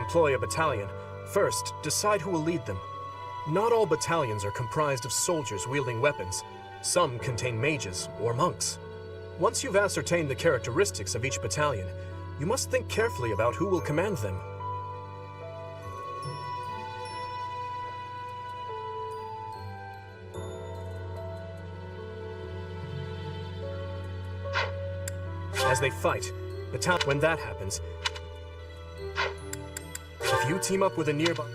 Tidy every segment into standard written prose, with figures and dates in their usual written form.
deploy a battalion, first decide who will lead them. Not all battalions are comprised of soldiers wielding weapons. Some contain mages or monks. Once you've ascertained the characteristics of each battalion, you must think carefully about who will command them. As they fight, when that happens, if you team up with a nearby...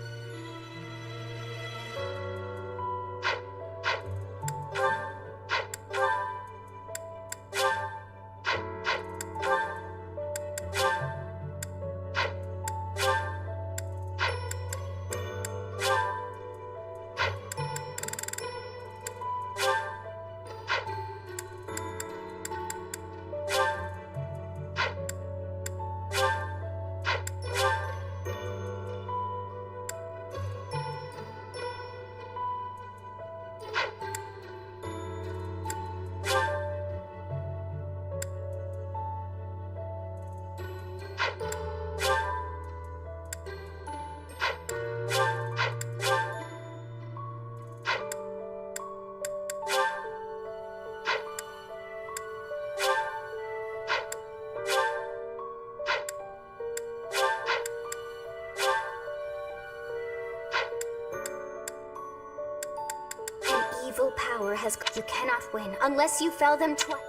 Evil power has... You cannot win unless you fell them twice.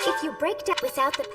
If you break down without the...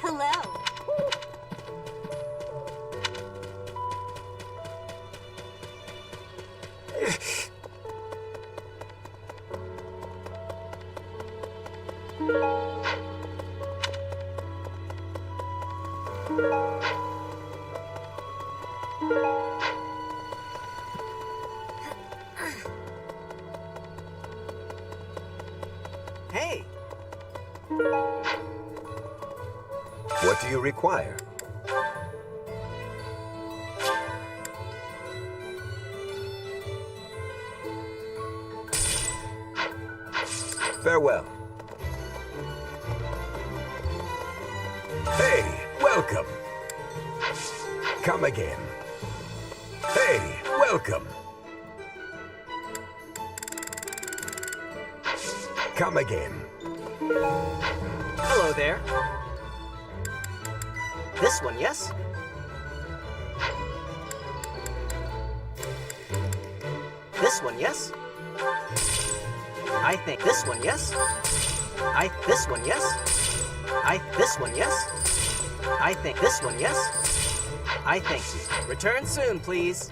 Hello. Hey, What do you require? Farewell. Hey, welcome. Come again. Hey, welcome. Come again. hello there. This one, yes? This one, yes? I think this one, yes? This one, yes? This one, yes? I think this one, yes? I thank you. Return soon, please.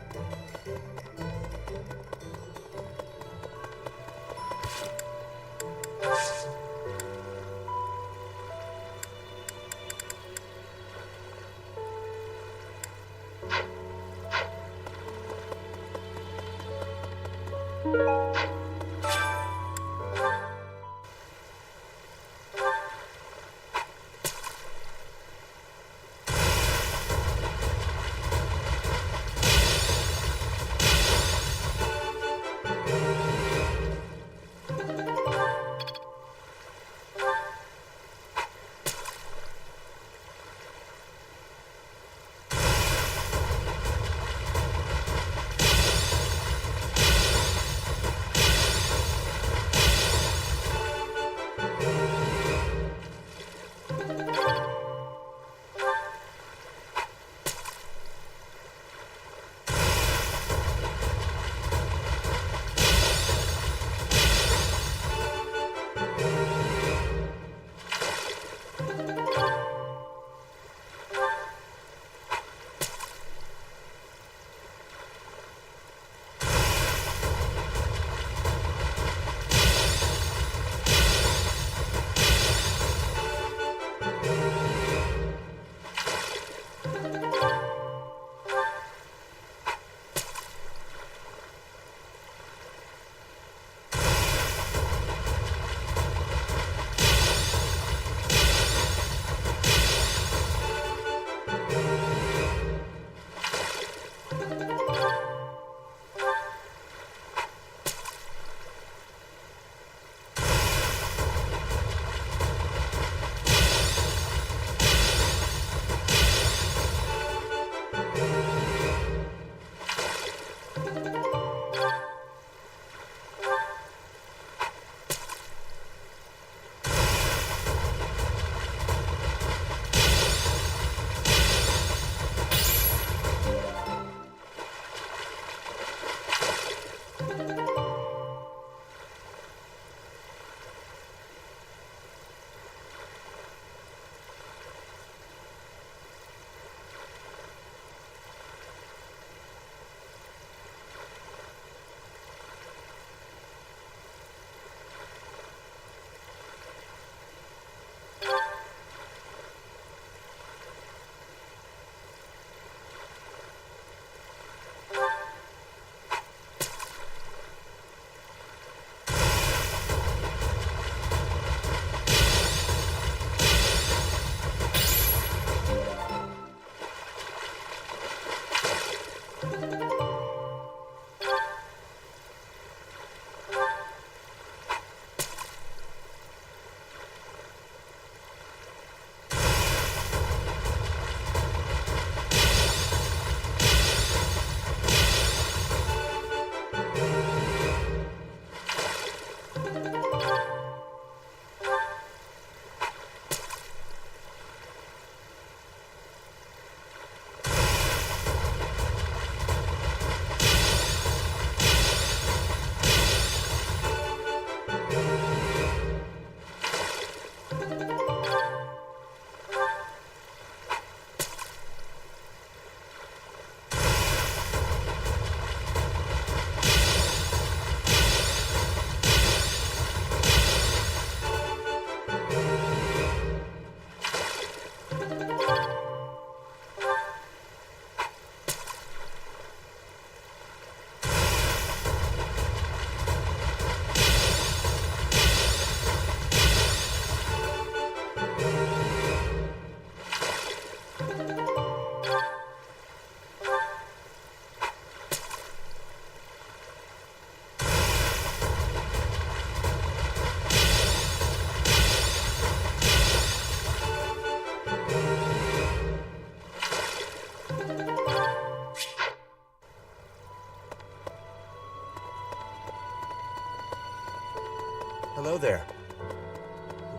Hello there,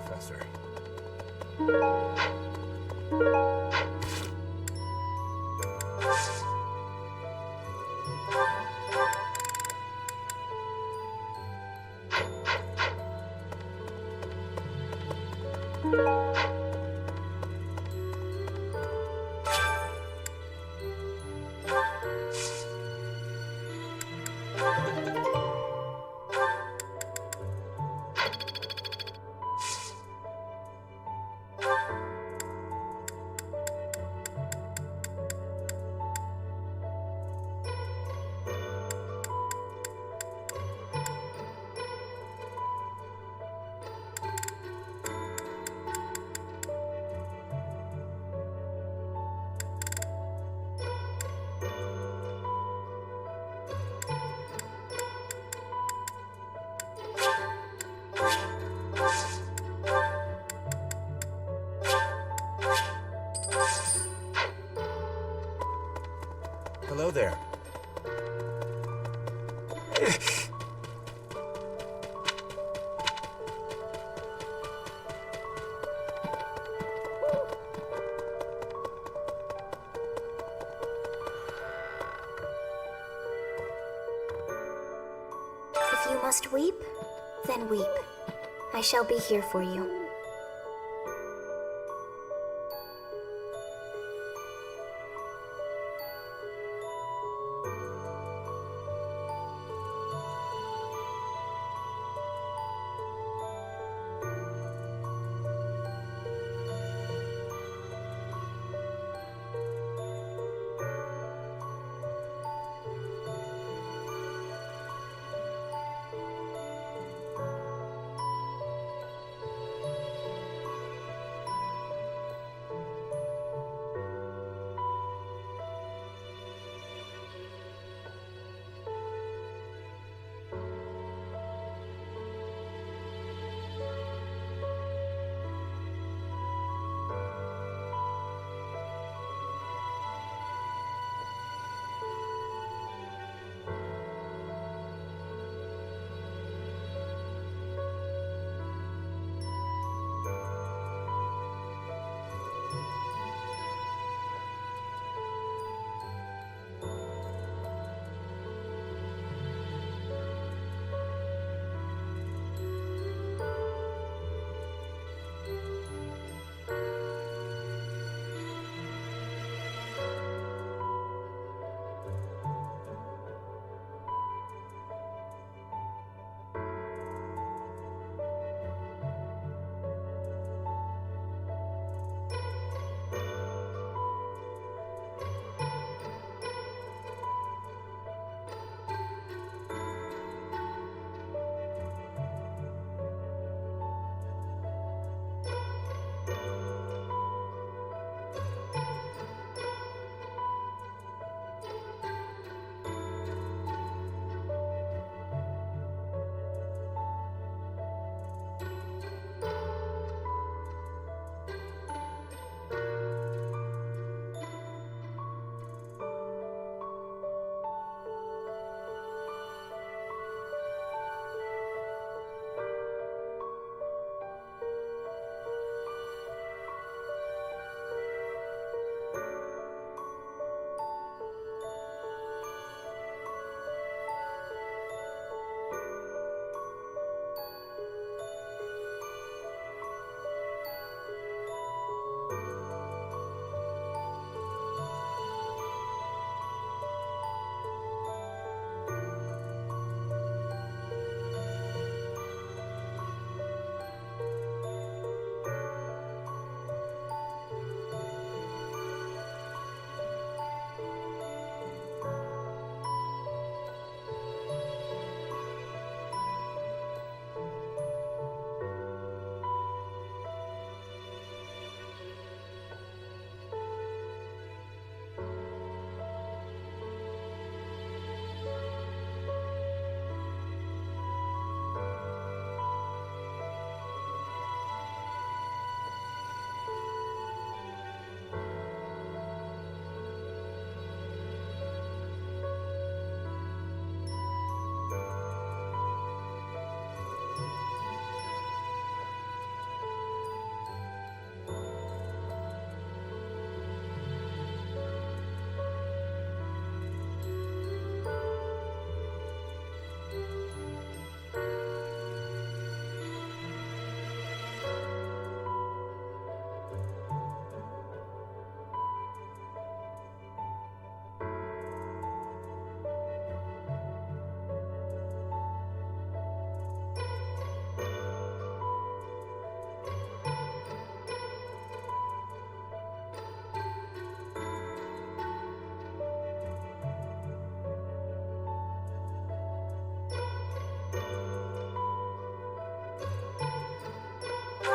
Professor. Hello there. If you must weep, then weep. I shall be here for you.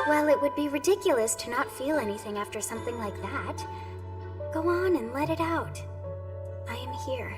Well, it would be ridiculous to not feel anything after something like that. Go on and let it out. I am here.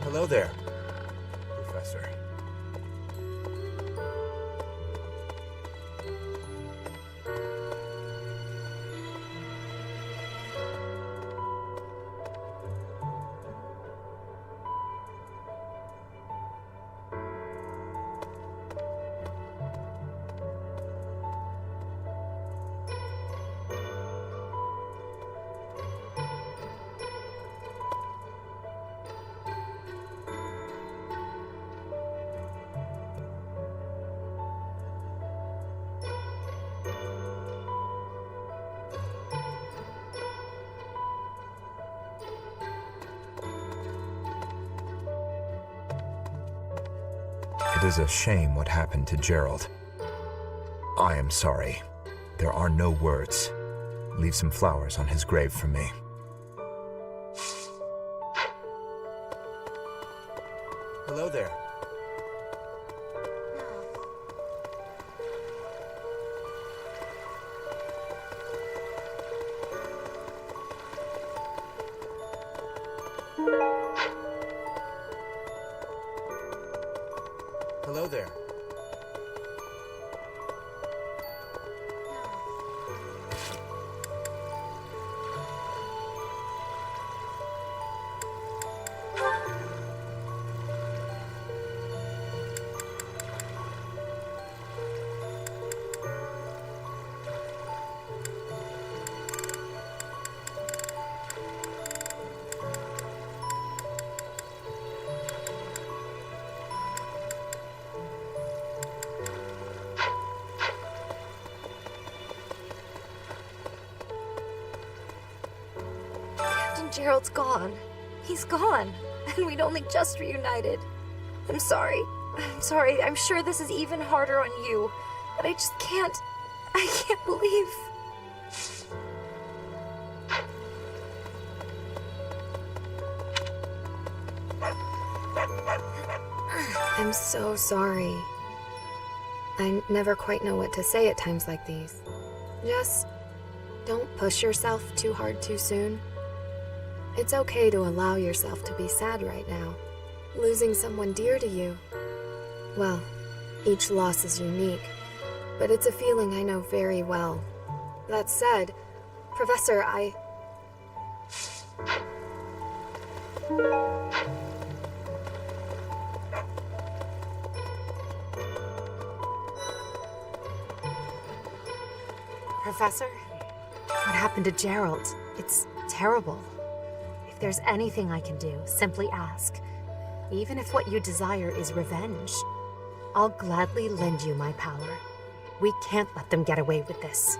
Hello there, Professor. It is a shame what happened to Gerald. I am sorry. There are no words. Leave some flowers on his grave for me. Hello there. Hello there. Gerald's gone. He's gone. And we'd only just reunited. I'm sorry. I'm sorry. I'm sure this is even harder on you. But I just can't. I can't believe. I'm so sorry. I never quite know what to say at times like these. Just don't push yourself too hard too soon. It's okay to allow yourself to be sad right now. Losing someone dear to you. Well, each loss is unique, but it's a feeling I know very well. That said, Professor, Professor? What happened to Gerald? It's terrible. If there's anything I can do, simply ask. Even if what you desire is revenge, I'll gladly lend you my power. We can't let them get away with this.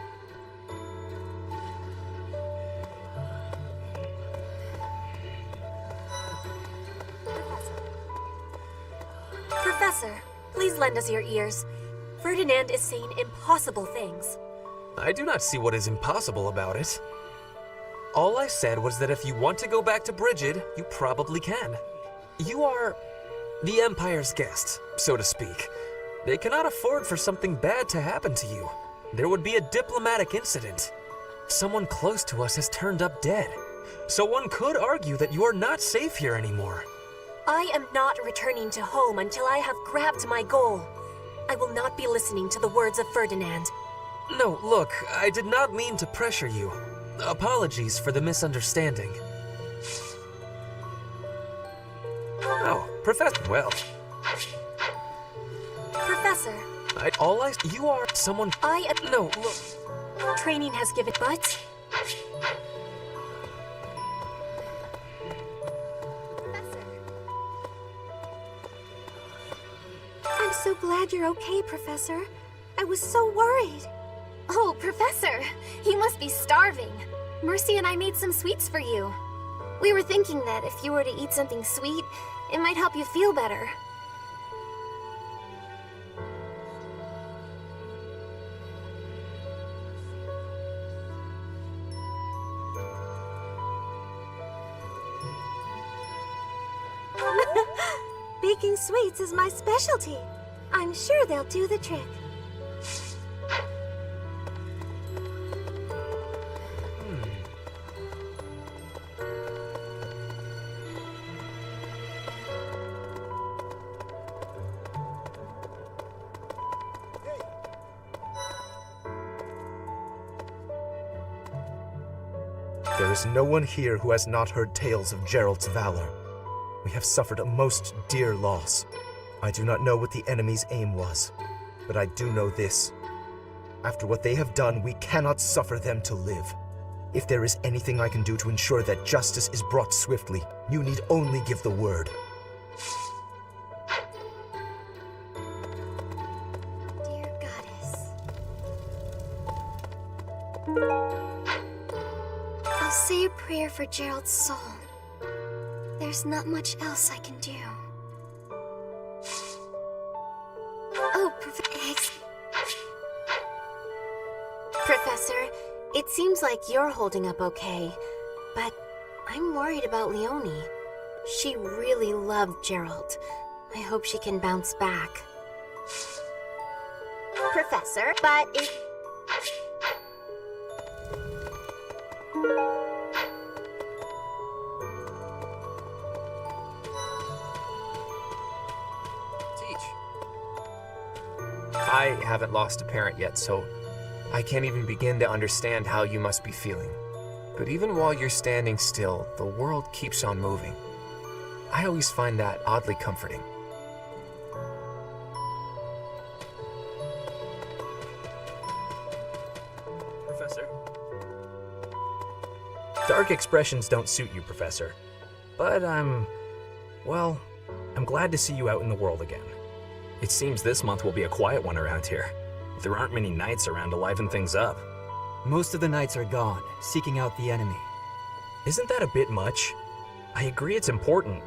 Professor, please lend us your ears. Ferdinand is saying impossible things. I do not see what is impossible about it. All I said was that if you want to go back to Brigid, you probably can. You are the Empire's guest, so to speak. They cannot afford for something bad to happen to you. There would be a diplomatic incident. Someone close to us has turned up dead. So one could argue that you are not safe here anymore. I am not returning to home until I have grabbed my goal. I will not be listening to the words of Ferdinand. No, look, I did not mean to pressure you. Apologies for the misunderstanding. Oh, Professor, well. Professor, You are someone. I am. No, look. Training has given. But. I'm so glad you're okay, Professor. I was so worried. Oh, Professor, you must be starving. Mercy and I made some sweets for you. We were thinking that if you were to eat something sweet, it might help you feel better. Baking sweets is my specialty. I'm sure they'll do the trick. There is no one here who has not heard tales of Geralt's valor. We have suffered a most dear loss. I do not know what the enemy's aim was, but I do know this. After what they have done, we cannot suffer them to live. If there is anything I can do to ensure that justice is brought swiftly, you need only give the word. Dear Goddess. I'll say a prayer for Gerald's soul. There's not much else I can do. Oh, Professor, it seems like you're holding up okay, but I'm worried about Leonie. She really loved Gerald. I hope she can bounce back. Professor, but if... I haven't lost a parent yet, so I can't even begin to understand how you must be feeling. But even while you're standing still, the world keeps on moving. I always find that oddly comforting. Professor? Dark expressions don't suit you, Professor. But I'm glad to see you out in the world again. It seems this month will be a quiet one around here. There aren't many knights around to liven things up. Most of the knights are gone, seeking out the enemy. Isn't that a bit much? I agree it's important,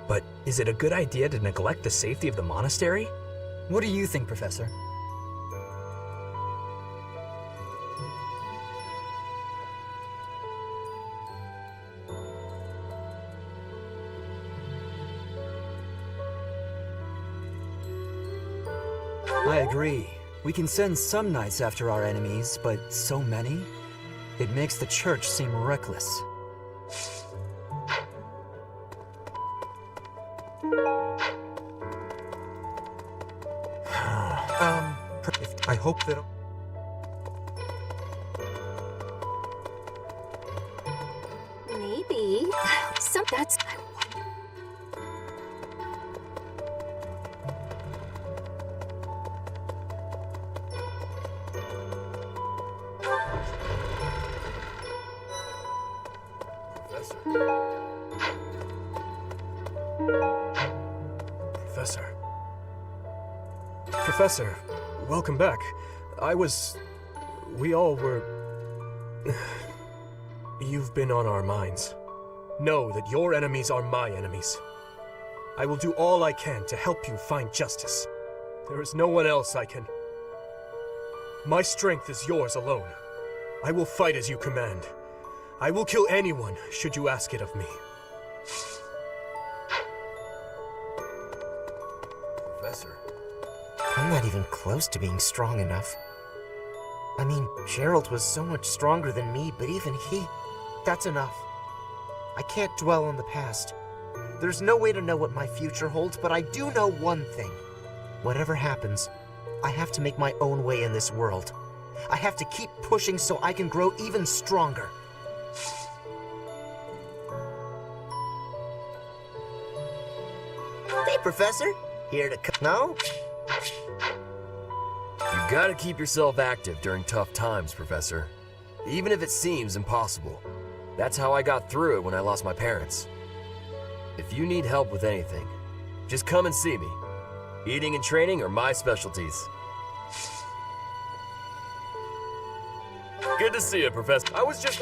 but is it a good idea to neglect the safety of the monastery? What do you think, Professor? I agree. We can send some knights after our enemies, but so many? It makes the church seem reckless. I hope that... Maybe. That's... Professor, welcome back. We all were... You've been on our minds. Know that your enemies are my enemies. I will do all I can to help you find justice. There is no one else I can... My strength is yours alone. I will fight as you command. I will kill anyone, should you ask it of me. Professor. I'm not even close to being strong enough. I mean, Gerald was so much stronger than me, but even he... That's enough. I can't dwell on the past. There's no way to know what my future holds, but I do know one thing. Whatever happens, I have to make my own way in this world. I have to keep pushing so I can grow even stronger. Hey, Professor. Here to no? You gotta keep yourself active during tough times, Professor. Even if it seems impossible. That's how I got through it when I lost my parents. If you need help with anything, just come and see me. Eating and training are my specialties. Good to see you, Professor. I was just...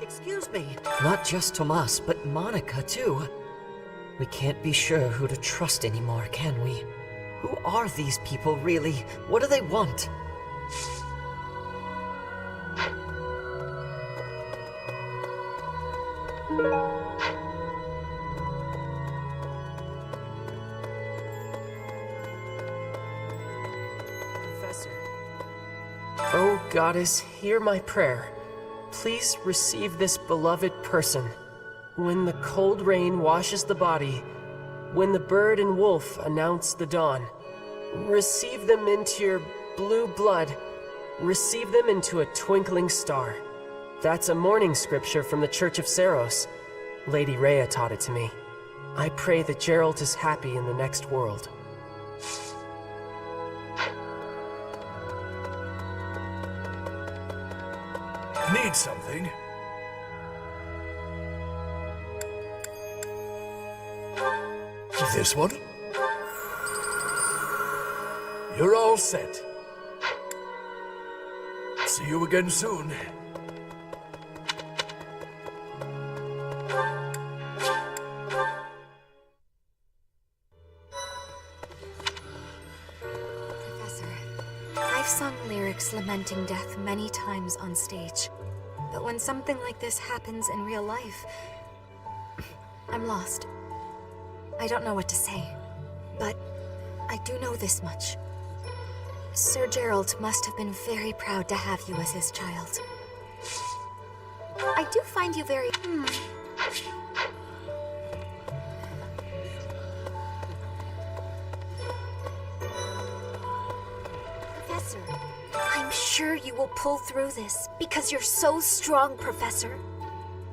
Excuse me. Not just Tomas, but Monica, too. We can't be sure who to trust anymore, can we? Who are these people, really? What do they want? Professor. Oh, Goddess, hear my prayer. Please receive this beloved person. When the cold rain washes the body, when the bird and wolf announce the dawn, receive them into your blue blood. Receive them into a twinkling star. That's a morning scripture from the Church of Saros. Lady Rhea taught it to me. I pray that Gerald is happy in the next world. Need something? This one? You're all set. See you again soon. Professor, I've sung lyrics lamenting death many times on stage. But when something like this happens in real life, I'm lost. I don't know what to say, but I do know this much. Sir Gerald must have been very proud to have you as his child. I do find you very... Professor, I'm sure you will pull through this because you're so strong, Professor.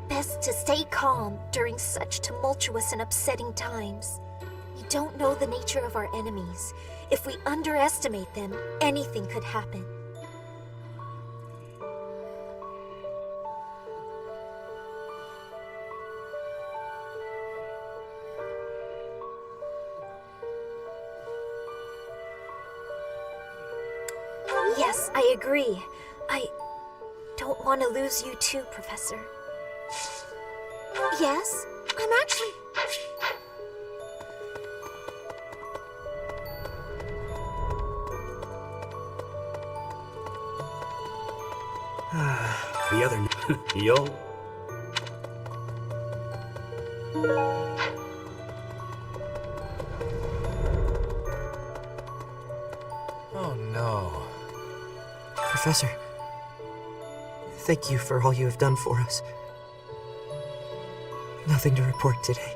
Best to stay calm during such tumultuous and upsetting times. We don't know the nature of our enemies. If we underestimate them, anything could happen. Yes, I agree. I don't want to lose you too, Professor. Yes, I'm actually... The other... Yo. Professor, thank you for all you have done for us. Nothing to report today.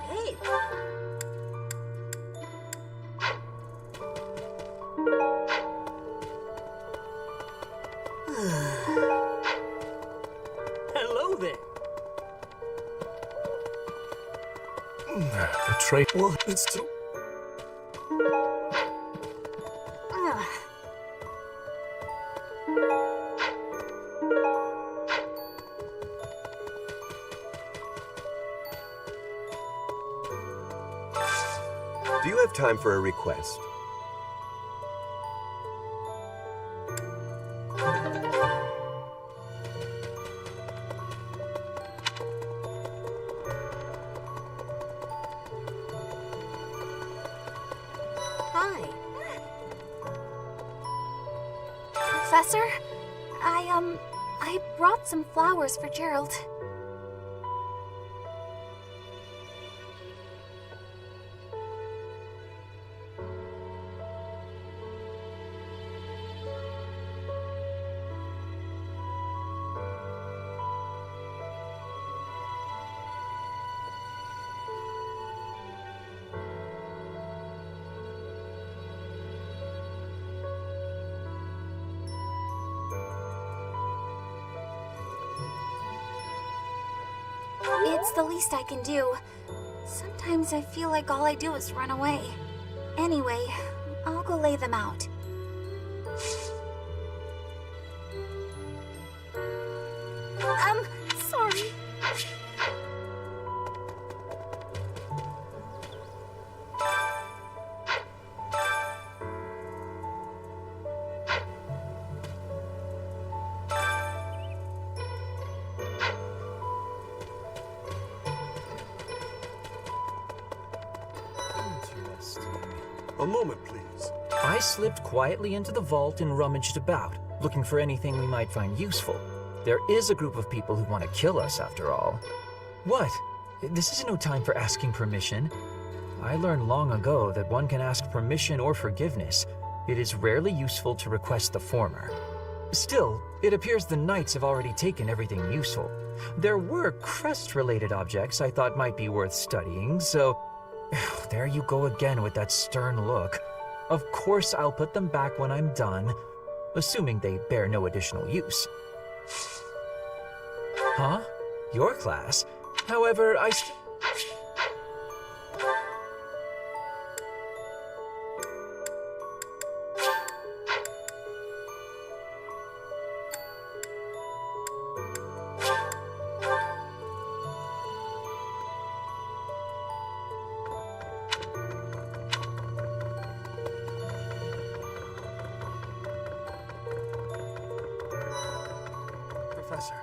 Hey! Hello there. A train. Well, it's too. Do you have time for a request? Hi. Professor, I brought some flowers for Gerald. It's the least I can do. Sometimes I feel like all I do is run away. Anyway, I'll go lay them out. Sorry. A moment, please. I slipped quietly into the vault and rummaged about, looking for anything we might find useful. There is a group of people who want to kill us, after all. What? This is no time for asking permission. I learned long ago that one can ask permission or forgiveness. It is rarely useful to request the former. Still, it appears the knights have already taken everything useful. There were crest-related objects I thought might be worth studying, so... There you go again with that stern look. Of course I'll put them back when I'm done, assuming they bear no additional use. Huh? Your class? However, Professor,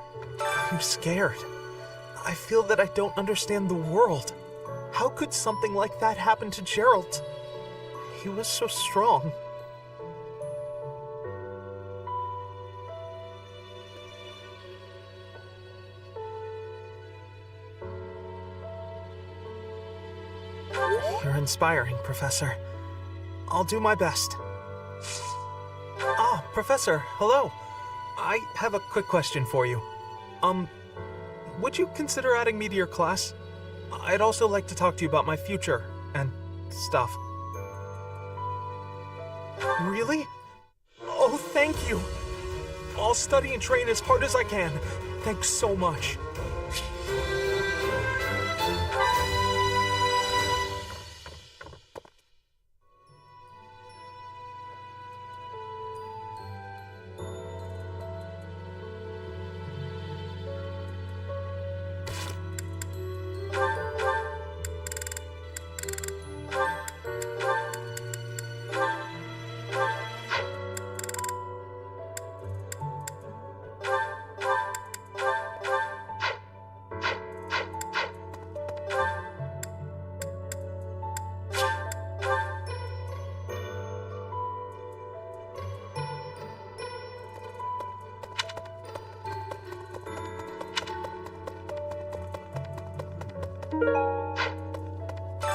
I'm scared. I feel that I don't understand the world. How could something like that happen to Gerald? He was so strong. You're inspiring, Professor. I'll do my best. Ah, Professor, hello. I have a quick question for you. Would you consider adding me to your class? I'd also like to talk to you about my future and stuff. Really? Oh, thank you. I'll study and train as hard as I can. Thanks so much.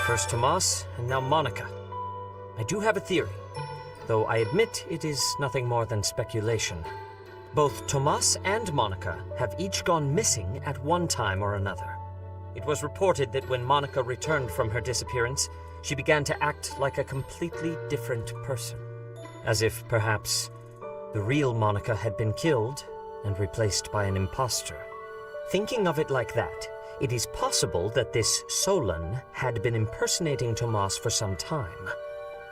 First Tomas, and now Monica. I do have a theory, though I admit it is nothing more than speculation. Both Tomas and Monica have each gone missing at one time or another. It was reported that when Monica returned from her disappearance, she began to act like a completely different person. As if, perhaps, the real Monica had been killed and replaced by an imposter. Thinking of it like that, it is possible that this Solon had been impersonating Tomas for some time.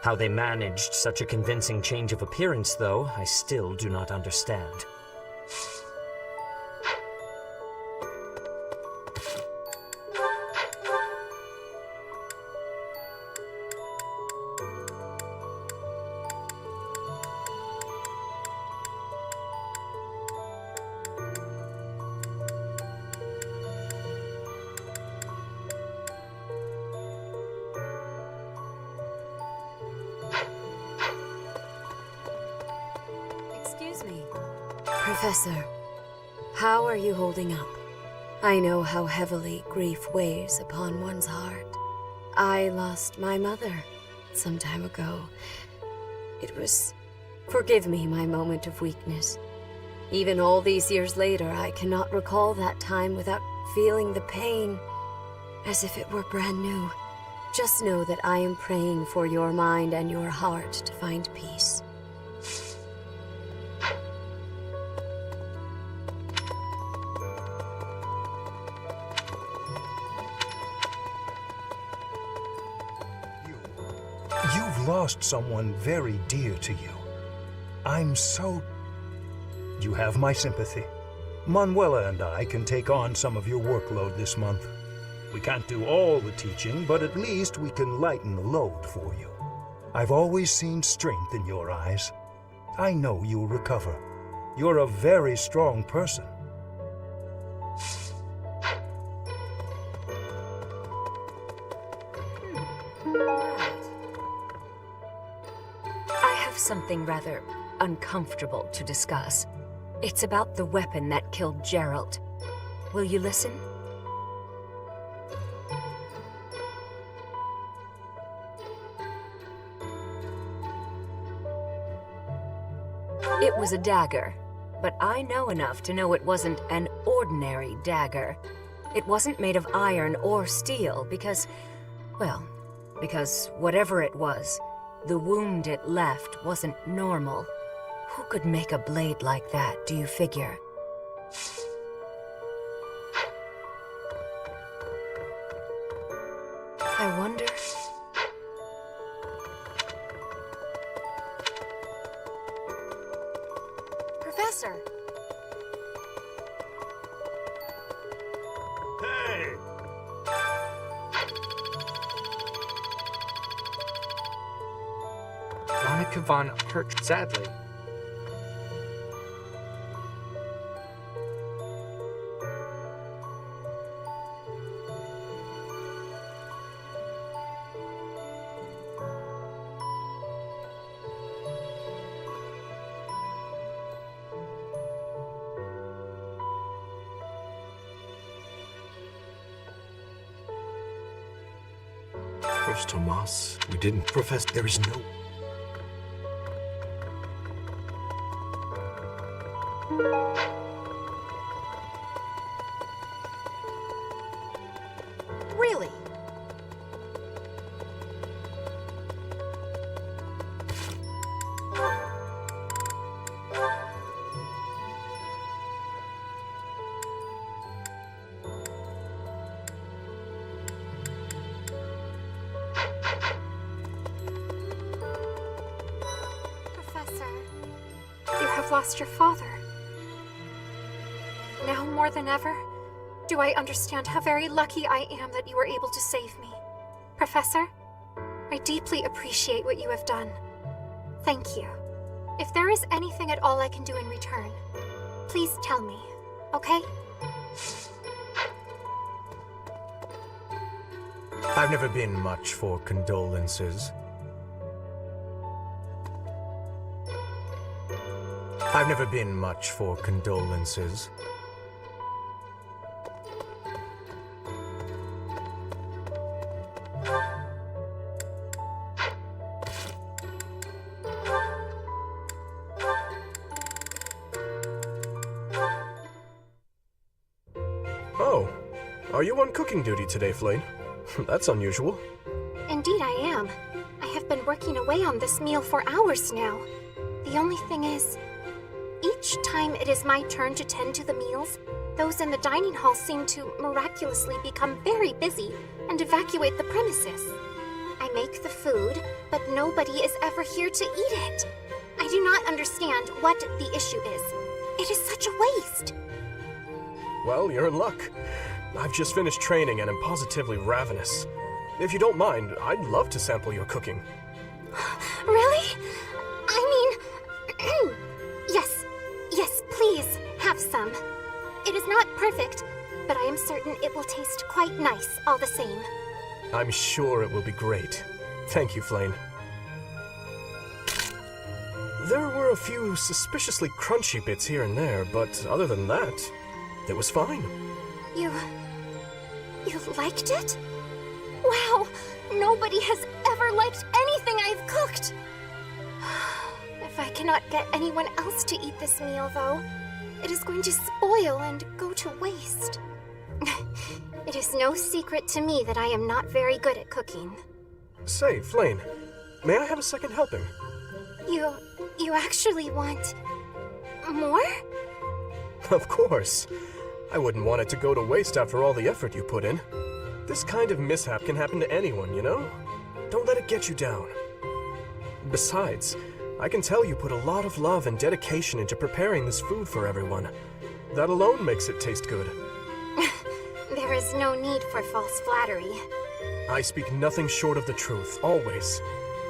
How they managed such a convincing change of appearance, though, I still do not understand. Excuse me. Professor, how are you holding up? I know how heavily grief weighs upon one's heart. I lost my mother some time ago. It was... Forgive me my moment of weakness. Even all these years later, I cannot recall that time without feeling the pain as if it were brand new. Just know that I am praying for your mind and your heart to find peace. You've lost someone very dear to you. I'm so... You have my sympathy. Manuela and I can take on some of your workload this month. We can't do all the teaching, but at least we can lighten the load for you. I've always seen strength in your eyes. I know you'll recover. You're a very strong person. I have something rather uncomfortable to discuss. It's about the weapon that killed Gerald. Will you listen? It was a dagger, but I know enough to know it wasn't an ordinary dagger. It wasn't made of iron or steel because, well, because whatever it was, the wound it left wasn't normal. Who could make a blade like that, do you figure? I wonder... Professor! Hey! Monica von Hertz, sadly. First Tomas, we didn't. Professor, there is no... Really? Professor, you have lost your father. Now more than ever, do I understand how very lucky I am that you were able to save me. Professor, I deeply appreciate what you have done. Thank you. If there is anything at all I can do in return, please tell me, okay? I've never been much for condolences. I've never been much for condolences. Oh, are you on cooking duty today, Flame? That's unusual. Indeed I am. I have been working away on this meal for hours now. The only thing is, each time it is my turn to tend to the meals, those in the dining hall seem to miraculously become very busy and evacuate the premises. I make the food, but nobody is ever here to eat it. I do not understand what the issue is. It is such a waste. Well, you're in luck. I've just finished training and am positively ravenous. If you don't mind, I'd love to sample your cooking. Really? I mean, yes, please, have some. It is not perfect, but I am certain it will taste quite nice all the same. I'm sure it will be great. Thank you, Flame. There were a few suspiciously crunchy bits here and there, but other than that, it was fine. You liked it? Wow, nobody has ever liked anything I've cooked. If I cannot get anyone else to eat this meal, though, it is going to spoil and go to waste. It is no secret to me that I am not very good at cooking. Say, Flame, may I have a second helping? You actually want more? Of course. I wouldn't want it to go to waste after all the effort you put in. This kind of mishap can happen to anyone, you know? Don't let it get you down. Besides, I can tell you put a lot of love and dedication into preparing this food for everyone. That alone makes it taste good. There is no need for false flattery. I speak nothing short of the truth, always.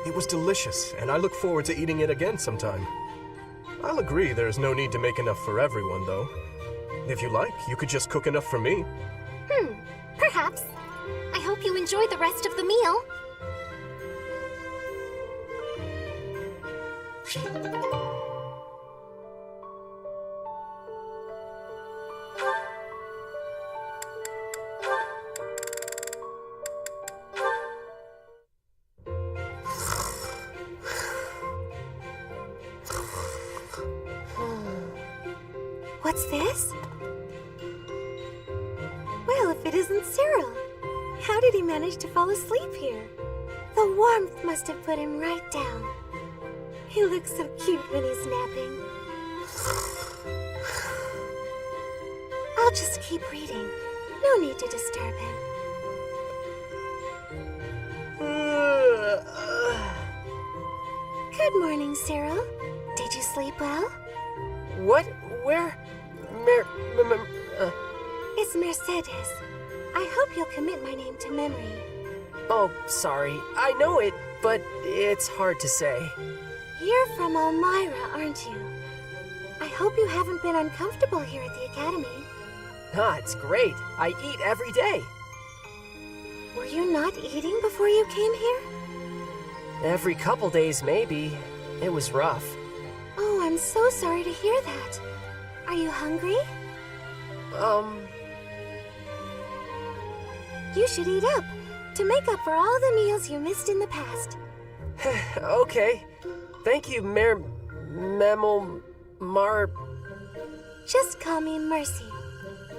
It was delicious, and I look forward to eating it again sometime. I'll agree there is no need to make enough for everyone, though. If you like, you could just cook enough for me. Perhaps. I hope you enjoy the rest of the meal. What's this? Well, if it isn't Cyril. How did he manage to fall asleep here? The warmth must have put him right down. He looks so cute when he's napping. I'll just keep reading. No need to disturb him. Good morning, Cyril. Did you sleep well? What? Where? It's Mercedes. I hope you'll commit my name to memory. Oh, sorry. I know it, but it's hard to say. You're from Elmira, aren't you? I hope you haven't been uncomfortable here at the Academy. Ah, it's great. I eat every day. Were you not eating before you came here? Every couple days, maybe. It was rough. Oh, I'm so sorry to hear that. Are you hungry? You should eat up, to make up for all the meals you missed in the past. Okay. Thank you, Mar... Just call me Mercy.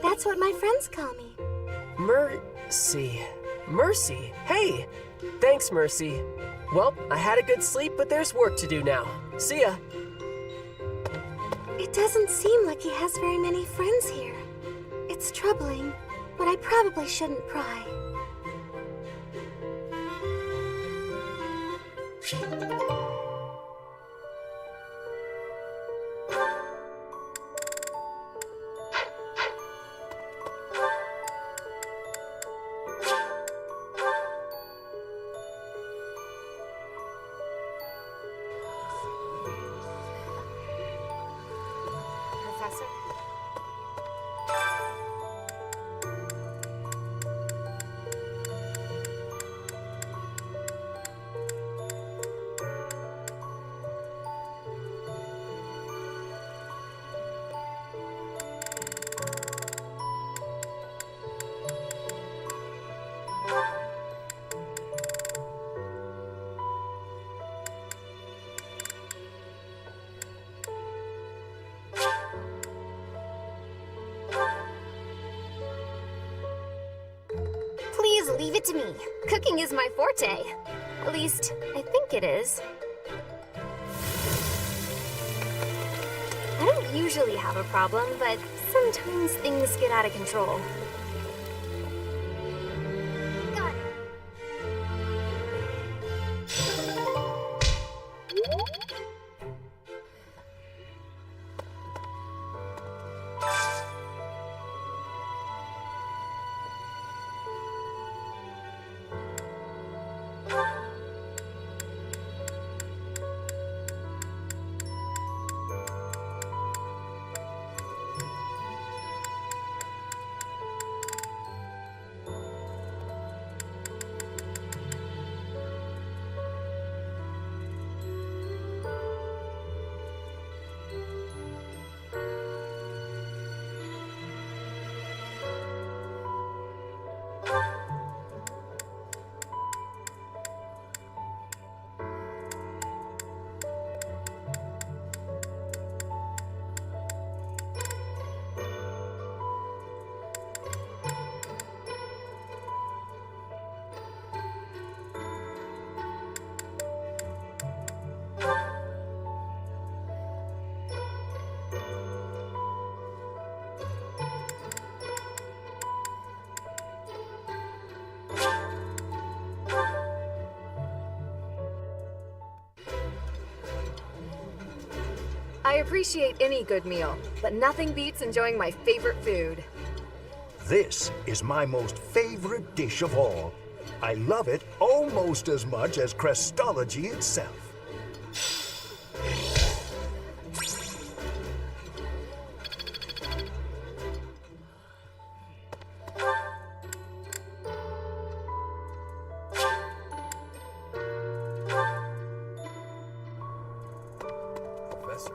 That's what my friends call me. Mercy. Mercy. Hey! Thanks, Mercy. Well, I had a good sleep, but there's work to do now. See ya. It doesn't seem like he has very many friends here. It's troubling, but I probably shouldn't pry. Professor? Leave it to me. Cooking is my forte. At least, I think it is. I don't usually have a problem, but sometimes things get out of control. Got it. I appreciate any good meal, but nothing beats enjoying my favorite food. This is my most favorite dish of all. I love it almost as much as Crestology itself. Professor.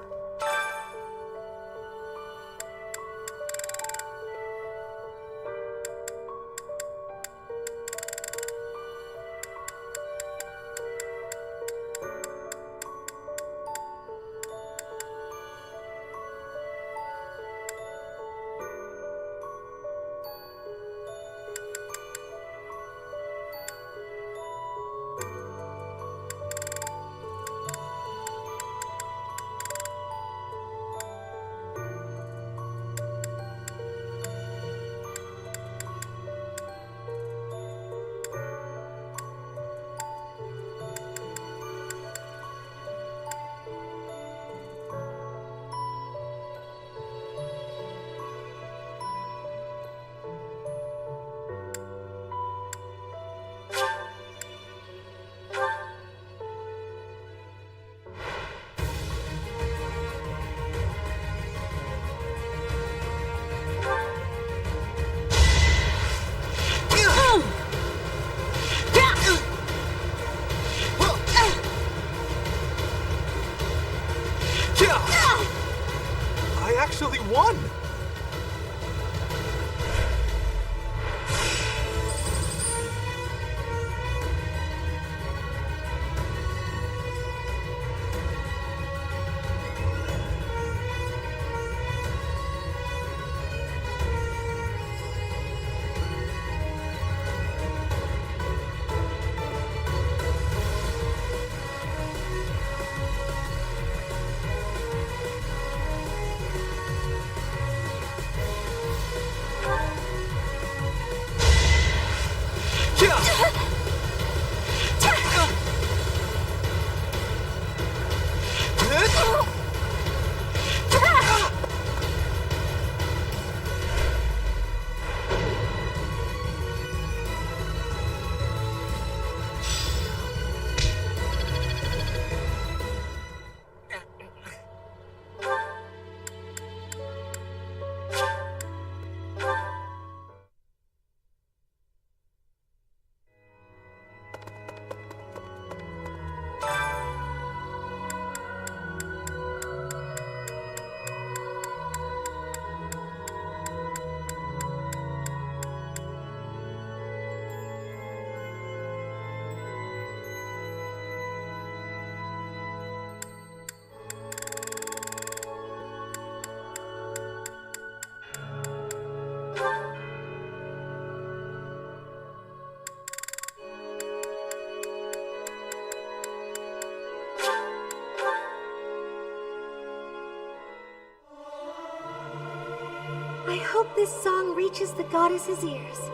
hope this song reaches the goddess's ears.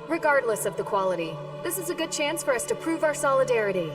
Regardless of the quality, this is a good chance for us to prove our solidarity.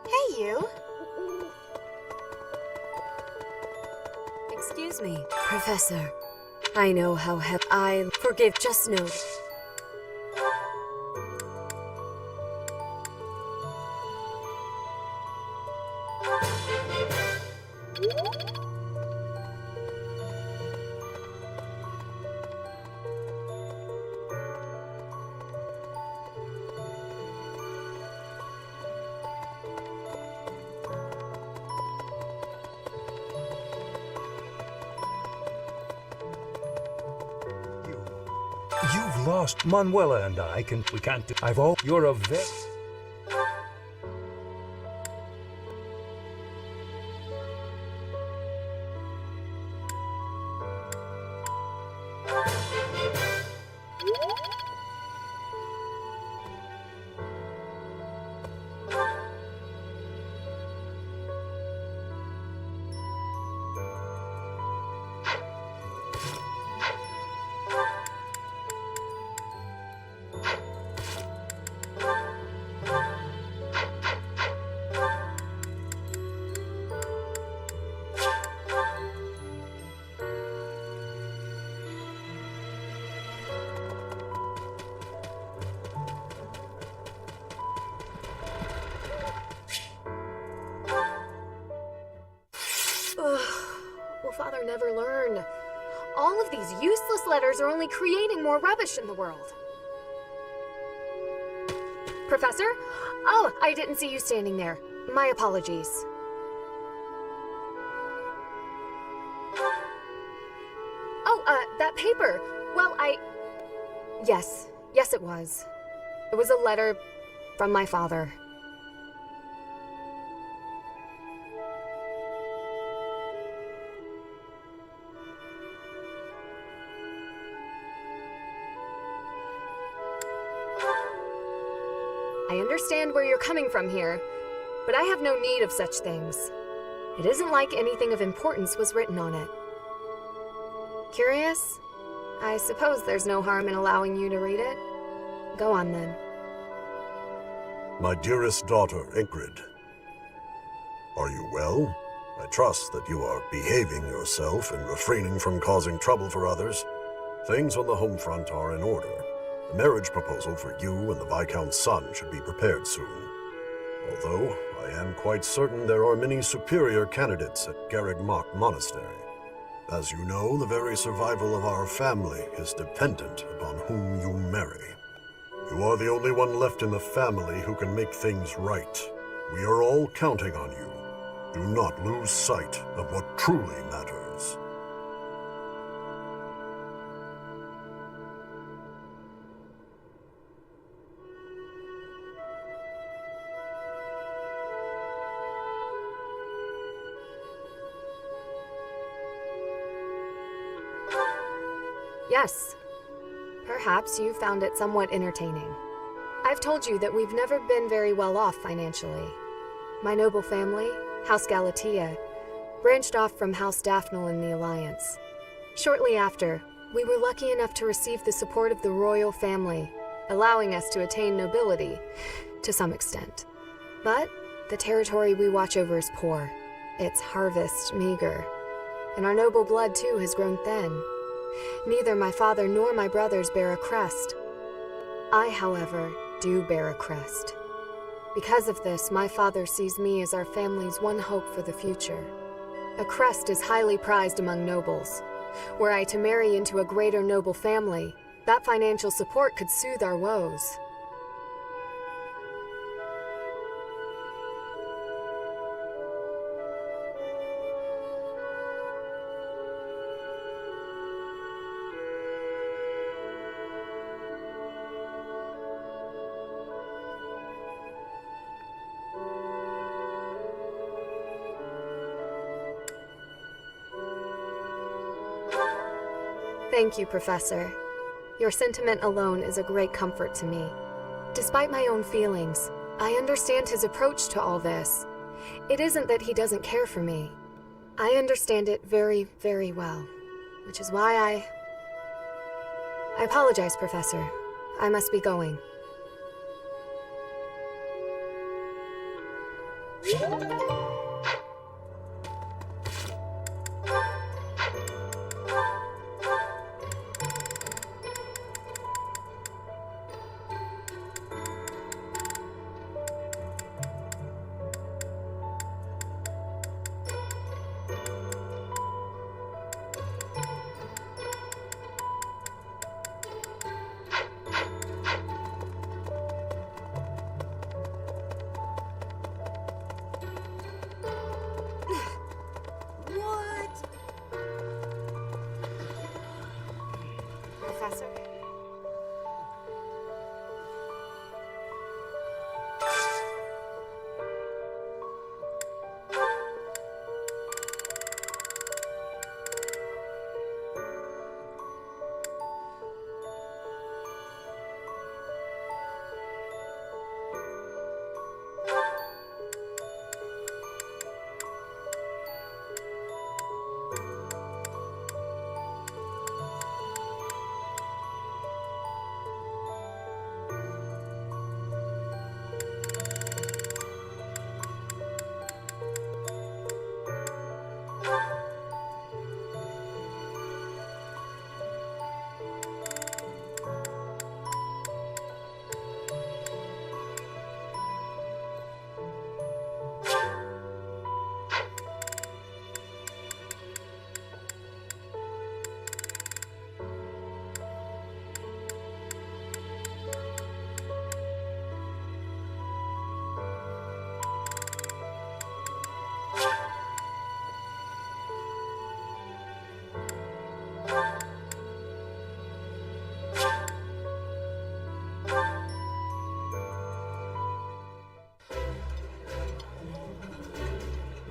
Hey, you. Excuse me, Professor. I know how I forgive. Just know. You've lost. Manuela and we can't do. You're a vet. Will Father never learn? All of these useless letters are only creating more rubbish in the world. Professor? Oh, I didn't see you standing there. My apologies. Oh, that paper. Well, Yes, it was. It was a letter from my father. I understand where you're coming from here, but I have no need of such things. It isn't like anything of importance was written on it. Curious? I suppose there's no harm in allowing you to read it. Go on then. My dearest daughter, Ingrid. Are you well? I trust that you are behaving yourself and refraining from causing trouble for others. Things on the home front are in order. The marriage proposal for you and the Viscount's son should be prepared soon. Although, I am quite certain there are many superior candidates at Garreg Mach Monastery. As you know, the very survival of our family is dependent upon whom you marry. You are the only one left in the family who can make things right. We are all counting on you. Do not lose sight of what truly matters. Yes. Perhaps you found it somewhat entertaining. I've told you that we've never been very well off financially. My noble family, House Galatea, branched off from House Daphne in the Alliance. Shortly after, We were lucky enough to receive the support of the royal family, allowing us to attain nobility, to some extent. But the territory we watch over is poor, its harvest meager, and our noble blood too has grown thin. Neither my father nor my brothers bear a crest. I, however, do bear a crest. Because of this, my father sees me as our family's one hope for the future. A crest is highly prized among nobles. Were I to marry into a greater noble family, that financial support could soothe our woes. Thank you, Professor. Your sentiment alone is a great comfort to me. Despite my own feelings, I understand his approach to all this. It isn't that he doesn't care for me. I understand it very, very well, which is why I apologize, Professor. I must be going. Professor?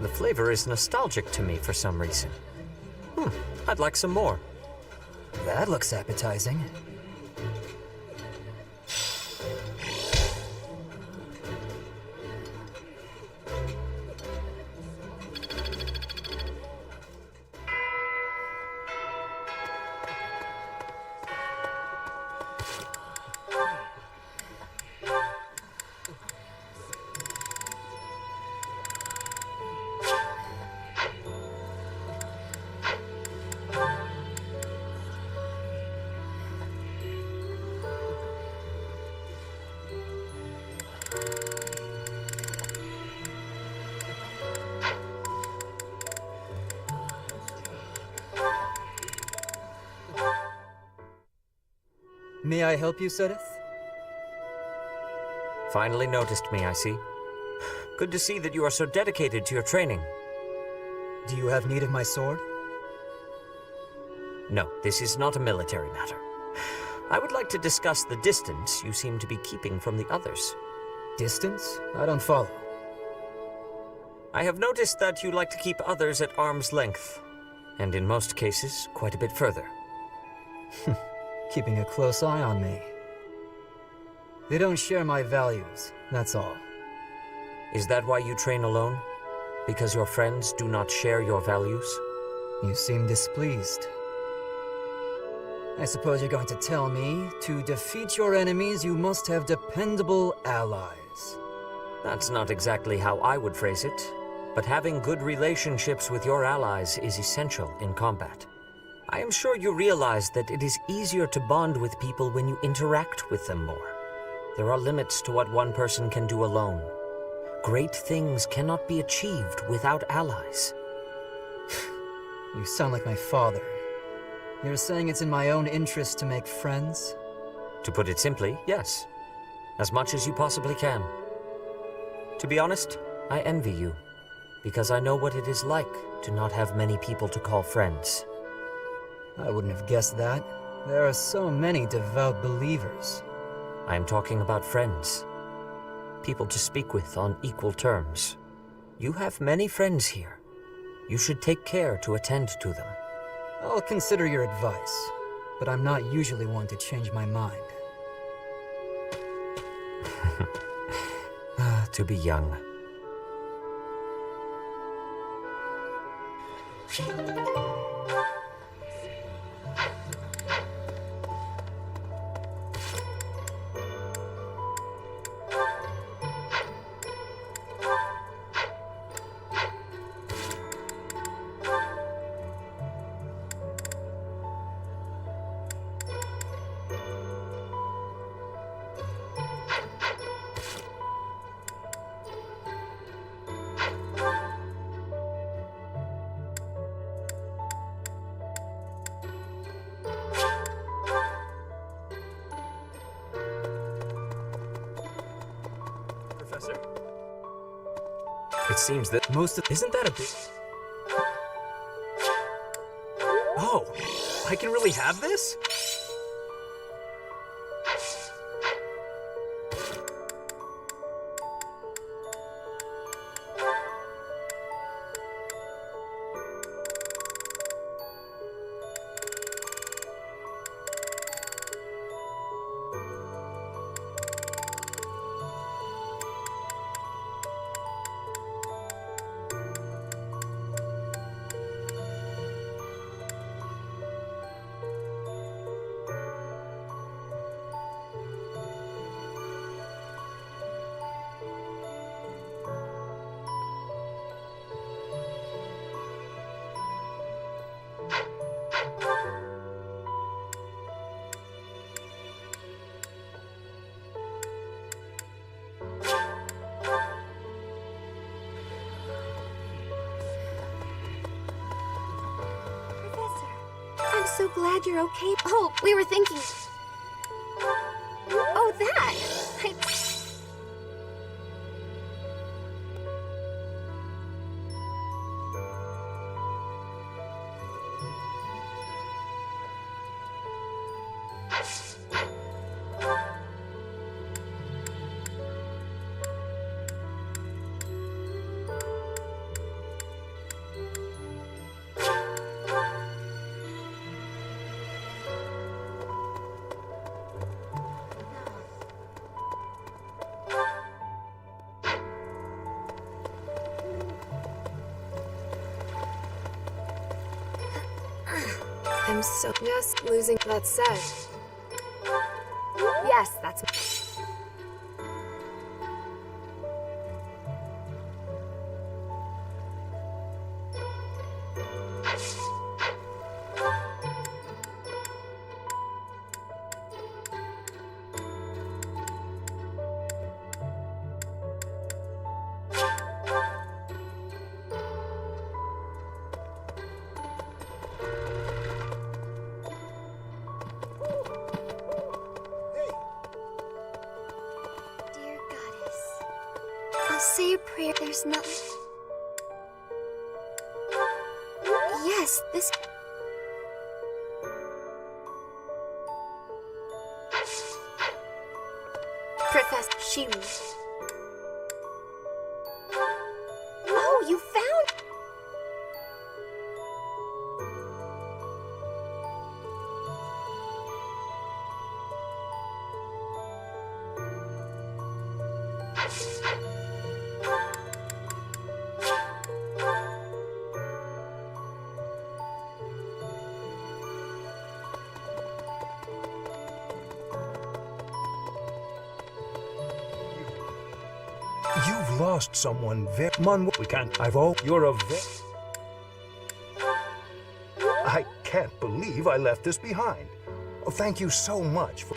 The flavor is nostalgic to me for some reason. I'd like some more. That looks appetizing. May I help you, Sereth? Finally noticed me, I see. Good to see that you are so dedicated to your training. Do you have need of my sword? No, this is not a military matter. I would like to discuss the distance you seem to be keeping from the others. Distance? I don't follow. I have noticed that you like to keep others at arm's length, and in most cases, quite a bit further. Keeping a close eye on me. They don't share my values, that's all. Is that why you train alone? Because your friends do not share your values? You seem displeased. I suppose you're going to tell me, to defeat your enemies, you must have dependable allies. That's not exactly how I would phrase it, but having good relationships with your allies is essential in combat. I am sure you realize that it is easier to bond with people when you interact with them more. There are limits to what one person can do alone. Great things cannot be achieved without allies. You sound like my father. You're saying it's in my own interest to make friends? To put it simply, yes. As much as you possibly can. To be honest, I envy you, because I know what it is like to not have many people to call friends. I wouldn't have guessed that. There are so many devout believers. I am talking about friends. People to speak with on equal terms. You have many friends here. You should take care to attend to them. I'll consider your advice, but I'm not usually one to change my mind. To be young. Professor? It seems that most of... Isn't that a big... Oh, I can really have this? I'm so glad you're okay. Oh, we were thinking... Oh, that! I'm so just losing that said. Yes, that's Dear Goddess, I'll say a prayer. There's nothing. Yes, this... Professor, she... Oh, you found... You've lost someone very... we can't... You're a I can't believe I left this behind. Oh, thank you so much for...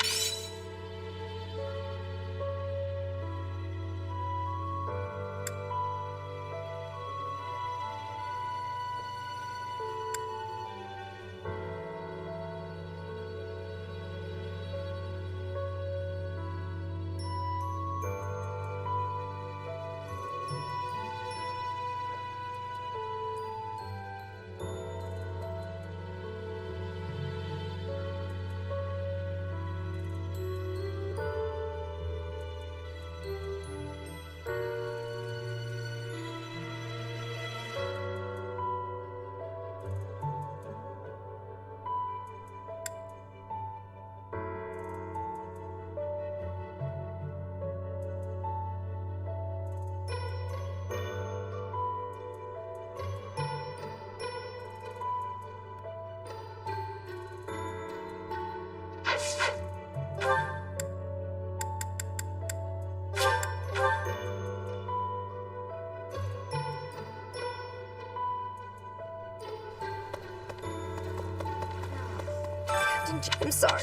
I'm sorry.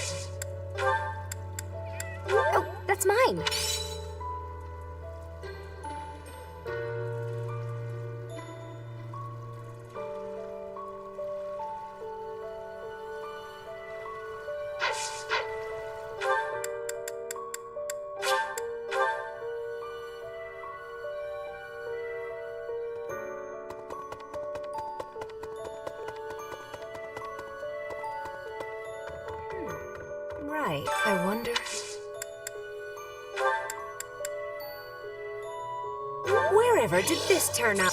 Oh, that's mine. Right, I wonder... Wherever did this turn up?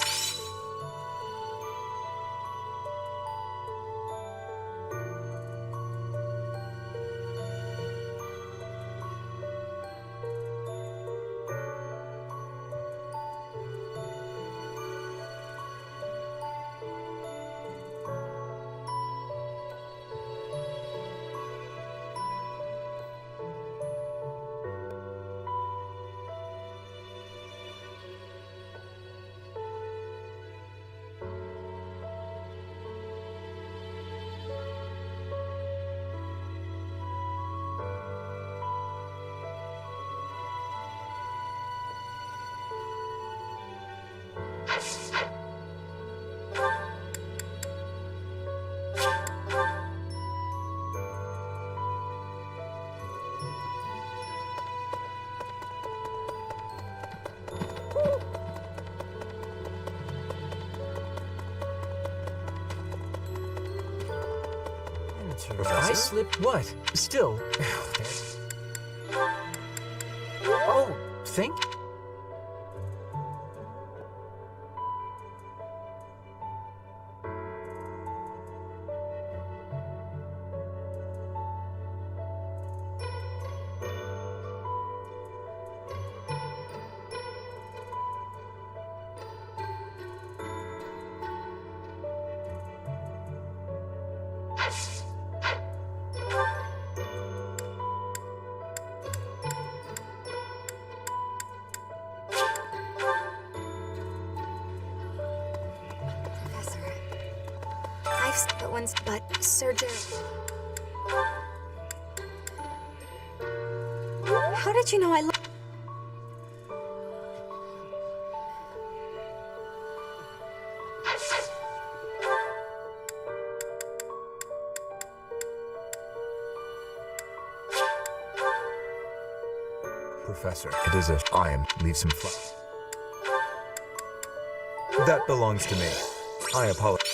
I slipped what? Still. Oh, think? But Sir Gerald... How did you know I love... Professor, it is leave some flowers. That belongs to me. I apologize.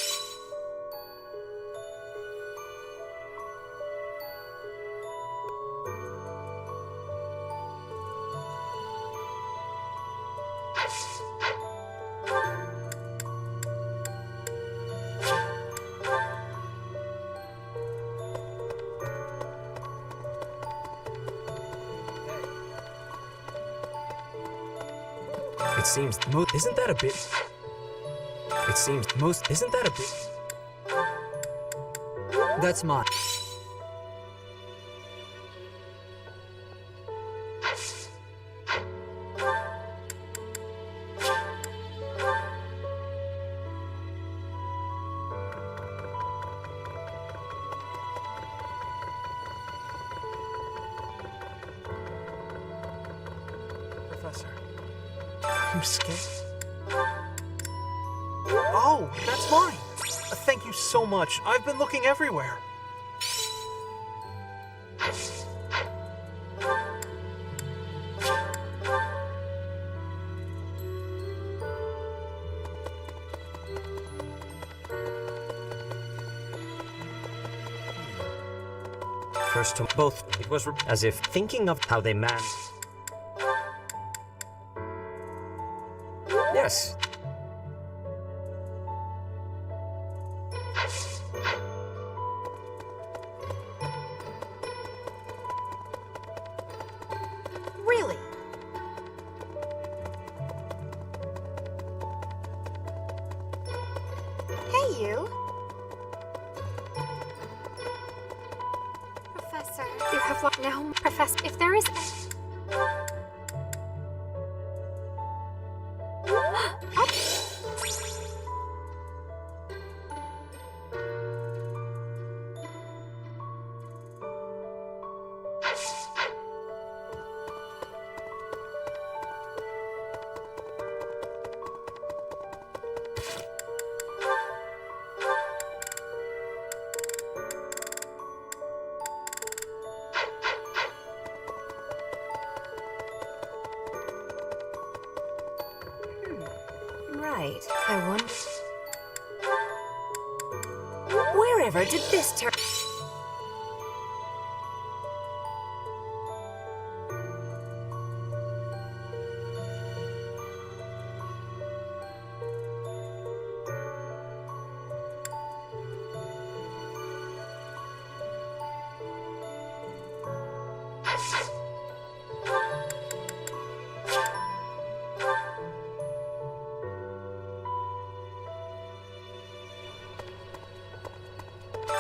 It seems most isn't that a bit? It seems most isn't that a bit? That's mine. I'm scared. Oh, that's mine. Thank you so much. I've been looking everywhere. First to both, it was as if thinking of how they man. Yes. Really? Hey, you. Professor, You have lost now, Professor. If there is. Right. I wonder. Wherever did this turn?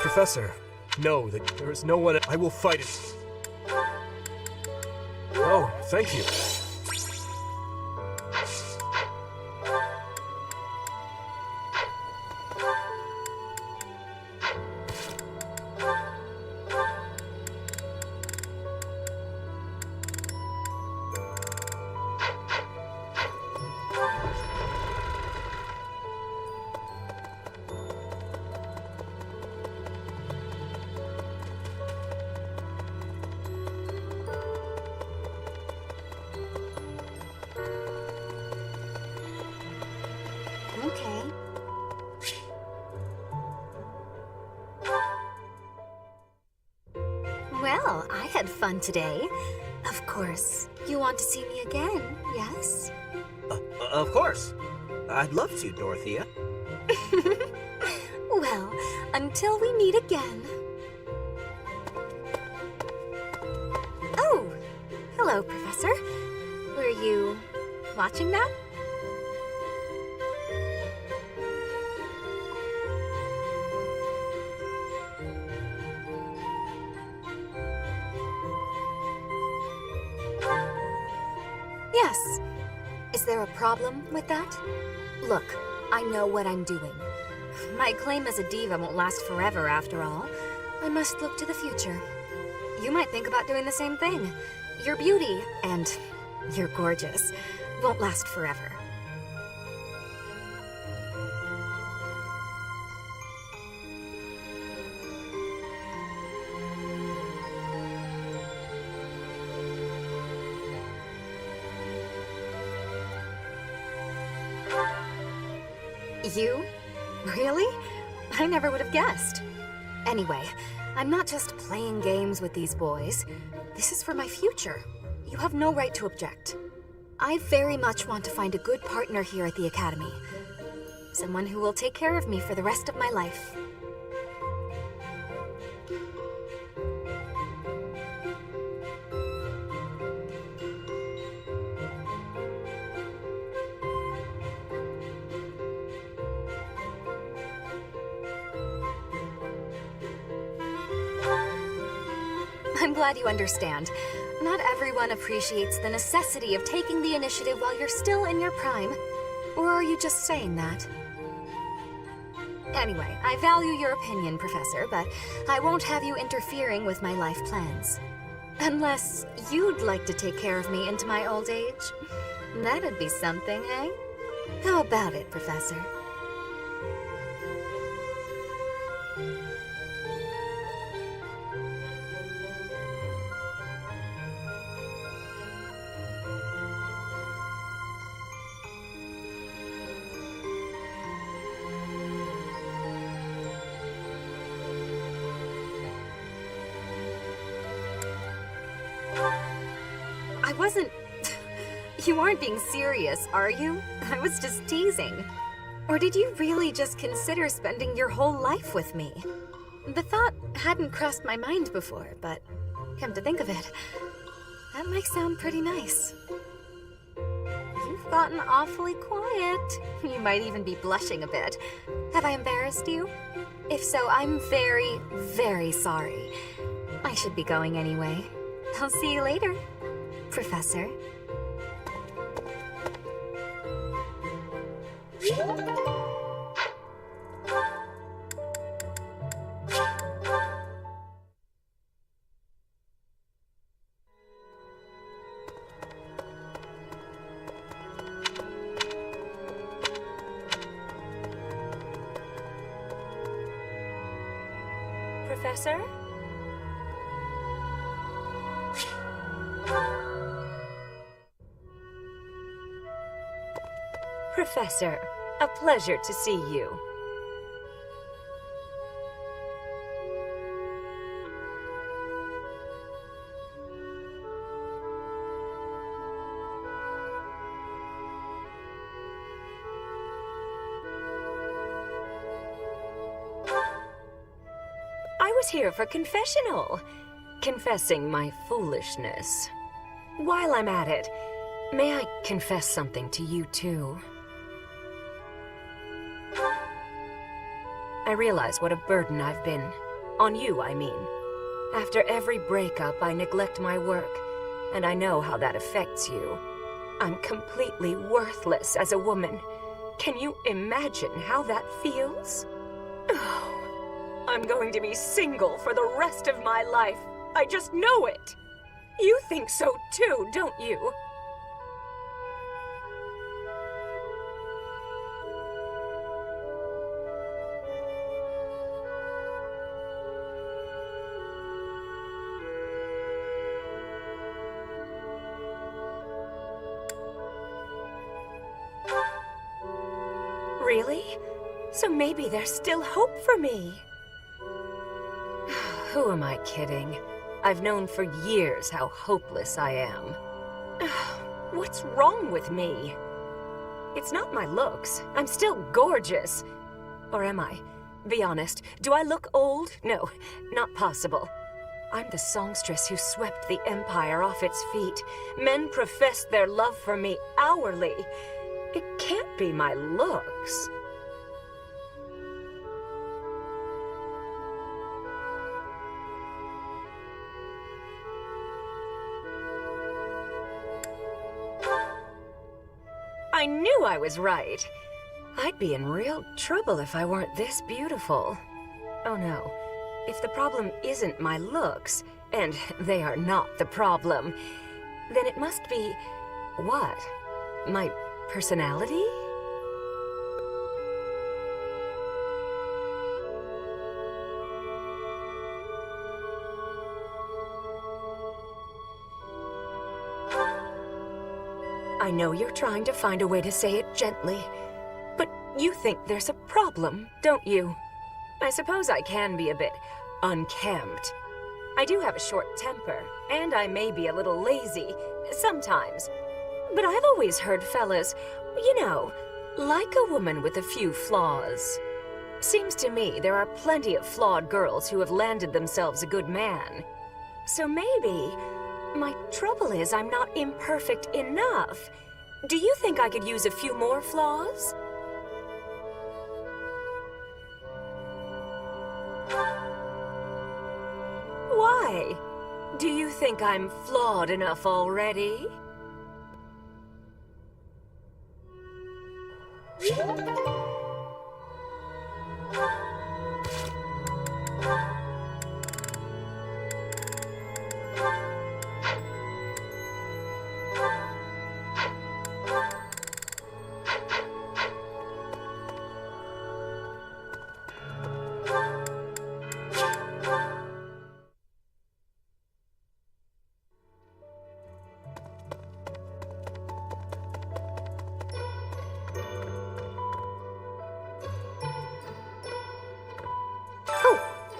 Professor, know that there is no one. I will fight it. Oh, thank you. okay. Well, I had fun today. Of course. You want to see me again, yes? Of course. I'd love to, Dorothea. Well, until we meet again. Oh, hello, Professor. Were you watching that? Yes. Is there a problem with that? Look, I know what I'm doing. My claim as a diva won't last forever, after all. I must look to the future. You might think about doing the same thing. Your beauty, and you're gorgeous, won't last forever. You? Really? I never would have guessed. Anyway, I'm not just playing games with these boys. This is for my future. You have no right to object. I very much want to find a good partner here at the Academy. Someone who will take care of me for the rest of my life. I'm glad you understand. Not everyone appreciates the necessity of taking the initiative while you're still in your prime. Or are you just saying that? Anyway, I value your opinion, Professor, but I won't have you interfering with my life plans. Unless you'd like to take care of me into my old age. That'd be something, eh? How about it, Professor? I wasn't... You aren't being serious, are you? I was just teasing. Or did you really just consider spending your whole life with me? The thought hadn't crossed my mind before, but come to think of it, that might sound pretty nice. You've gotten awfully quiet. You might even be blushing a bit. Have I embarrassed you? If so, I'm very, very sorry. I should be going anyway. I'll see you later, Professor. Professor? Professor, a pleasure to see you. I was here for confessional, confessing my foolishness. While I'm at it, may I confess something to you too? I realize what a burden I've been. On you, I mean. After every breakup, I neglect my work, and I know how that affects you. I'm completely worthless as a woman. Can you imagine how that feels? Oh, I'm going to be single for the rest of my life. I just know it. You think so too, don't you? Really? So maybe there's still hope for me. Who am I kidding? I've known for years how hopeless I am. What's wrong with me? It's not my looks. I'm still gorgeous. Or am I? Be honest, do I look old? No, not possible. I'm the songstress who swept the Empire off its feet. Men professed their love for me hourly. It can't be my looks. I knew I was right. I'd be in real trouble if I weren't this beautiful. Oh no, if the problem isn't my looks, and they are not the problem, then it must be... what? My personality? I know you're trying to find a way to say it gently, but you think there's a problem, don't you? I suppose I can be a bit unkempt. I do have a short temper, and I may be a little lazy, sometimes. But I've always heard fellas, you know, like a woman with a few flaws. Seems to me there are plenty of flawed girls who have landed themselves a good man. So maybe my trouble is I'm not imperfect enough. Do you think I could use a few more flaws? Why? Do you think I'm flawed enough already?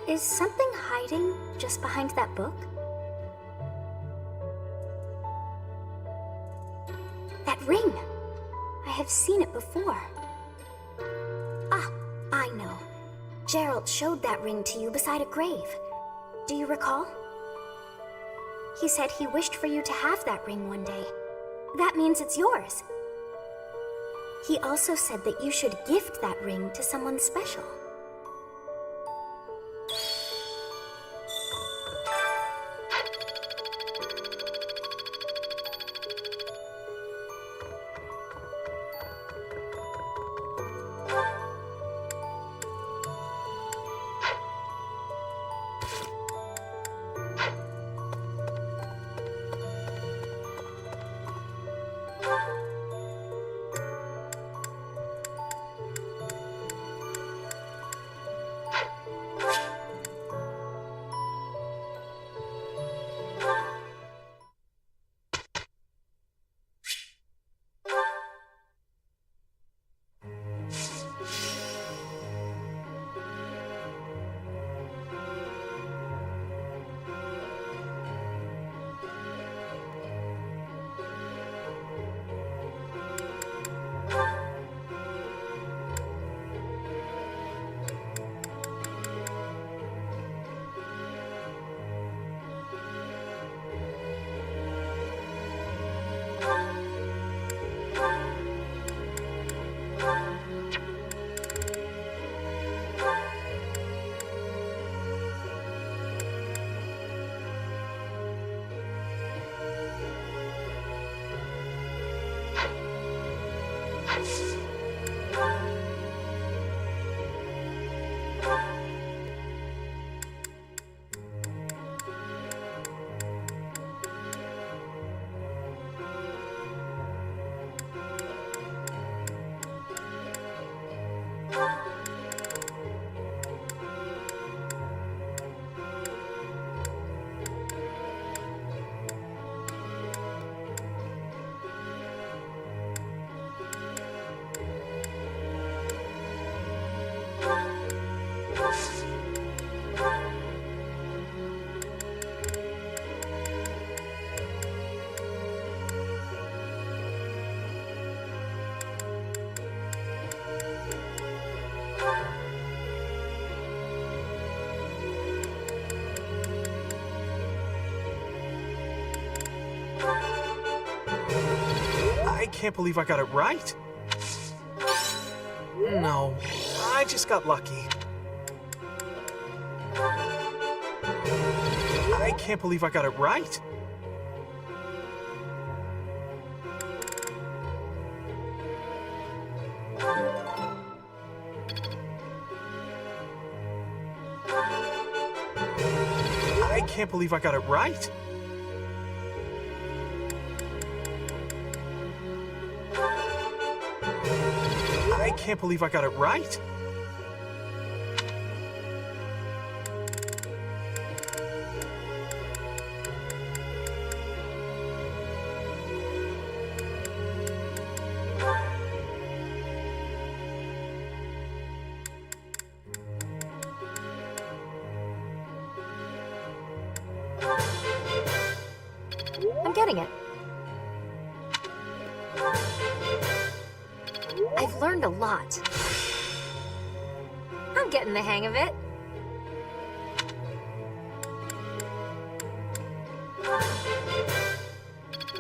Is something hiding just behind that book? That ring! I have seen it before. Ah, I know. Gerald showed that ring to you beside a grave. Do you recall? He said he wished for you to have that ring one day. That means it's yours. He also said that you should gift that ring to someone special. I can't believe I got it right. No, I just got lucky. I can't believe I got it right. I can't believe I got it right. I can't believe I got it right. I'm getting it. I've learned a lot. I'm getting the hang of it.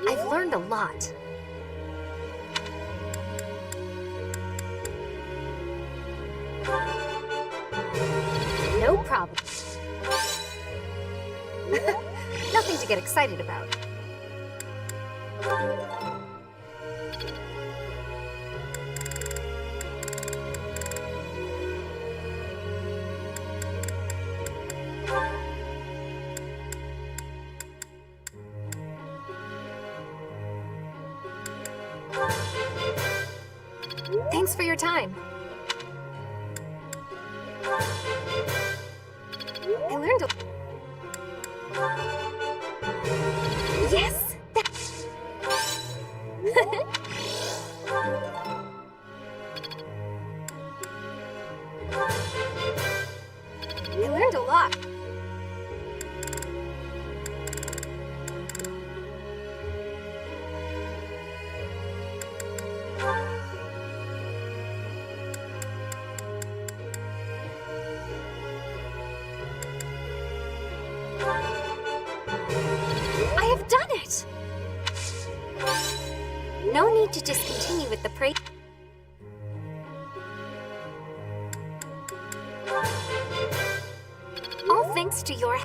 I've learned a lot. No problem. Nothing to get excited about. Thanks for your time. I learned a... Yes! I learned a luck. I have done it! No need to just continue with the praise. All thanks to your...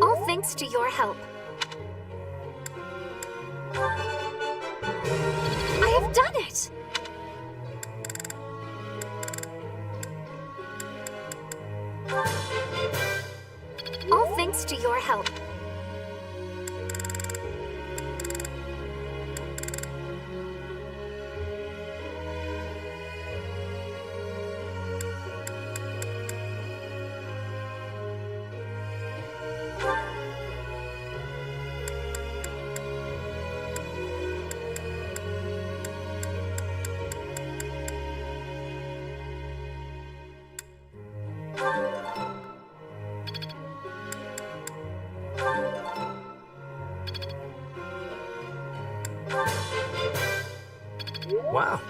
All thanks to your help. I have done it! All thanks to your help. Wow.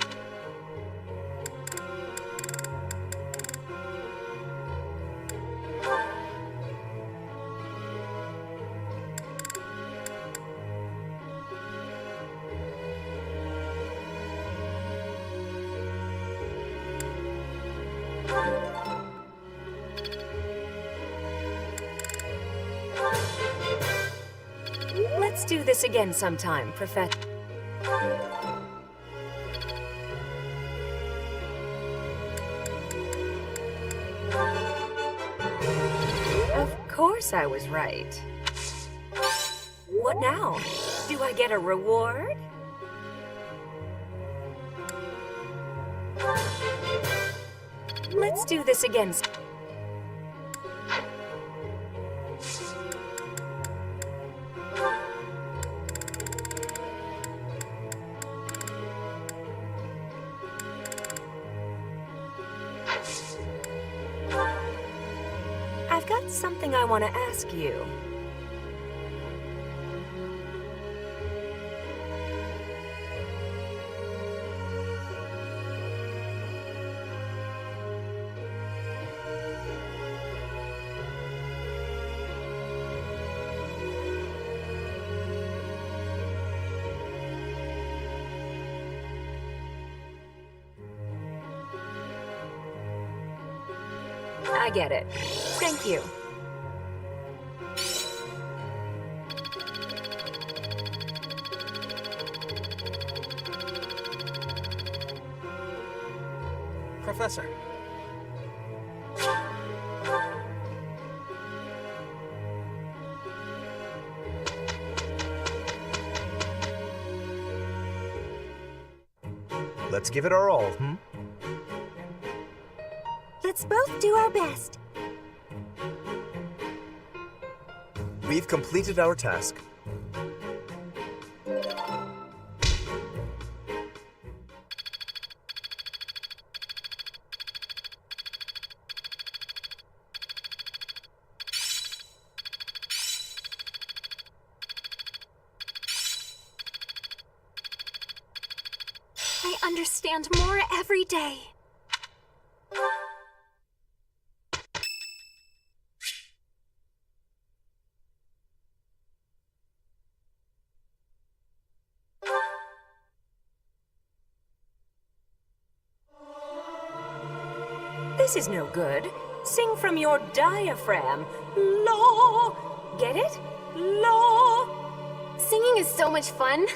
Let's do this again sometime, Professor. Of course I was right. What now? Do I get a reward? Let's do this again. I've got something I want to ask you. I get it. Thank you. Professor. Let's give it our all, hmm? Let's both do our best. We've completed our task. I understand more every day. This is no good. Sing from your diaphragm. Law. Get it? Law. Singing is so much fun.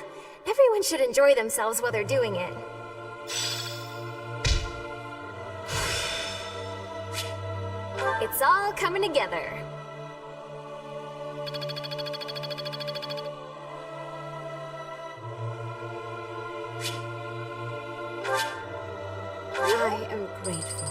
Everyone should enjoy themselves while they're doing it. It's all coming together. I am grateful.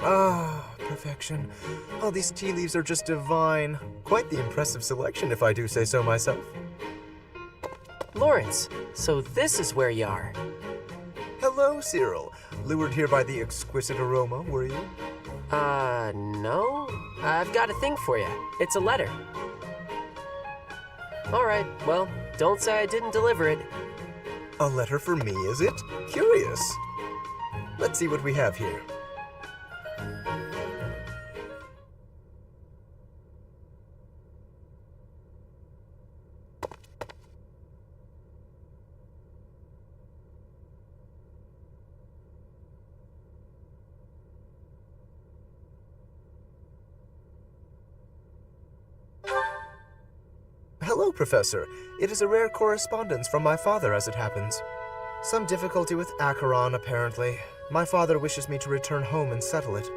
Ah, perfection. All these tea leaves are just divine. Quite the impressive selection, if I do say so myself. Lawrence, so this is where you are. Hello, Cyril. Lured here by the exquisite aroma, were you? No. I've got a thing for you. It's a letter. All right, well, don't say I didn't deliver it. A letter for me, is it? Curious. Let's see what we have here. Hello, Professor. It is a rare correspondence from my father, as it happens. Some difficulty with Acheron, apparently. My father wishes me to return home and settle it.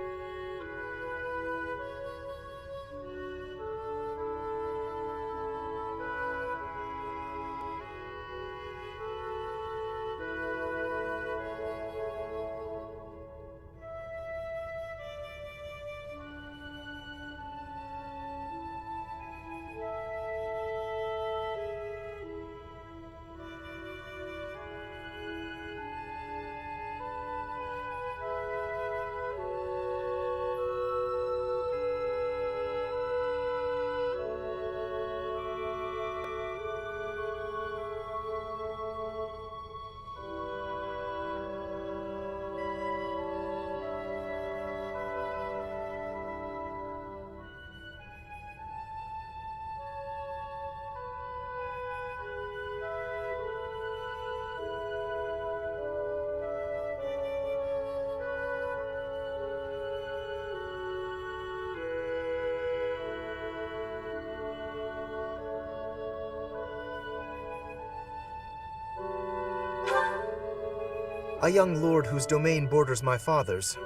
A young lord whose domain borders my father's.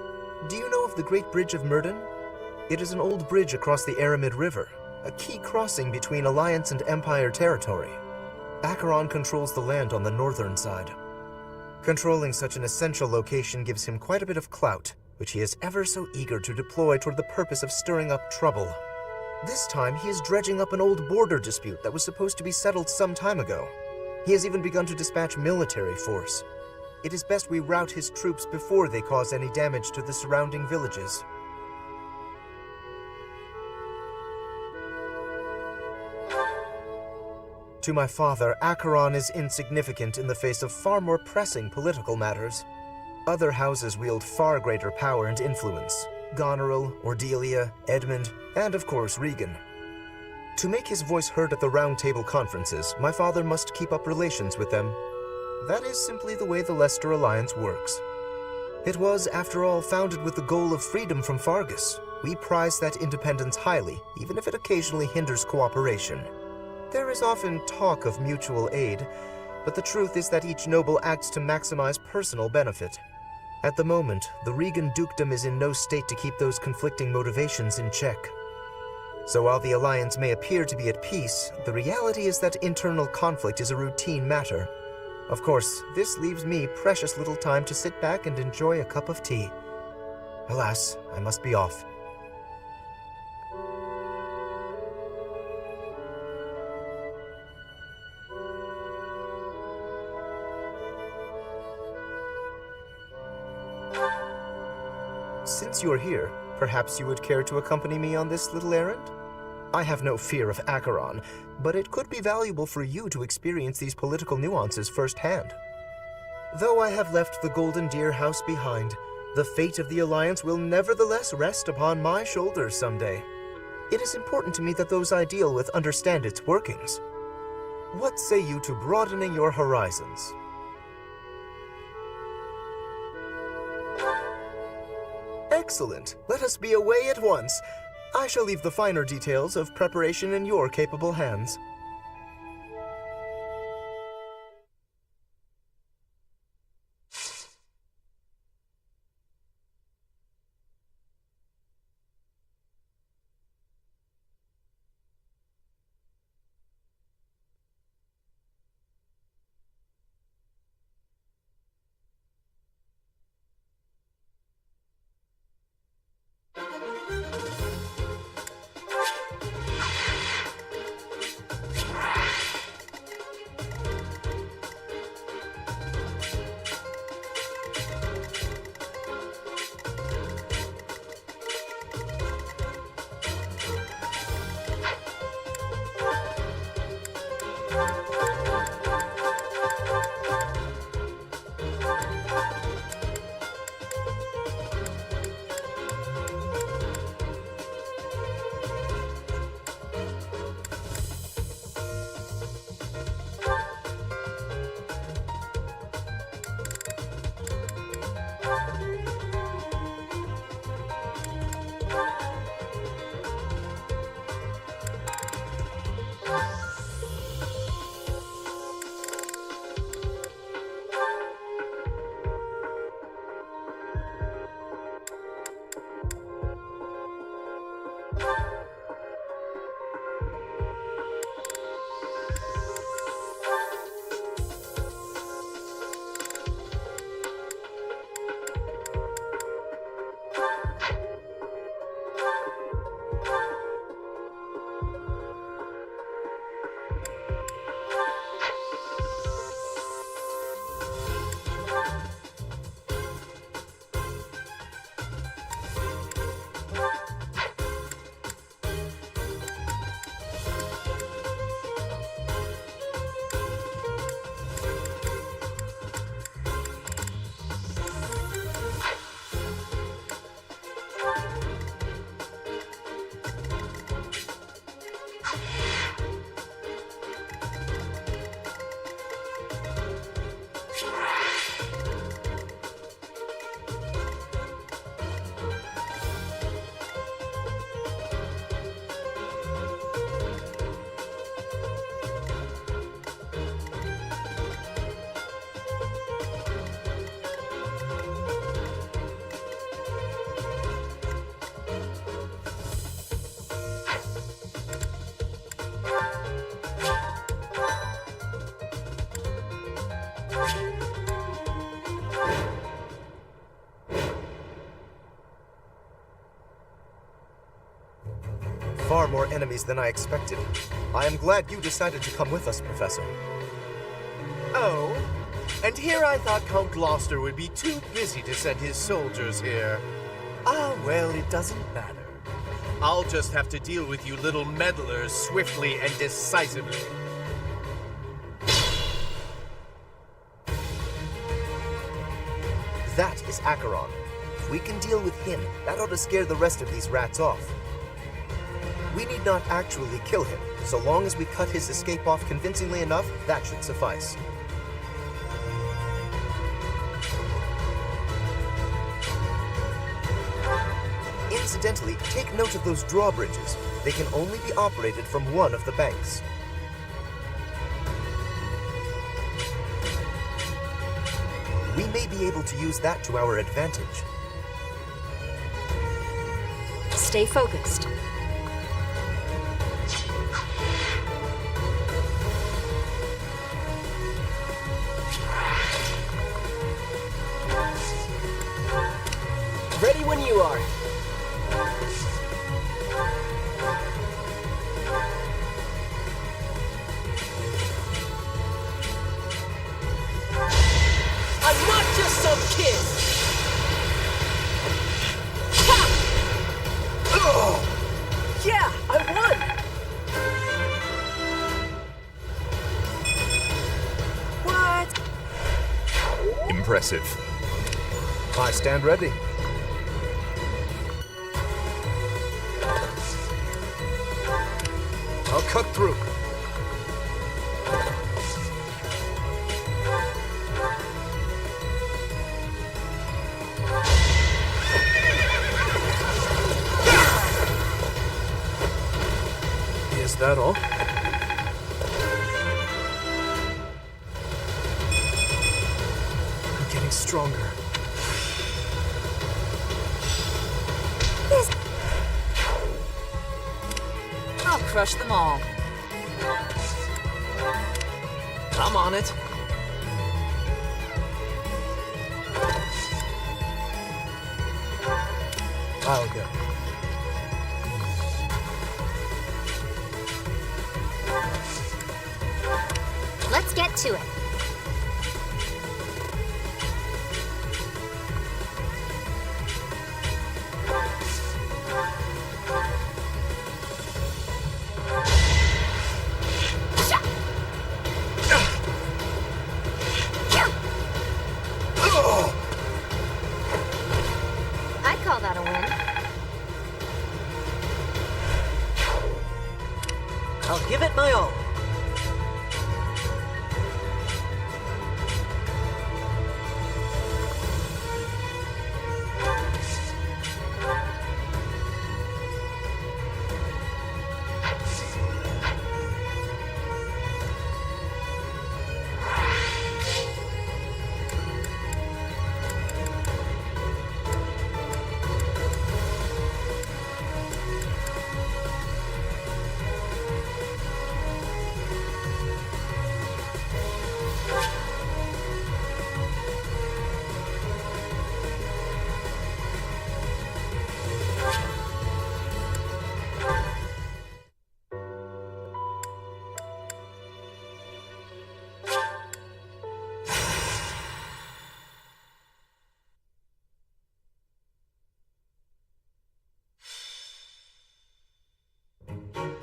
Do you know of the Great Bridge of Myrden? It is an old bridge across the Aramid River, a key crossing between Alliance and Empire territory. Acheron controls the land on the northern side. Controlling such an essential location gives him quite a bit of clout, which he is ever so eager to deploy toward the purpose of stirring up trouble. This time, he is dredging up an old border dispute that was supposed to be settled some time ago. He has even begun to dispatch military force. It is best we rout his troops before they cause any damage to the surrounding villages. To my father, Acheron is insignificant in the face of far more pressing political matters. Other houses wield far greater power and influence. Goneril, Ordelia, Edmund, and of course Regan. To make his voice heard at the Round Table conferences, my father must keep up relations with them. That is simply the way the Leicester Alliance works. It was, after all, founded with the goal of freedom from Fargus. We prize that independence highly, even if it occasionally hinders cooperation. There is often talk of mutual aid, but the truth is that each noble acts to maximize personal benefit. At the moment, the Regan dukedom is in no state to keep those conflicting motivations in check. So while the Alliance may appear to be at peace, the reality is that internal conflict is a routine matter. Of course, this leaves me precious little time to sit back and enjoy a cup of tea. Alas, I must be off. Since you're here, perhaps you would care to accompany me on this little errand? I have no fear of Acheron, but it could be valuable for you to experience these political nuances firsthand. Though I have left the Golden Deer House behind, the fate of the Alliance will nevertheless rest upon my shoulders someday. It is important to me that those I deal with understand its workings. What say you to broadening your horizons? Excellent. Let us be away at once. I shall leave the finer details of preparation in your capable hands. Far more enemies than I expected. I am glad you decided to come with us, Professor. Oh? And here I thought Count Gloucester would be too busy to send his soldiers here. Ah, well, it doesn't matter. I'll just have to deal with you little meddlers swiftly and decisively. That is Acheron. If we can deal with him, that ought to scare the rest of these rats off. We need not actually kill him. So long as we cut his escape off convincingly enough, that should suffice. Incidentally, take note of those drawbridges. They can only be operated from one of the banks. We may be able to use that to our advantage. Stay focused. Ready when you are. I'm not just some kid! Ha! Yeah, I won! What? Impressive. I stand ready. I'll cut through. Is that all? I'm getting stronger. I'll crush them all. I'm on it. I'll go. Let's get to it. I call that a win. I'll give it my all.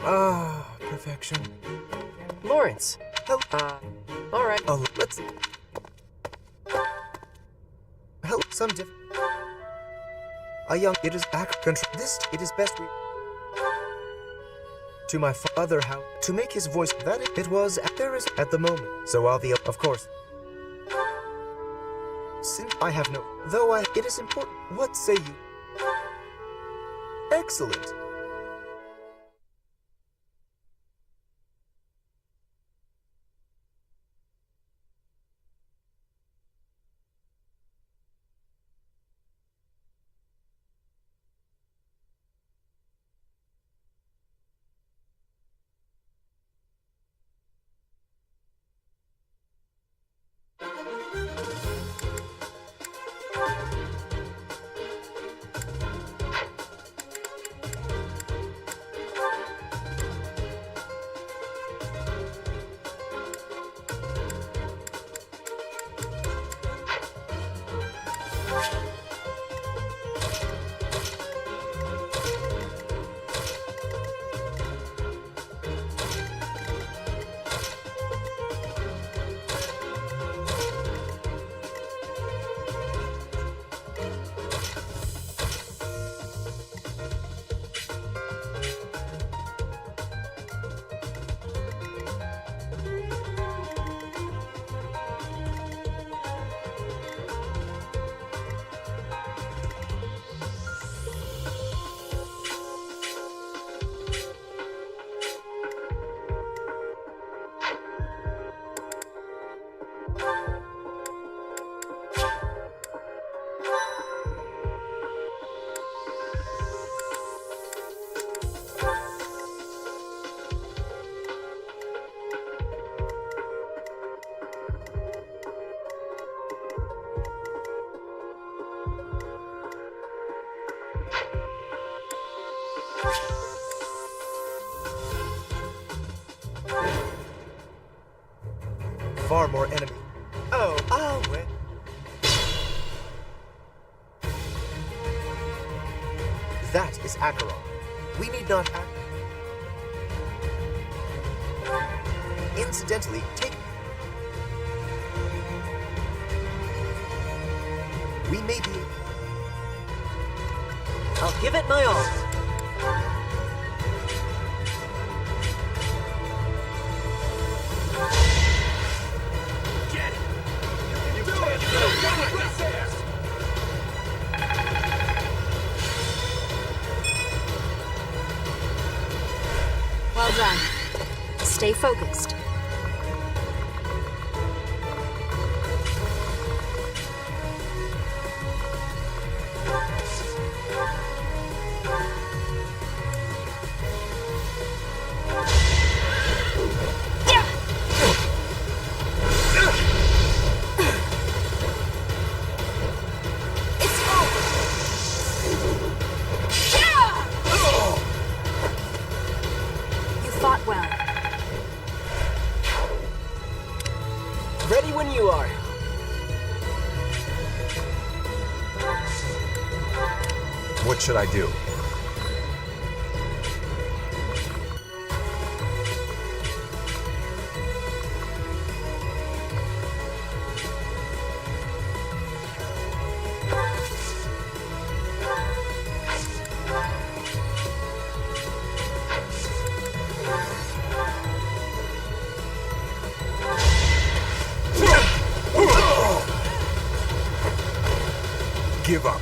Ah, perfection. Lawrence. All right. Oh, let's. Hello, some diff. A young. It is back control. This. It is best we. To my father, how to make his voice that it was. There is at the moment. So I'll be of course. Since I have no. Though I. It is important. What say you? Excellent. far more enemy. Oh, wait. That is Acheron. We need not have... Incidentally, take... We may be... I'll give it my all. Well done. Stay focused. Ready when you are. What should I do? Give up.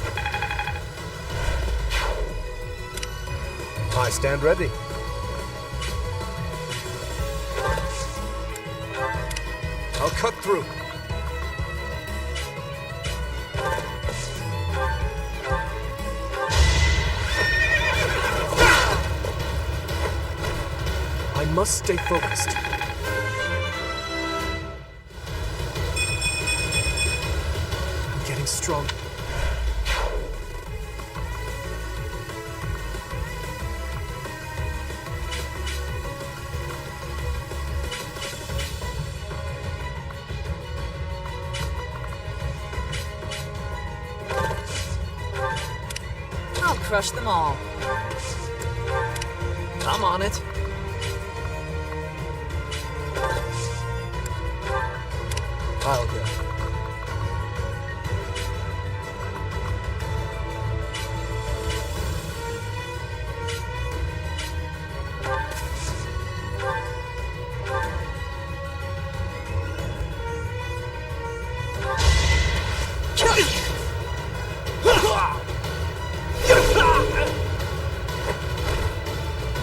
I stand ready. I'll cut through. I must stay focused. I'm getting strong. I'll crush them all. I'm on it. I'll go.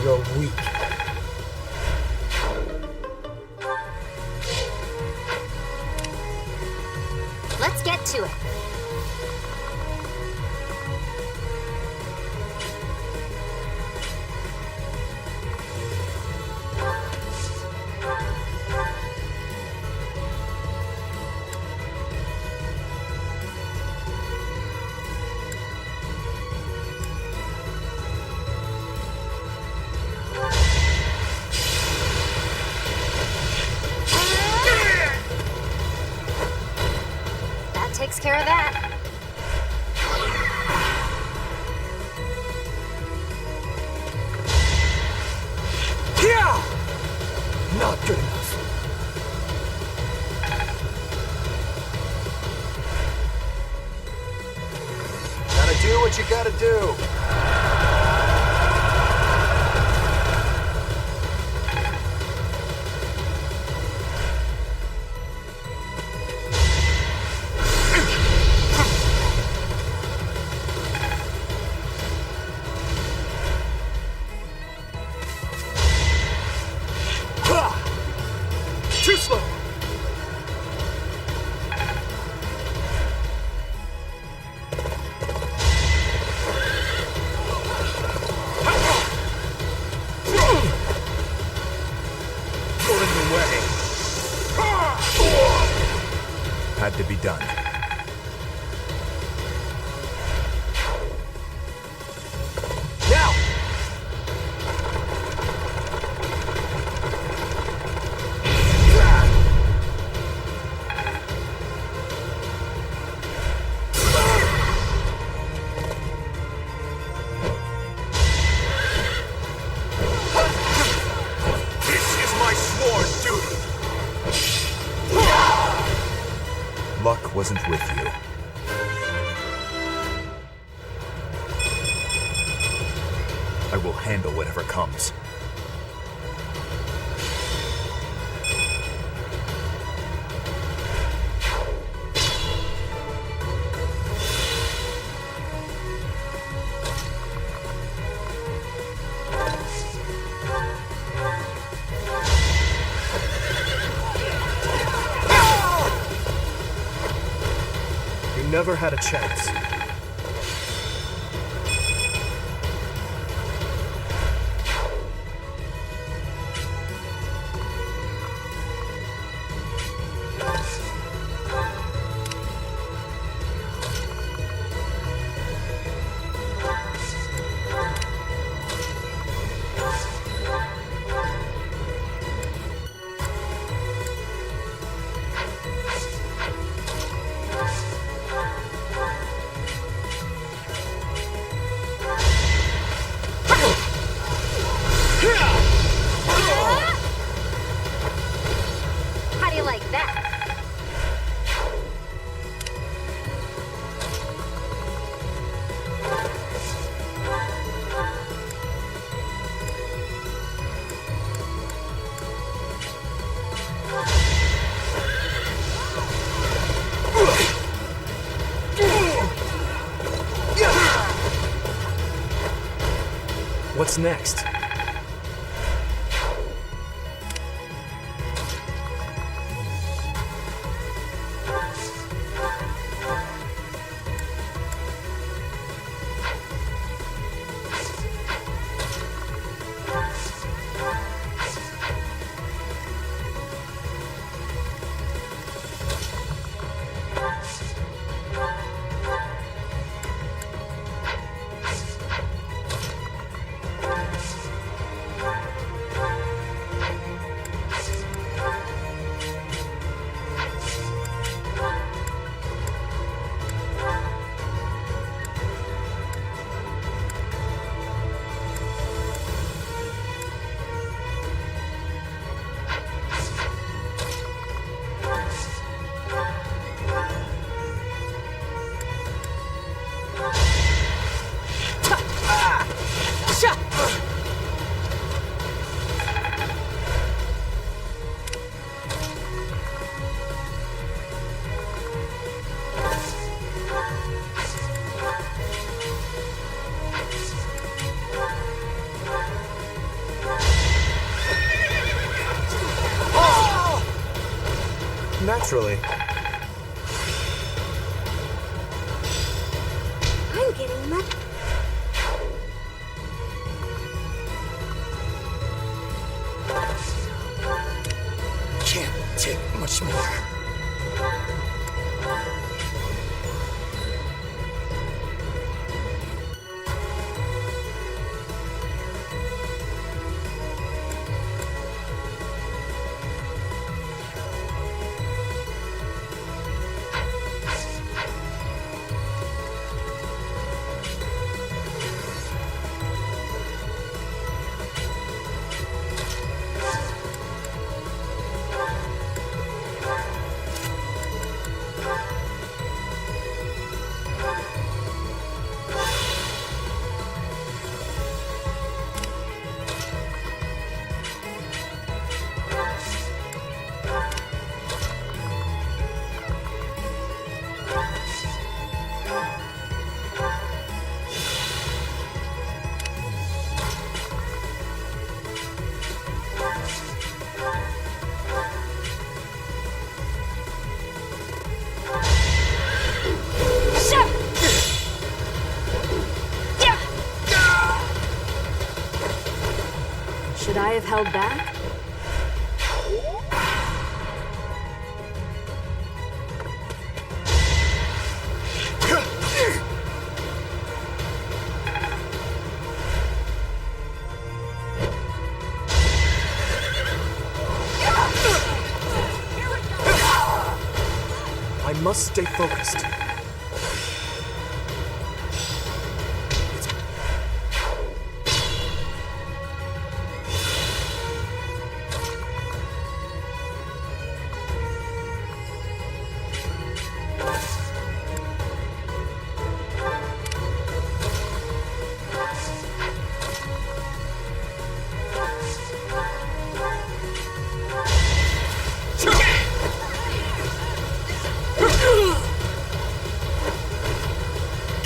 You're weak. Let's get to it. That takes care of that. Not good enough. Gotta do what you gotta do. Too slow! Going the way. Had to be done. Now! Luck wasn't with you. I will handle whatever comes. You never had a chance. How do you like that? What's next? Naturally. I'm getting much. Can't take much more. Should I have held back? I must stay focused.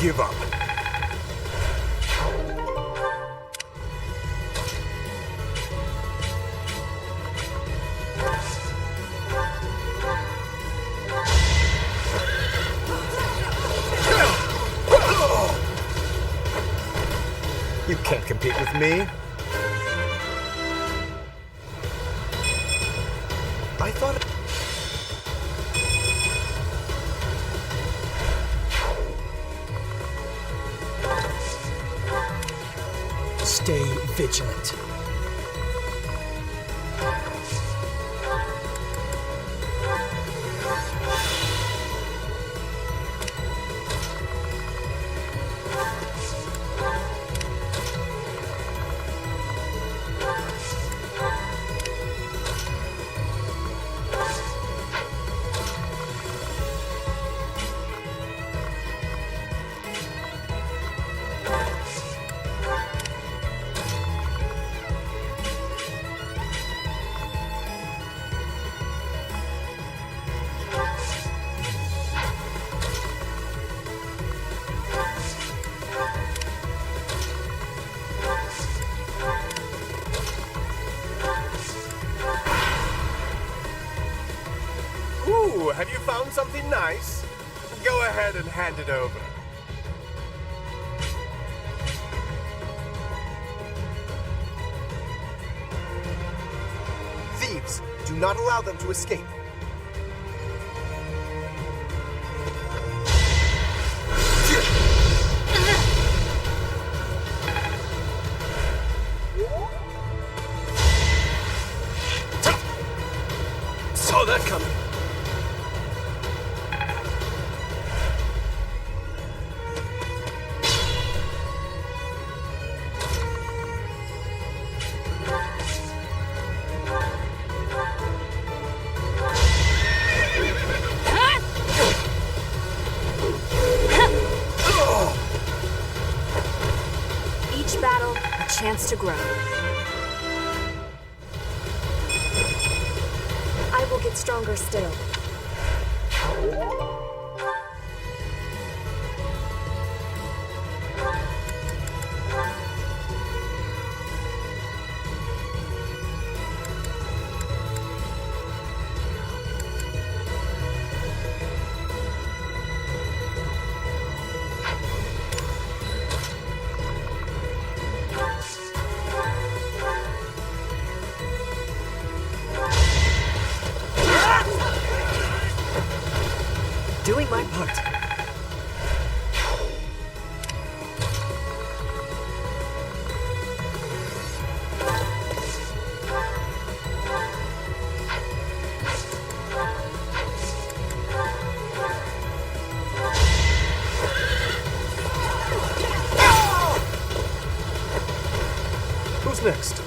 give up. You can't compete with me. I thought... Stay vigilant. Ooh, have you found something nice? Go ahead and hand it over. Thieves, do not allow them to escape. Saw that coming. Each battle, a chance to grow. I will get stronger still. Doing my part. Who's next?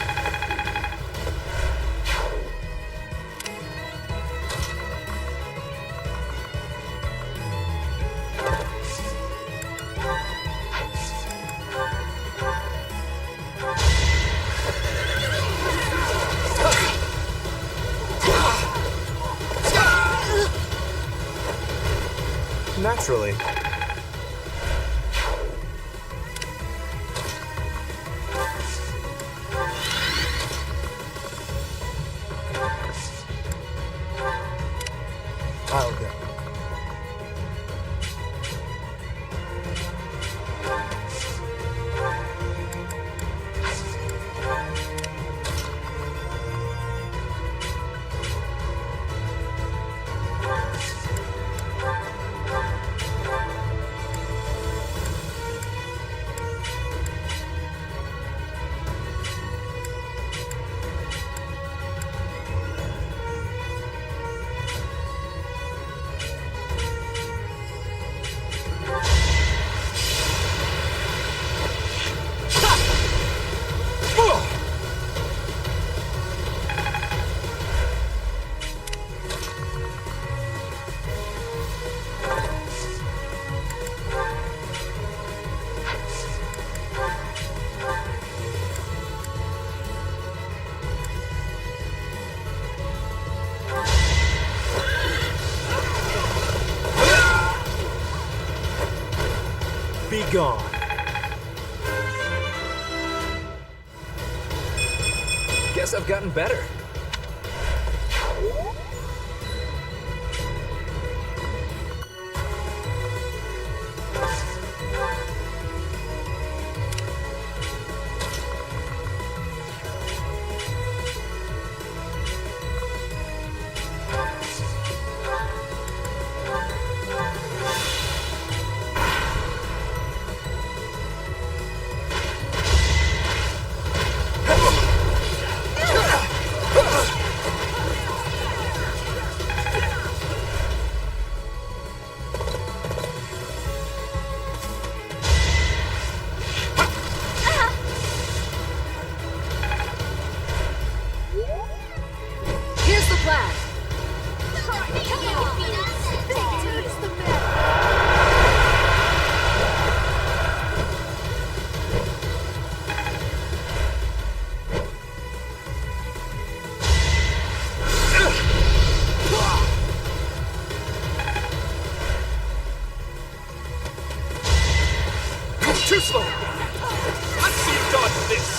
Naturally. I'll go. gone. Guess I've gotten better. Here's the plan. Too slow! Let's see you dodge this!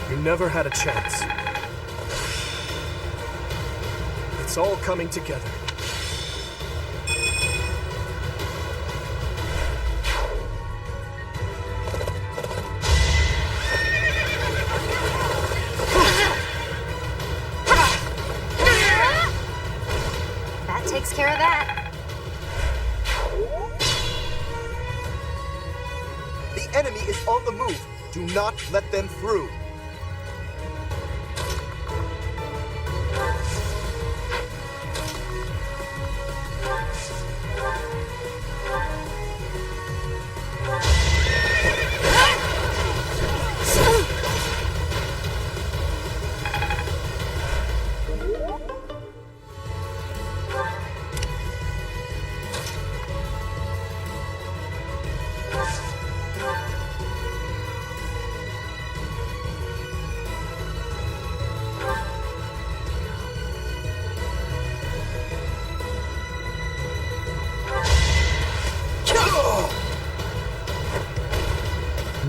You never had a chance. It's all coming together. That takes care of that. The enemy is on the move. Do not let them through.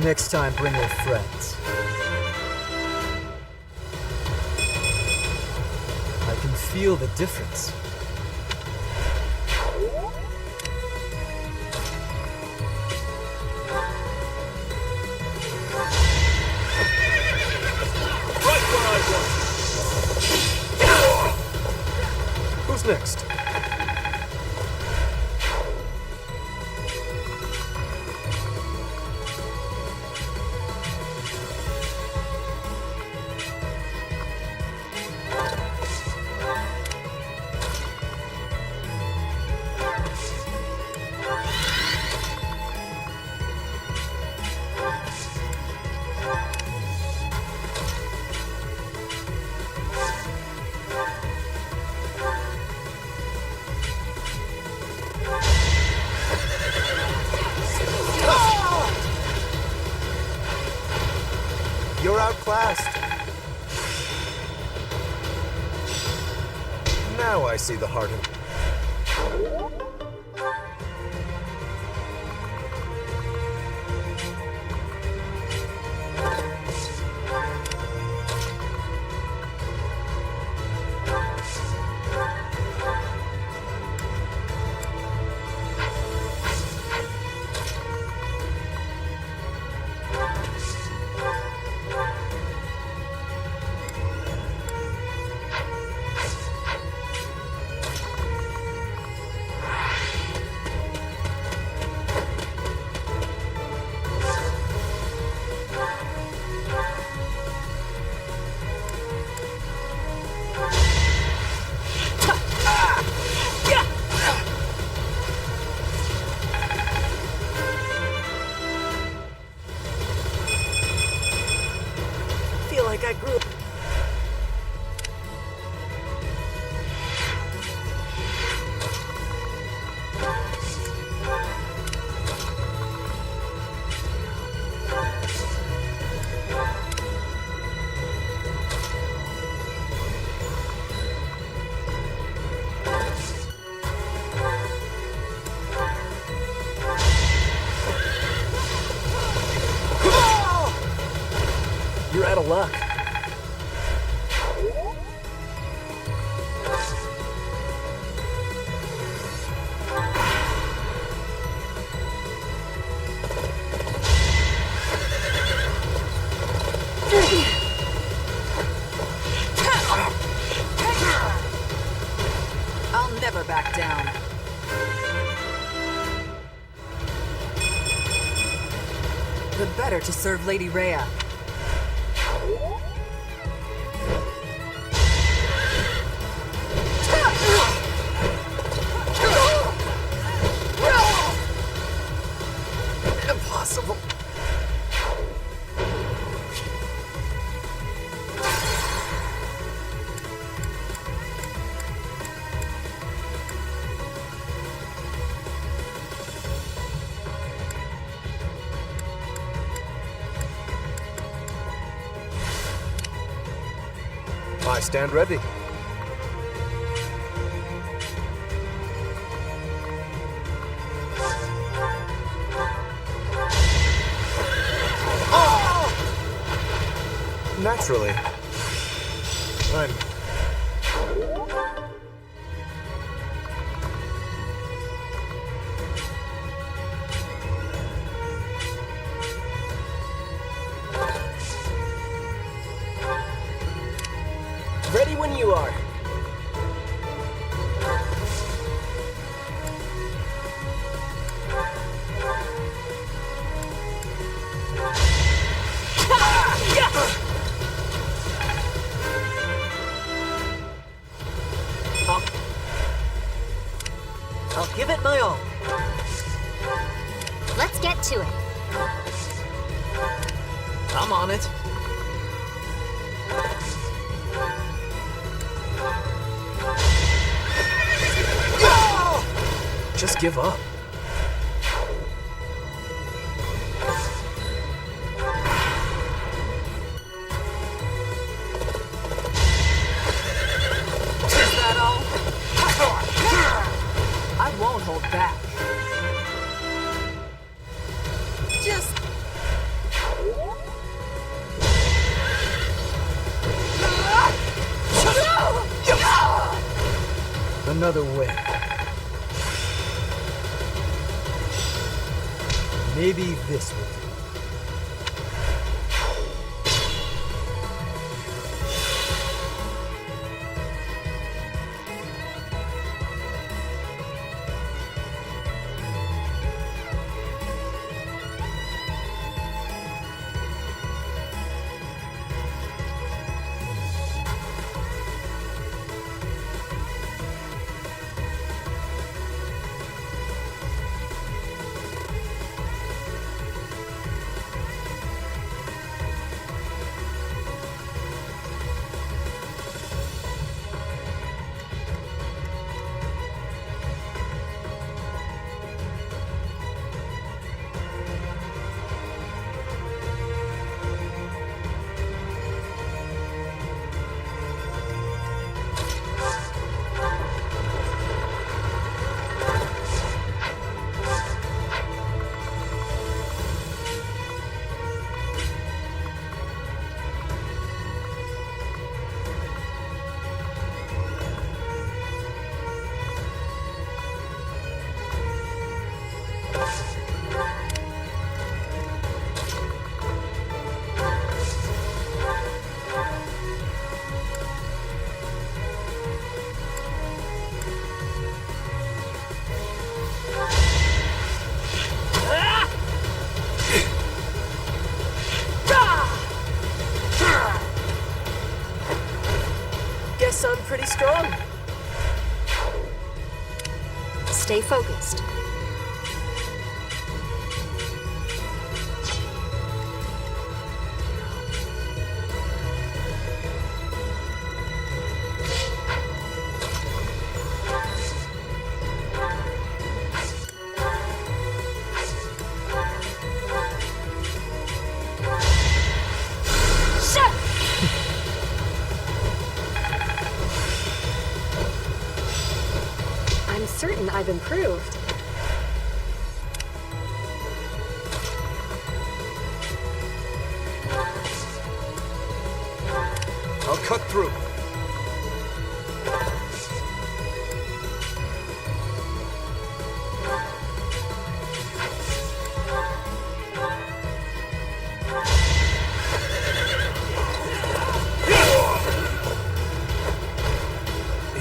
Next time, bring your friends. I can feel the difference. Right where I was! Who's next? You're outclassed. Now I see the heart of... never back down. The better to serve Lady Rhea. Impossible. I stand ready. Naturally. I'm... Ready when you are. I'll give it my all. Let's get to it. I'm on it. Just give up. Is that all? I won't hold back. Just... Another way. Maybe this will do. Guess I'm pretty strong. Stay focused. I'm certain I've improved. I'll cut through.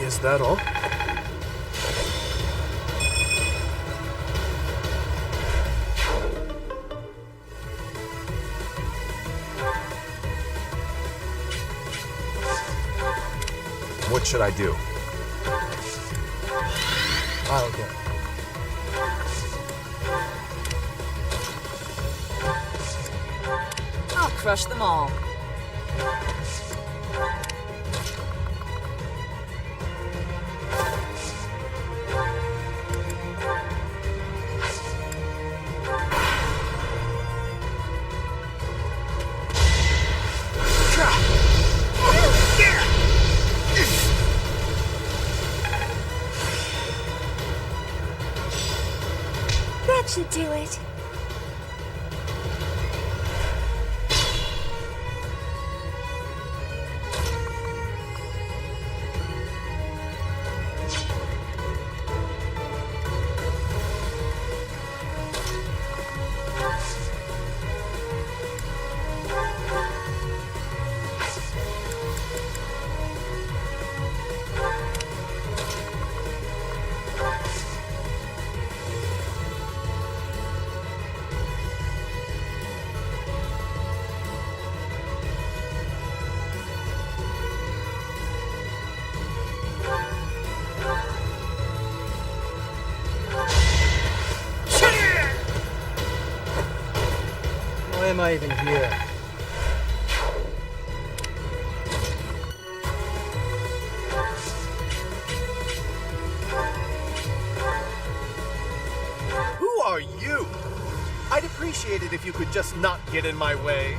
Is that all? What should I do? I'll go. I'll crush them all. That should do it. Why am I even here? Who are you? I'd appreciate it if you could just not get in my way.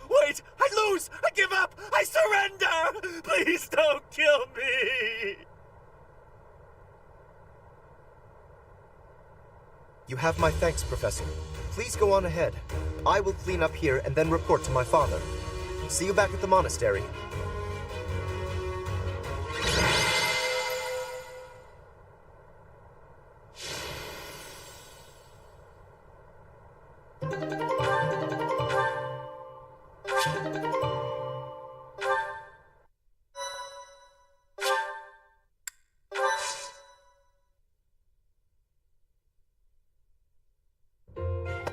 Wait! I lose! I give up! I surrender! Please don't kill me! You have my thanks, Professor. Please go on ahead. I will clean up here and then report to my father. See you back at the monastery.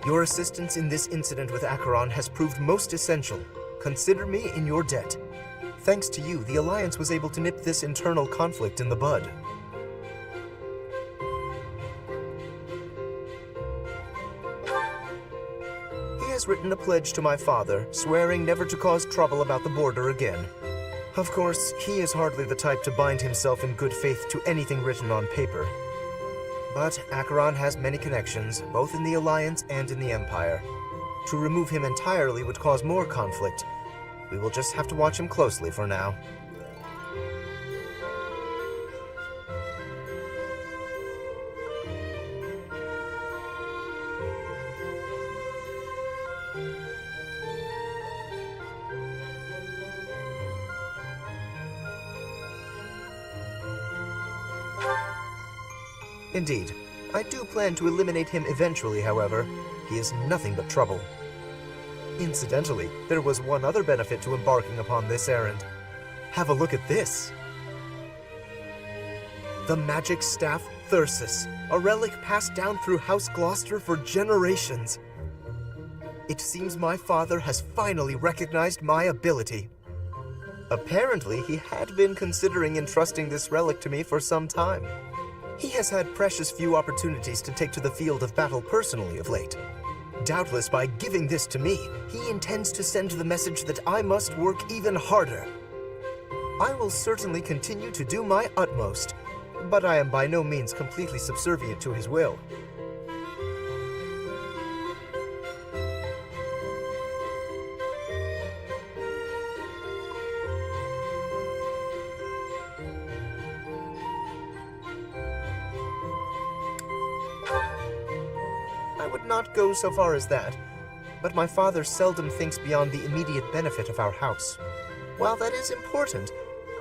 Your assistance in this incident with Acheron has proved most essential. Consider me in your debt. Thanks to you, the Alliance was able to nip this internal conflict in the bud. He has written a pledge to my father, swearing never to cause trouble about the border again. Of course, he is hardly the type to bind himself in good faith to anything written on paper. But Acheron has many connections, both in the Alliance and in the Empire. To remove him entirely would cause more conflict. We will just have to watch him closely for now. Indeed. I do plan to eliminate him eventually, however. He is nothing but trouble. Incidentally, there was one other benefit to embarking upon this errand. Have a look at this. The magic staff Thyrsus, a relic passed down through House Gloucester for generations. It seems my father has finally recognized my ability. Apparently, he had been considering entrusting this relic to me for some time. He has had precious few opportunities to take to the field of battle personally of late. Doubtless by giving this to me, he intends to send the message that I must work even harder. I will certainly continue to do my utmost, but I am by no means completely subservient to his will. Not go so far as that, but my father seldom thinks beyond the immediate benefit of our house. While that is important,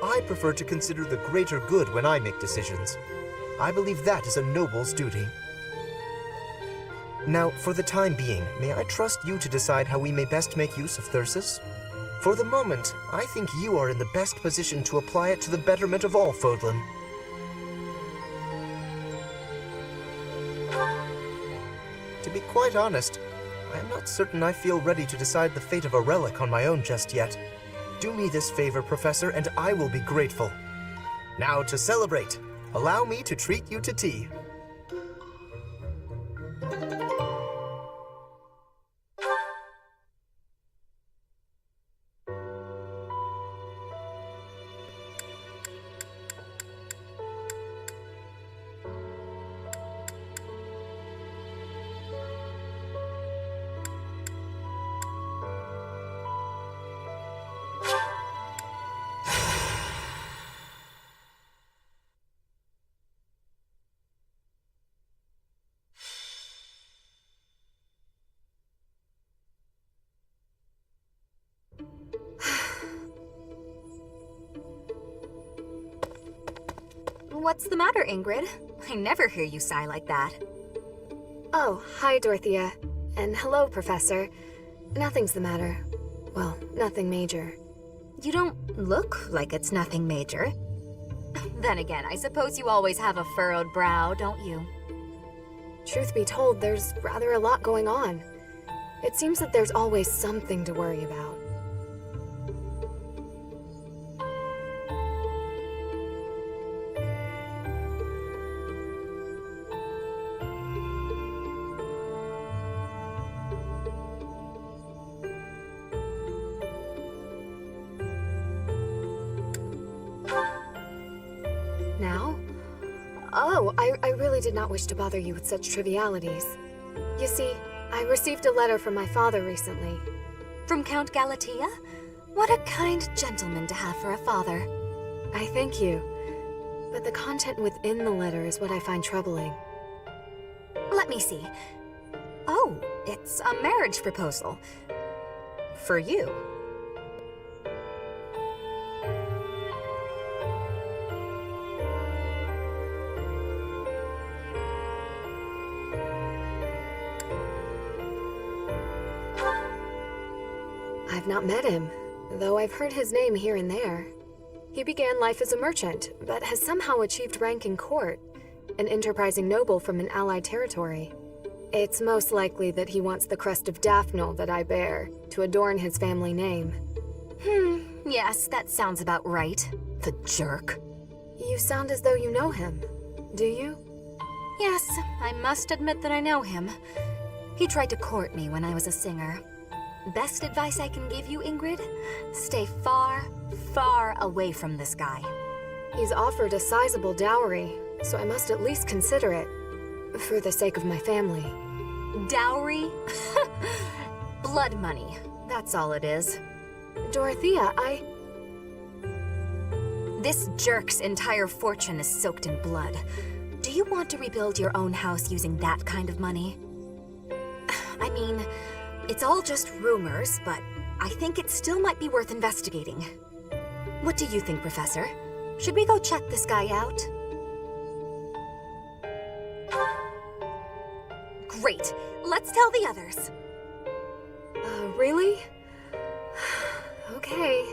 I prefer to consider the greater good when I make decisions. I believe that is a noble's duty. Now, for the time being, may I trust you to decide how we may best make use of Thyrsus? For the moment, I think you are in the best position to apply it to the betterment of all Fodlan. To be quite honest, I am not certain I feel ready to decide the fate of a relic on my own just yet. Do me this favor, Professor, and I will be grateful. Now to celebrate, allow me to treat you to tea. What's the matter, Ingrid? I never hear you sigh like that. Oh, hi, Dorothea. And hello, Professor. Nothing's the matter. Well, nothing major. You don't look like it's nothing major. Then again, I suppose you always have a furrowed brow, don't you? Truth be told, there's rather a lot going on. It seems that there's always something to worry about. Now? Oh, I really did not wish to bother you with such trivialities. You see, I received a letter from my father recently. From Count Galatea? What a kind gentleman to have for a father. I thank you. But the content within the letter is what I find troubling. Let me see. Oh, it's a marriage proposal. For you. I've not met him, though I've heard his name here and there. He began life as a merchant, but has somehow achieved rank in court, an enterprising noble from an allied territory. It's most likely that he wants the crest of Daphne that I bear, to adorn his family name. Yes, that sounds about right. The jerk. You sound as though you know him. Do you? Yes, I must admit that I know him. He tried to court me when I was a singer. Best advice I can give you, Ingrid? Stay far, far away from this guy. He's offered a sizable dowry, so I must at least consider it. For the sake of my family. Dowry? Blood money. That's all it is. Dorothea, This jerk's entire fortune is soaked in blood. Do you want to rebuild your own house using that kind of money? I mean, it's all just rumors, but I think it still might be worth investigating. What do you think, Professor? Should we go check this guy out? Great. Let's tell the others. Really? Okay.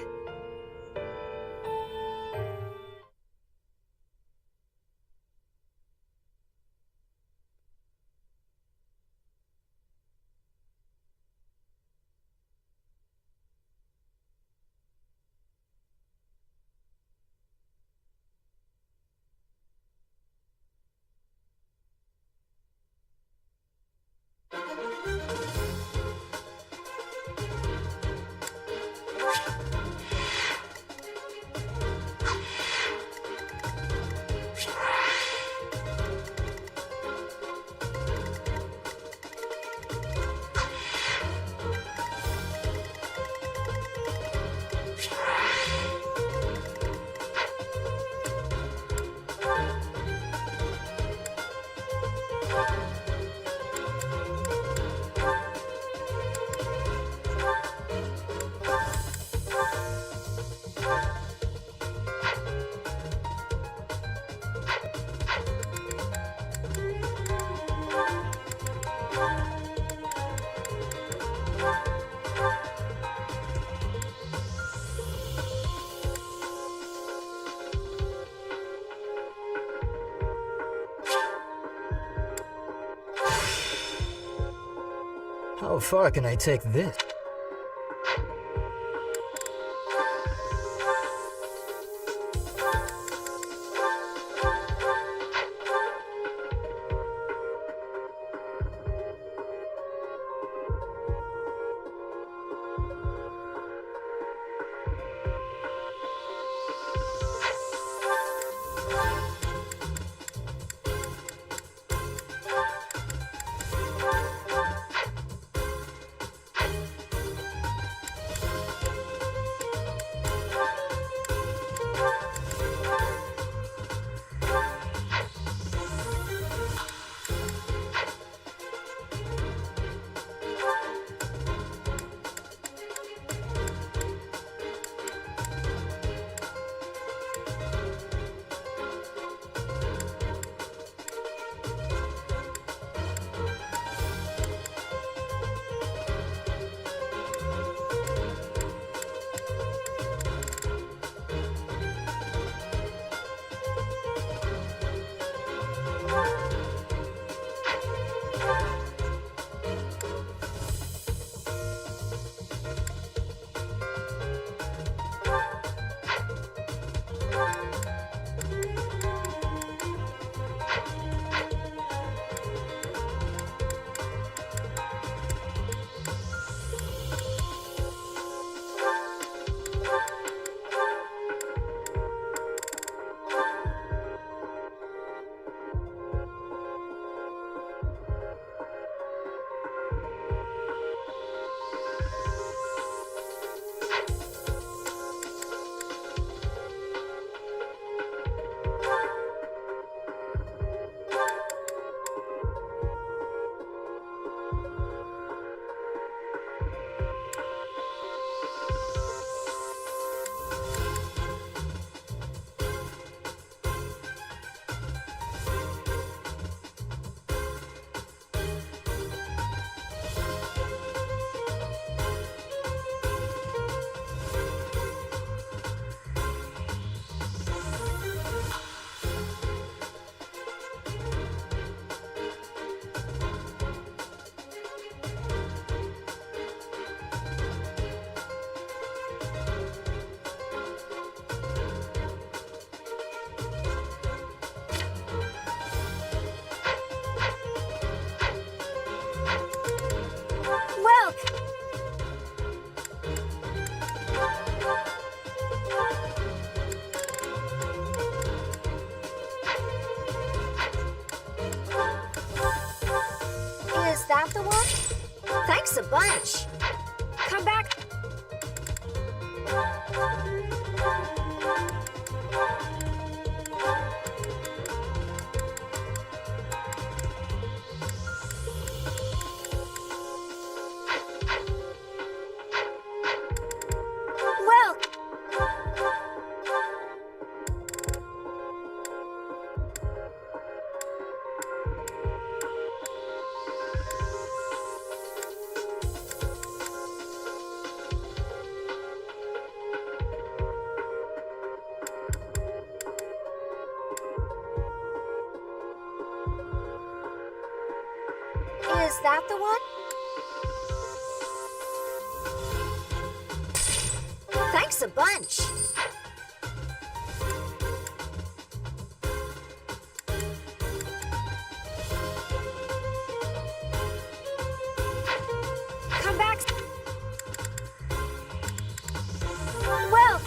How far can I take this? Is that the one? Thanks a bunch. Come back. Well. Is that the one? Thanks a bunch. Come back. Well.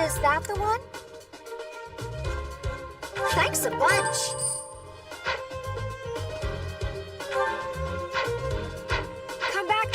Is that the one? Thanks a bunch. Come back.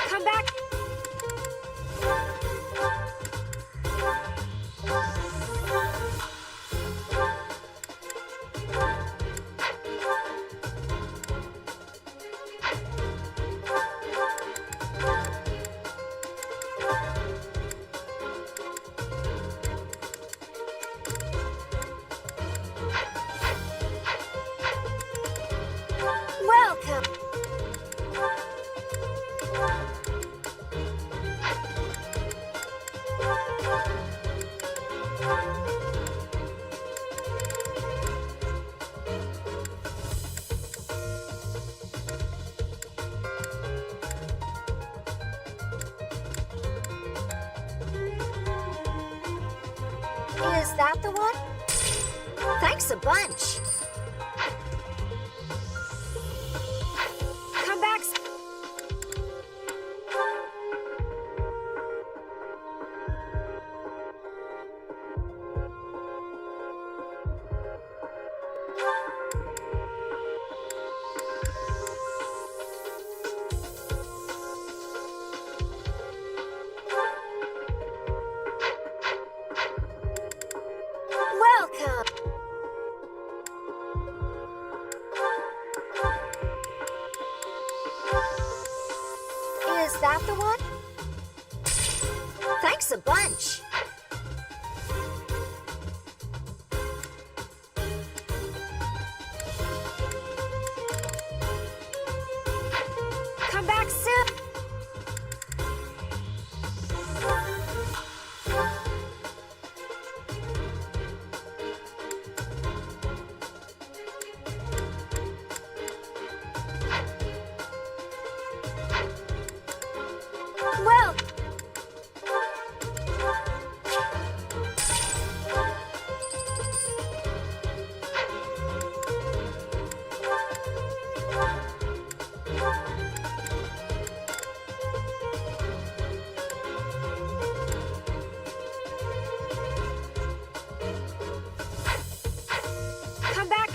Come back! Welcome! Is that the one? Thanks a bunch. Come back. Welcome. Is that the one? Thanks a bunch. Come back soon. Well. Come back.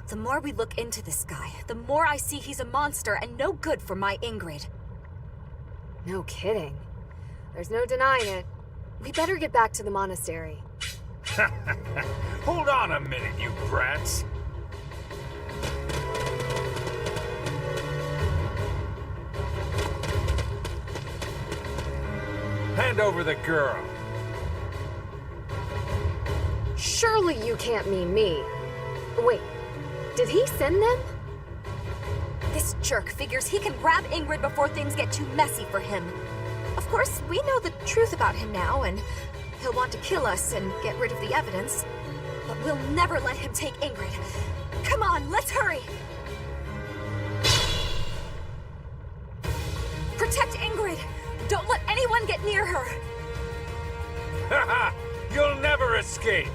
The more we look into this guy, the more I see he's a monster and no good for my Ingrid. No kidding. There's no denying it. We better get back to the monastery. Hold on a minute, you brats. Hand over the girl. Surely you can't mean me. Wait, did he send them? This jerk figures he can grab Ingrid before things get too messy for him. Of course, we know the truth about him now, and he'll want to kill us and get rid of the evidence. But we'll never let him take Ingrid. Come on, let's hurry! Protect Ingrid! Don't let anyone get near her! Haha! You'll never escape!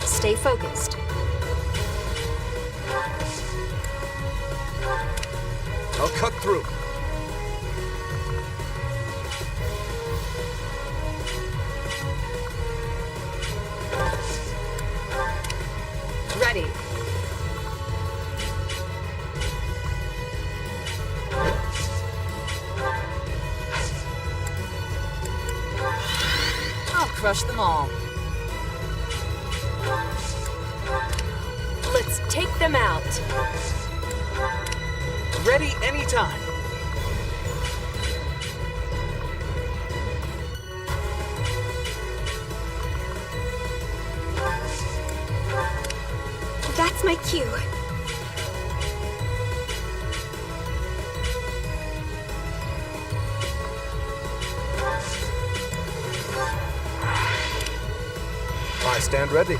Stay focused. I'll cut through. Ready. I'll crush them all. Let's take them out. Ready anytime. That's my cue. I stand ready.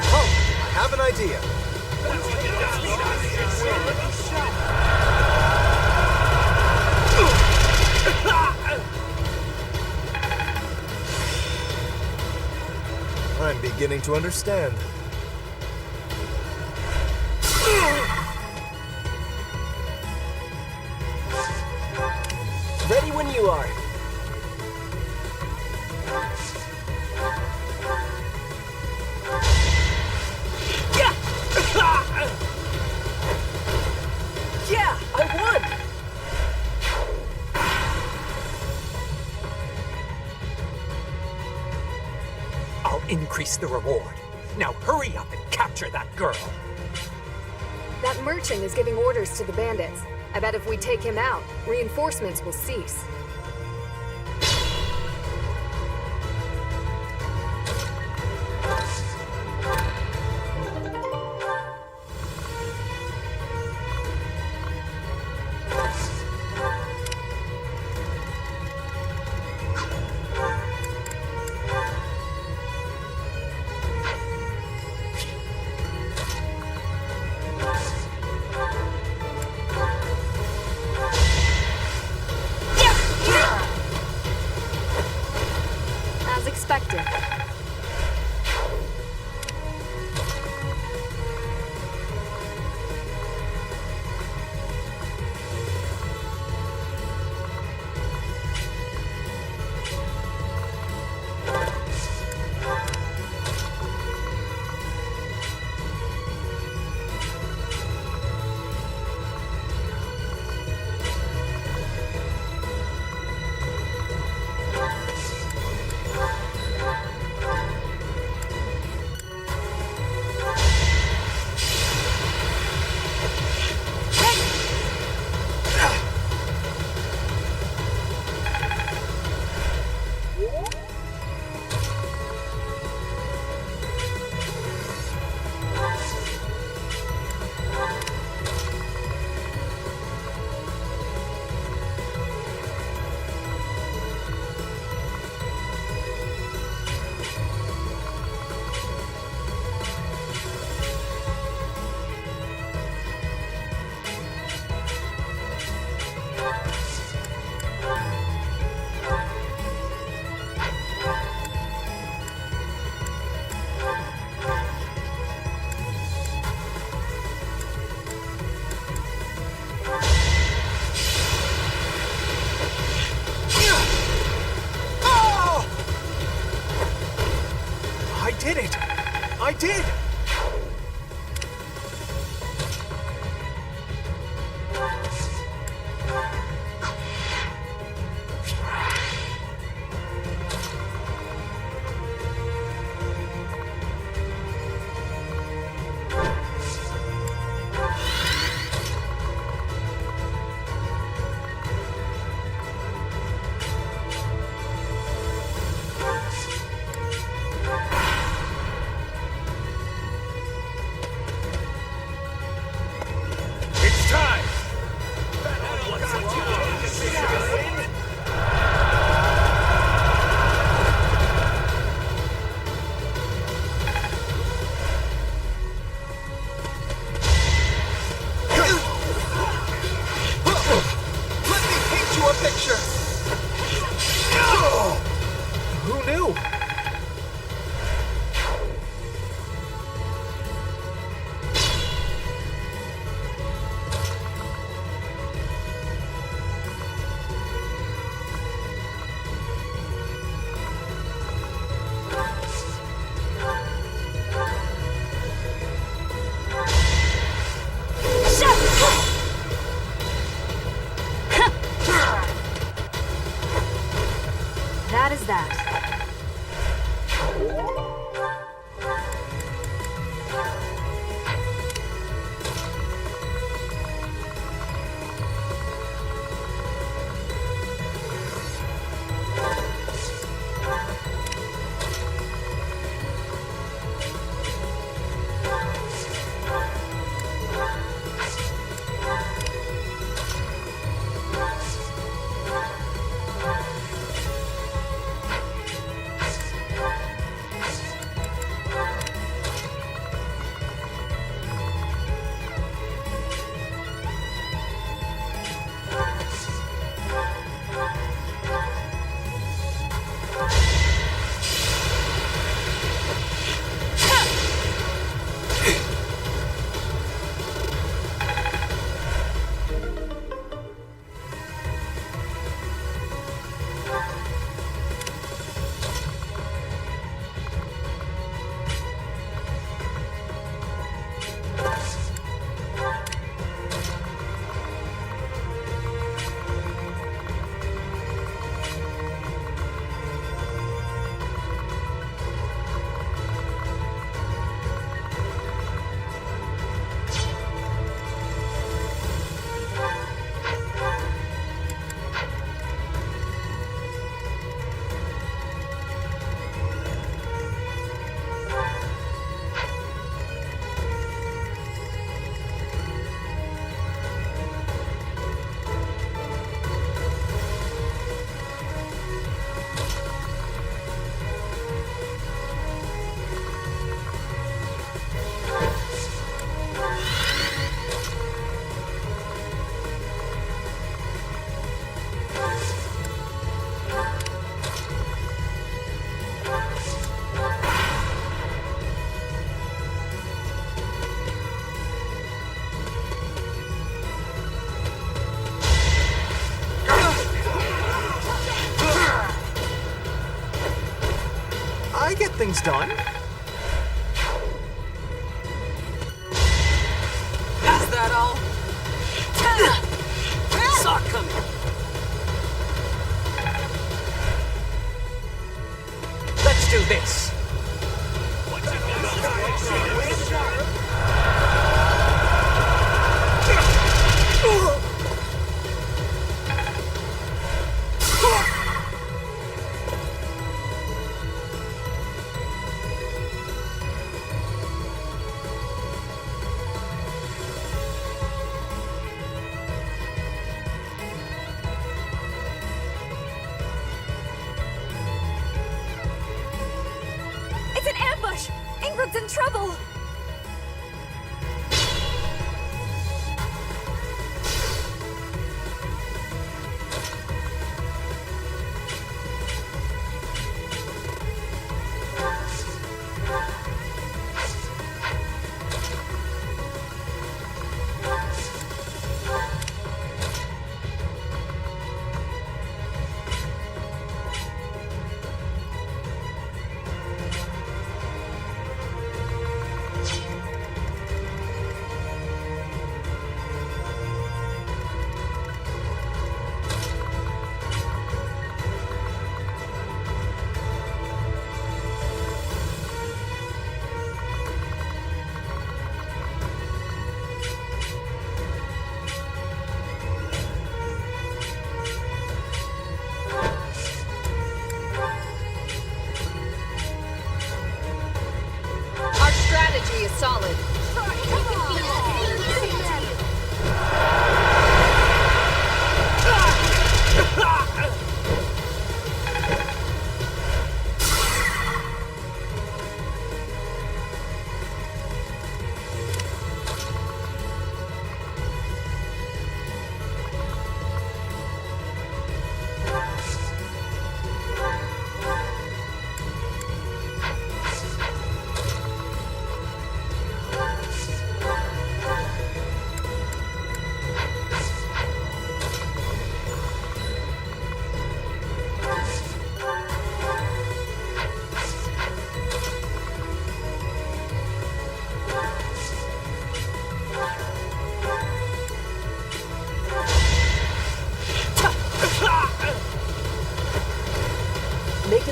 I have an idea. I'm beginning to understand. Ready when you are. Yeah, I won! I'll increase the reward. Now hurry up and capture that girl. That merchant is giving orders to the bandits. I bet if we take him out, reinforcements will cease. As expected. did it! I did! That is that. I get things done. Is that all? Saw it coming. Let's do this. It's an ambush! Ingrid's in trouble!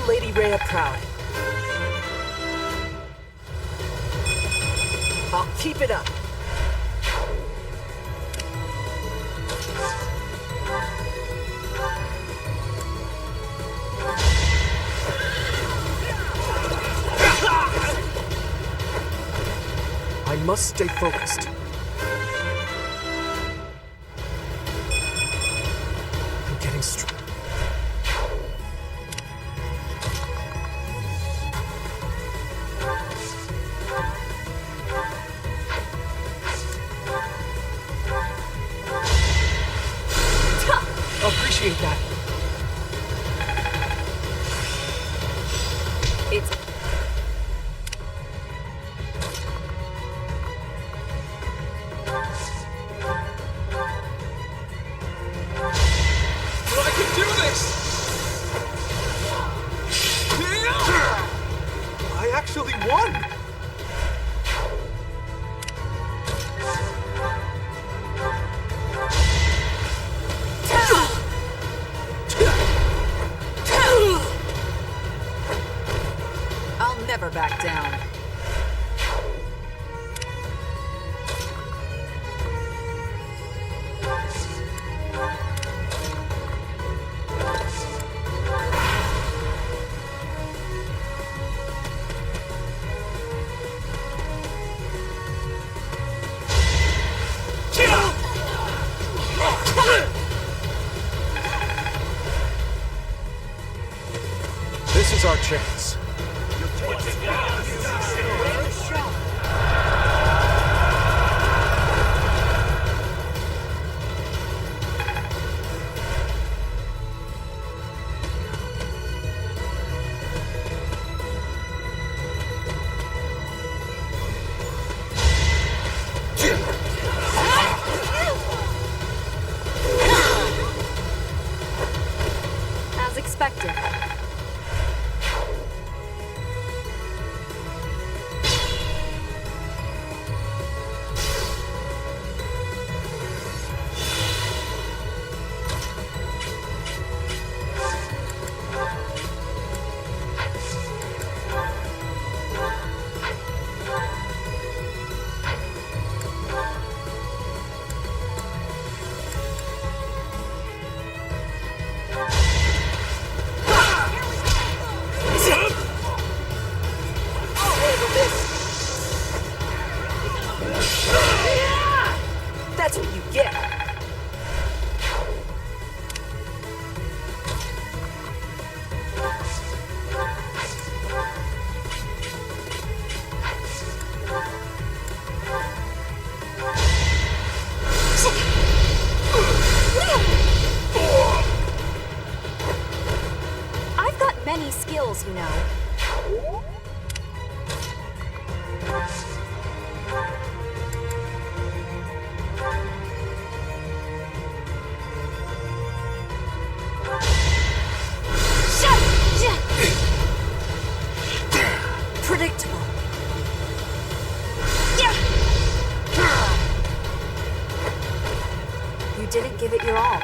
Lady Rhea proud. I'll keep it up. I must stay focused. I'm getting strong. Appreciate that. It's... I can do this! I actually won! I'll never back down. This is our chance. As expected. That's what you get. I've got many skills, you know. Predictable. You didn't give it your all.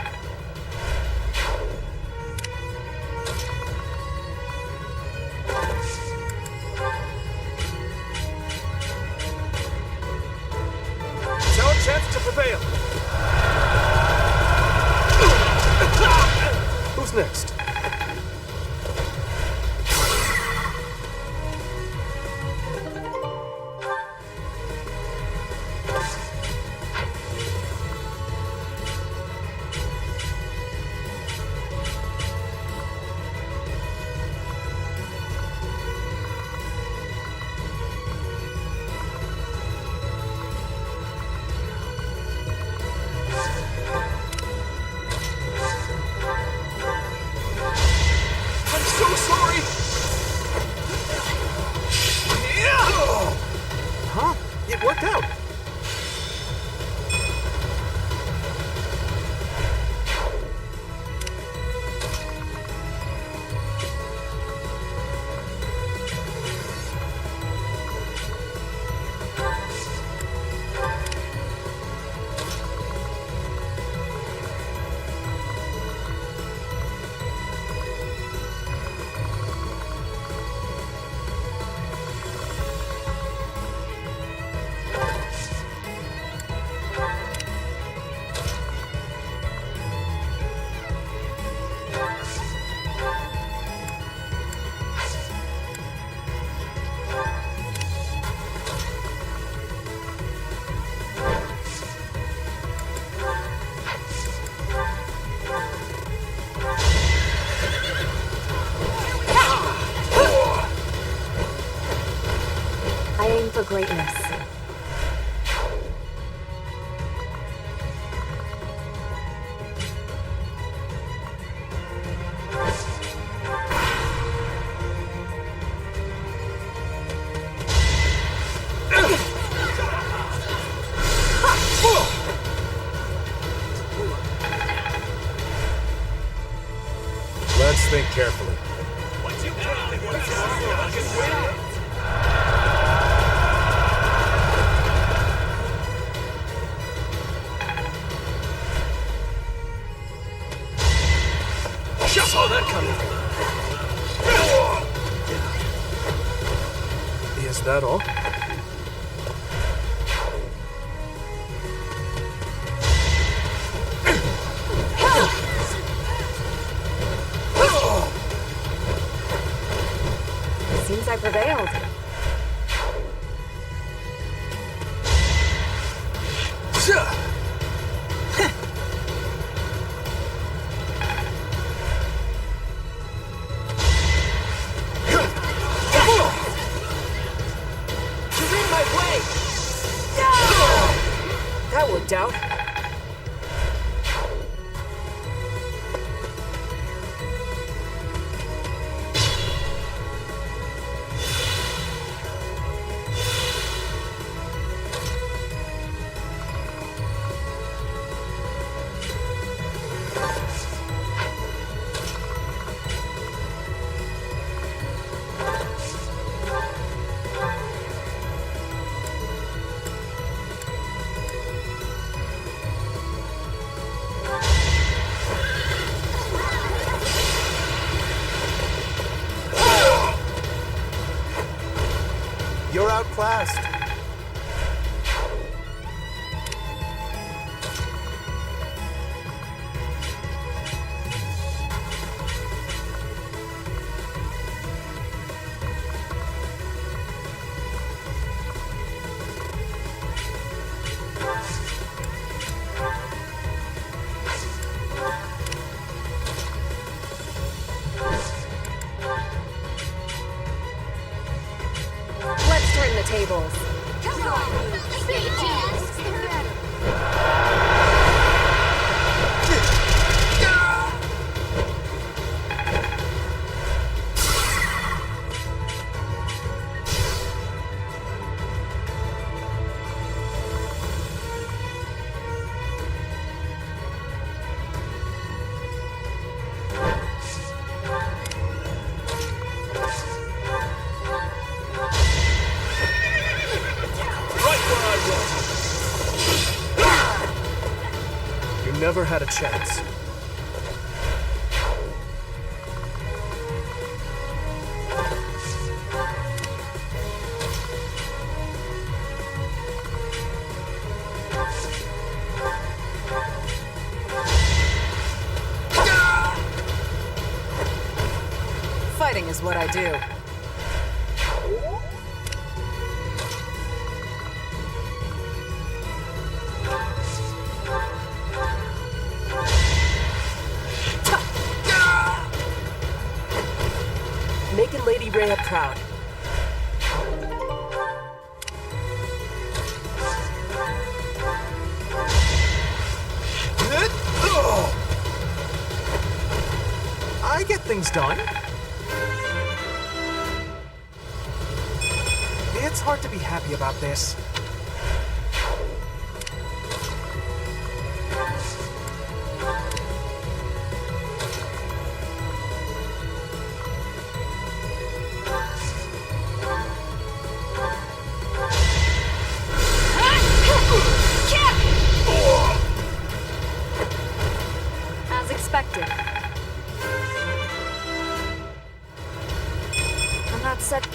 for greatness. Let's think carefully. Just saw that coming. Is that all? Seems I prevailed. That worked out. You're outclassed. Let's turn the tables. Come on! You never had a chance. Fighting is what I do. Making Lady Rhea proud. I get things done. It's hard to be happy about this. As expected. I'm not set.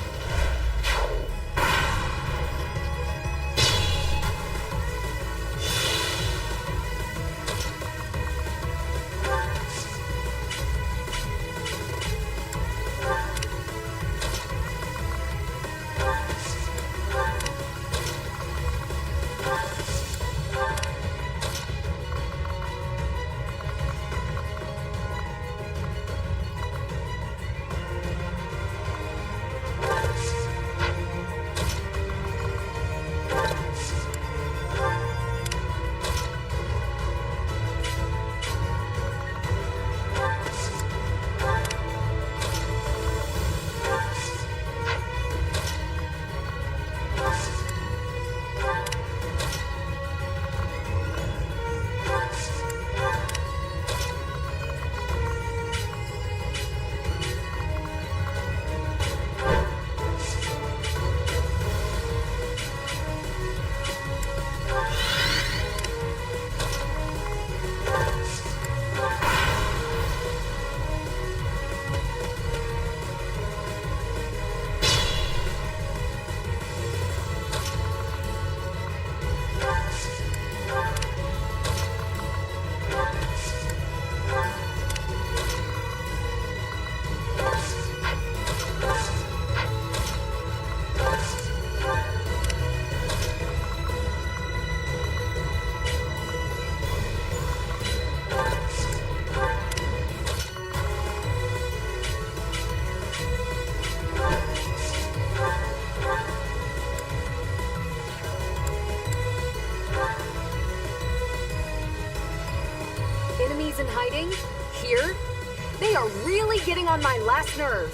really getting on my last nerve.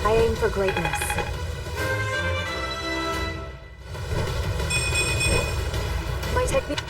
I aim for greatness. My technique...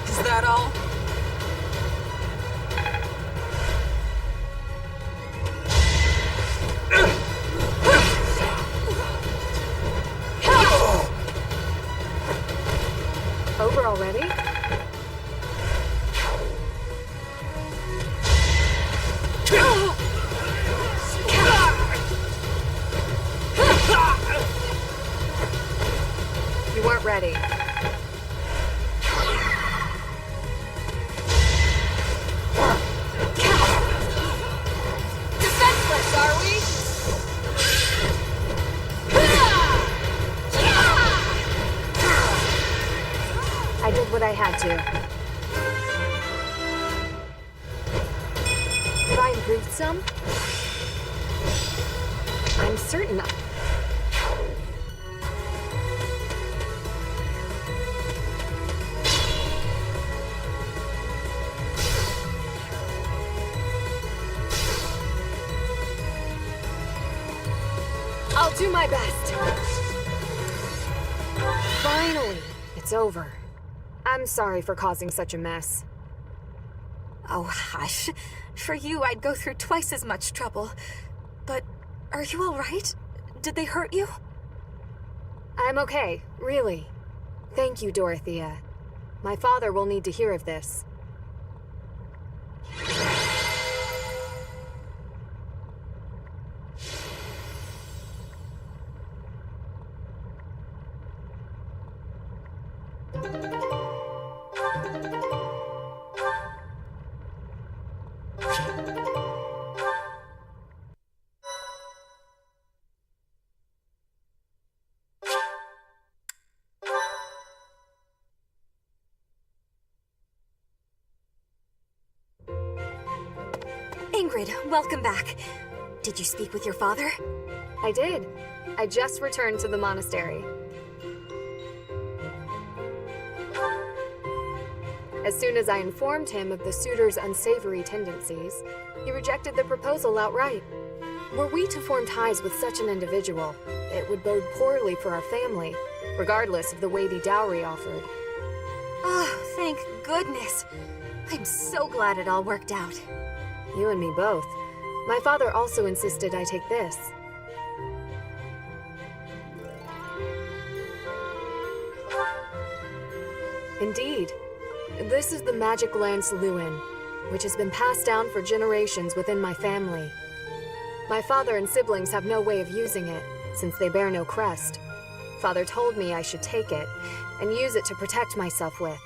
Is that all? Over already? You weren't ready. Defenseless, are we? I did what I had to. Have I improved some? I'm certain I'll do my best. Finally, it's over. I'm sorry for causing such a mess. Oh, hush. For you, I'd go through twice as much trouble. But are you all right? Did they hurt you? I'm okay, really. Thank you, Dorothea. My father will need to hear of this. Ingrid, welcome back. Did you speak with your father? I did. I just returned to the monastery. As soon as I informed him of the suitor's unsavory tendencies, he rejected the proposal outright. Were we to form ties with such an individual, it would bode poorly for our family, regardless of the weighty dowry offered. Oh, thank goodness. I'm so glad it all worked out. You and me both. My father also insisted I take this. Indeed. This is the magic lance Lewin, which has been passed down for generations within my family. My father and siblings have no way of using it, since they bear no crest. Father told me I should take it, and use it to protect myself with.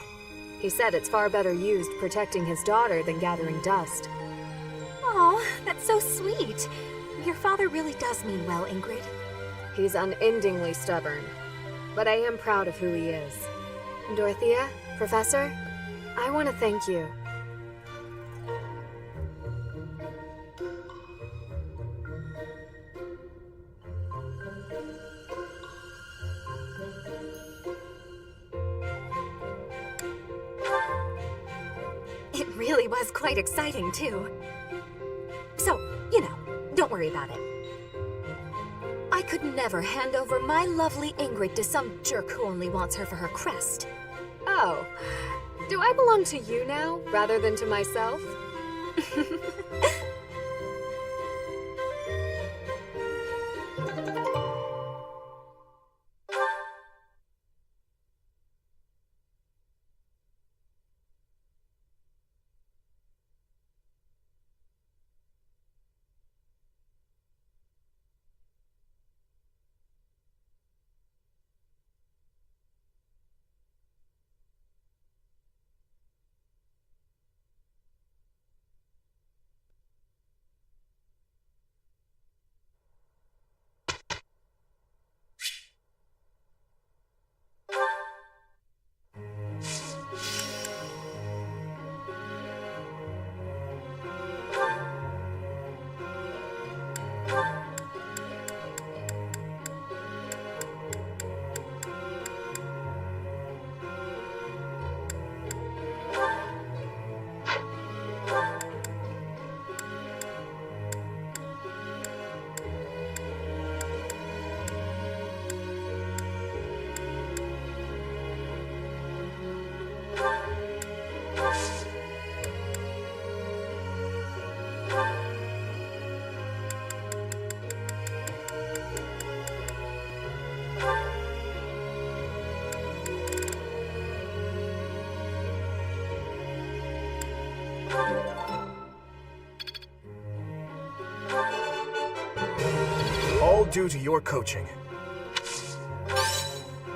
He said it's far better used protecting his daughter than gathering dust. Oh, that's so sweet. Your father really does mean well, Ingrid. He's unendingly stubborn, but I am proud of who he is. Dorothea, Professor, I want to thank you. It really was quite exciting, too. So, don't worry about it. I could never hand over my lovely Ingrid to some jerk who only wants her for her crest. Oh, Do I belong to you now, rather than to myself? All due to your coaching.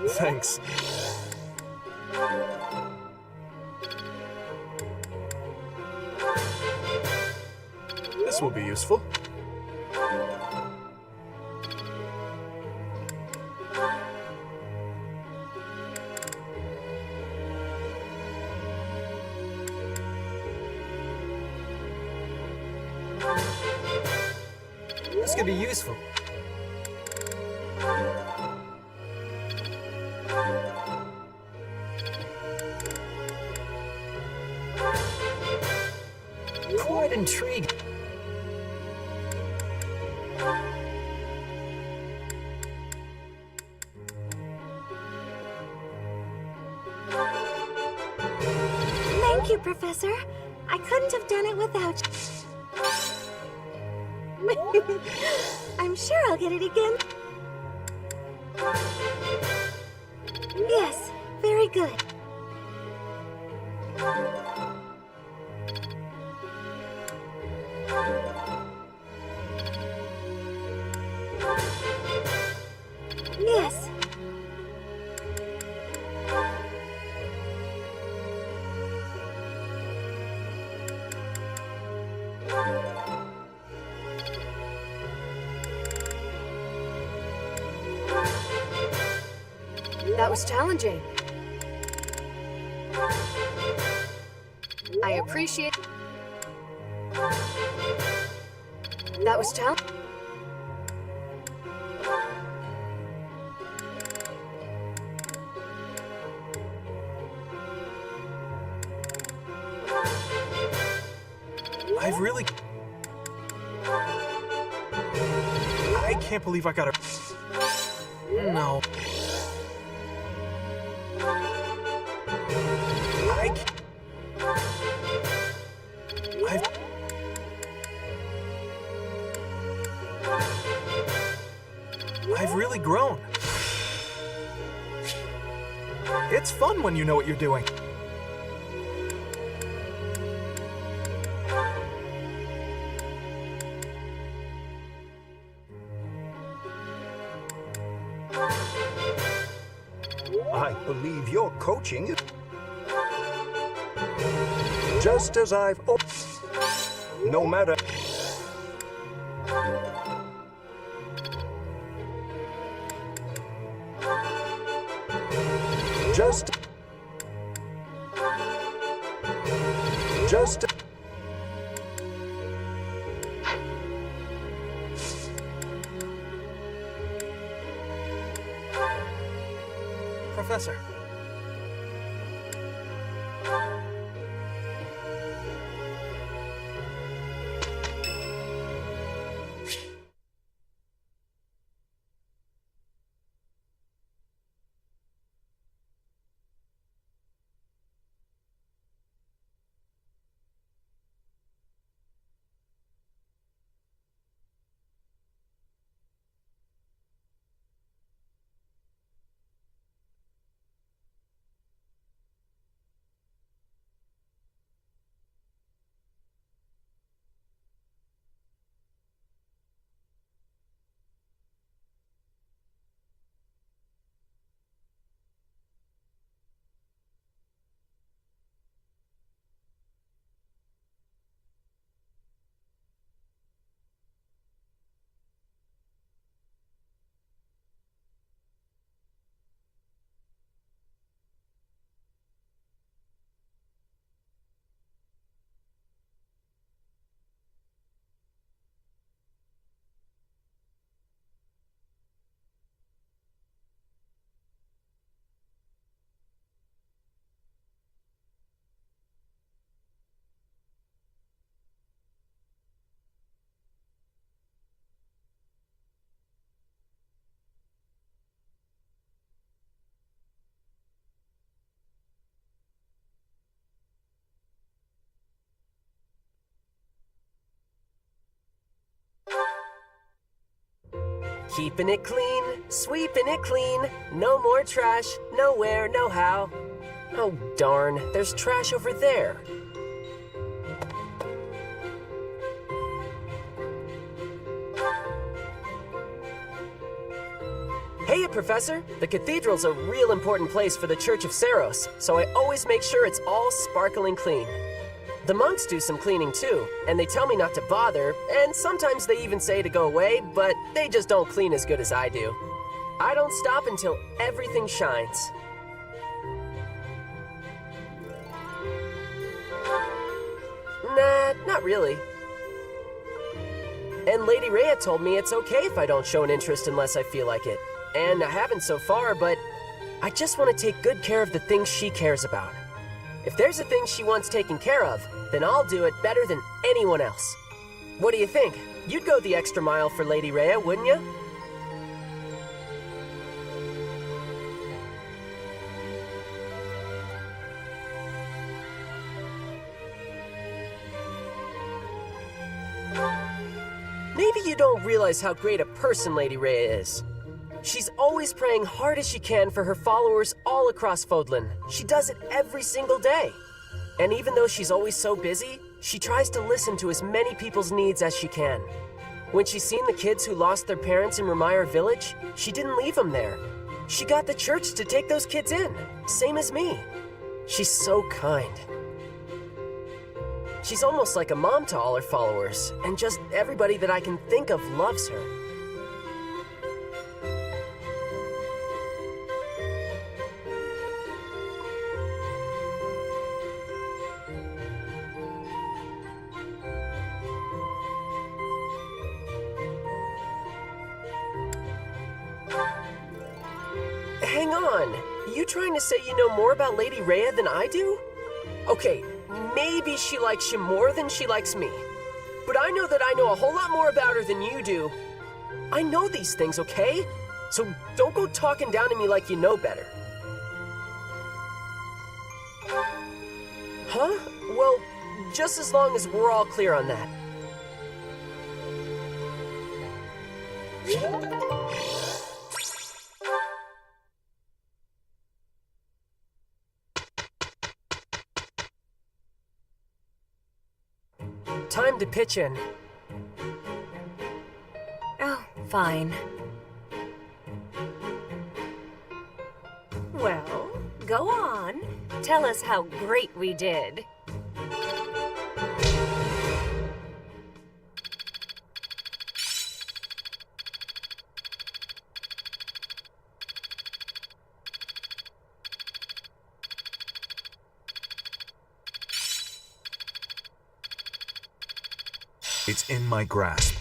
Thanks. This will be useful. This could be useful. Quite intriguing. Thank you, Professor. I couldn't have done it without you. I'm sure I'll get it again. Yes, very good. Yes. That was challenging. I appreciate... That was challenging. I've really... I can't believe I got a... No. I've really grown. It's fun when you know what you're doing. I believe your coaching is just as I've... No matter... Just... Professor. Keeping it clean, sweeping it clean. No more trash, nowhere, no how. Oh darn, there's trash over there. Hey, Professor! The cathedral's a real important place for the Church of Seros, so I always make sure it's all sparkling clean. The monks do some cleaning too, and they tell me not to bother, and sometimes they even say to go away, but they just don't clean as good as I do. I don't stop until everything shines. Nah, not really. And Lady Rhea told me it's okay if I don't show an interest unless I feel like it. And I haven't so far, but I just want to take good care of the things she cares about. If there's a thing she wants taken care of, then I'll do it better than anyone else. What do you think? You'd go the extra mile for Lady Rhea, wouldn't you? Maybe you don't realize how great a person Lady Rhea is. She's always praying hard as she can for her followers all across Fodlan. She does it every single day. And even though she's always so busy, she tries to listen to as many people's needs as she can. When she's seen the kids who lost their parents in Ramire Village, she didn't leave them there. She got the church to take those kids in, same as me. She's so kind. She's almost like a mom to all her followers, and just everybody that I can think of loves her. Hang on, you trying to say you know more about Lady Rhea than I do? Okay, maybe she likes you more than she likes me. But I know that I know a whole lot more about her than you do. I know these things, okay? So don't go talking down to me like you know better. Huh? Well, just as long as we're all clear on that. Time to pitch in. Oh, fine. Well, go on. Tell us how great we did. It's in my grasp.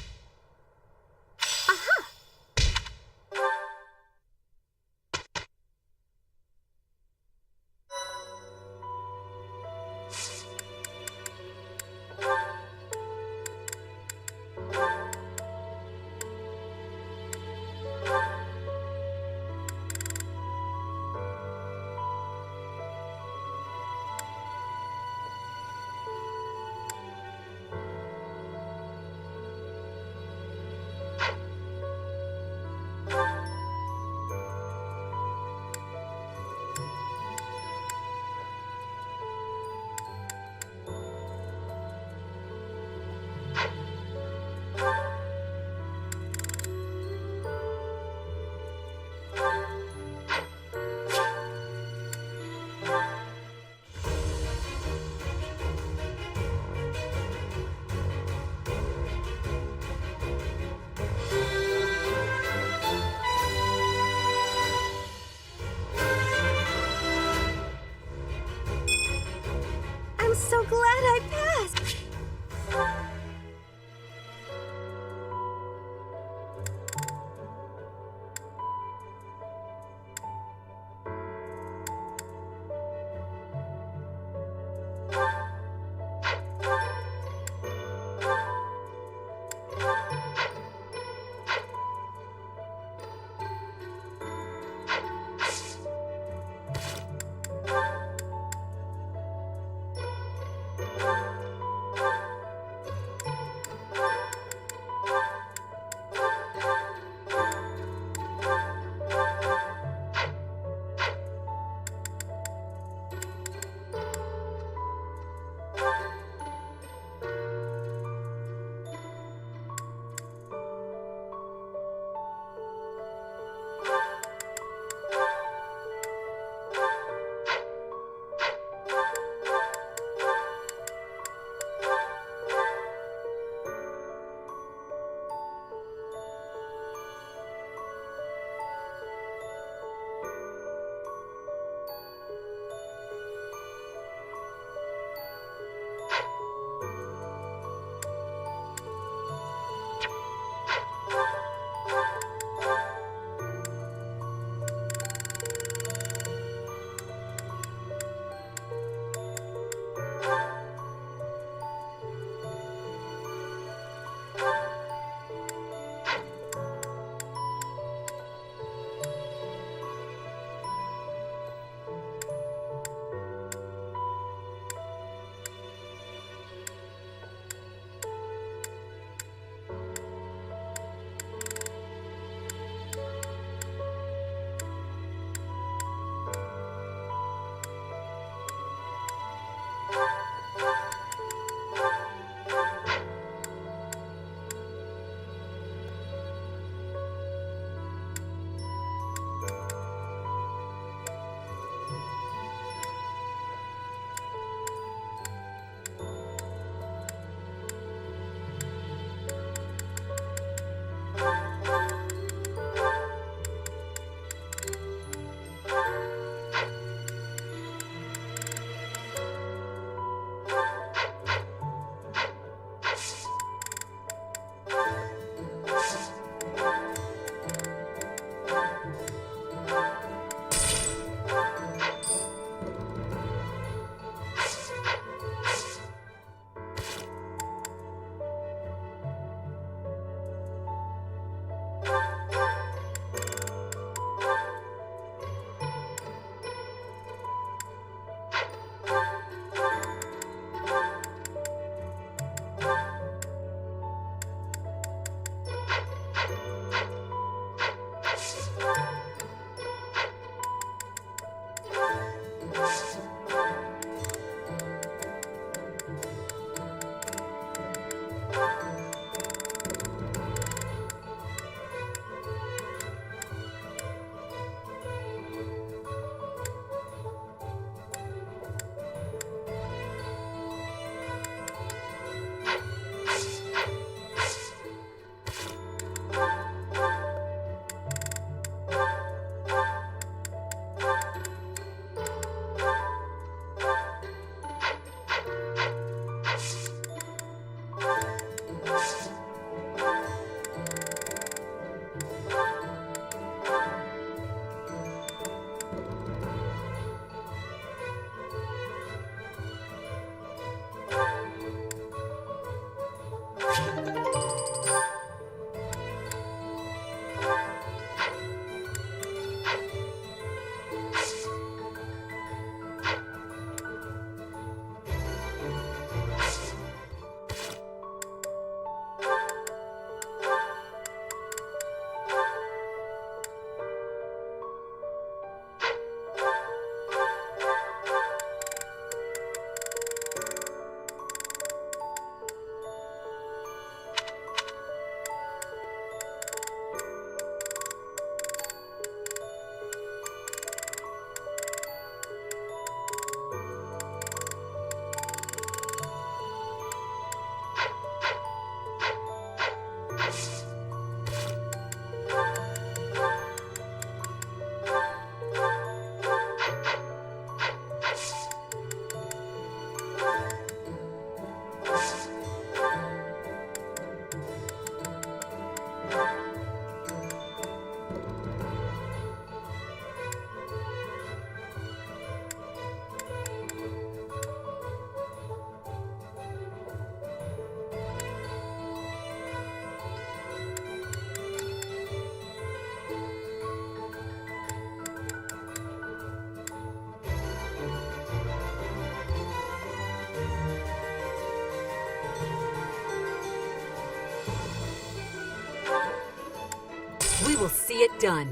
We will see it done.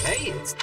Hey, it's...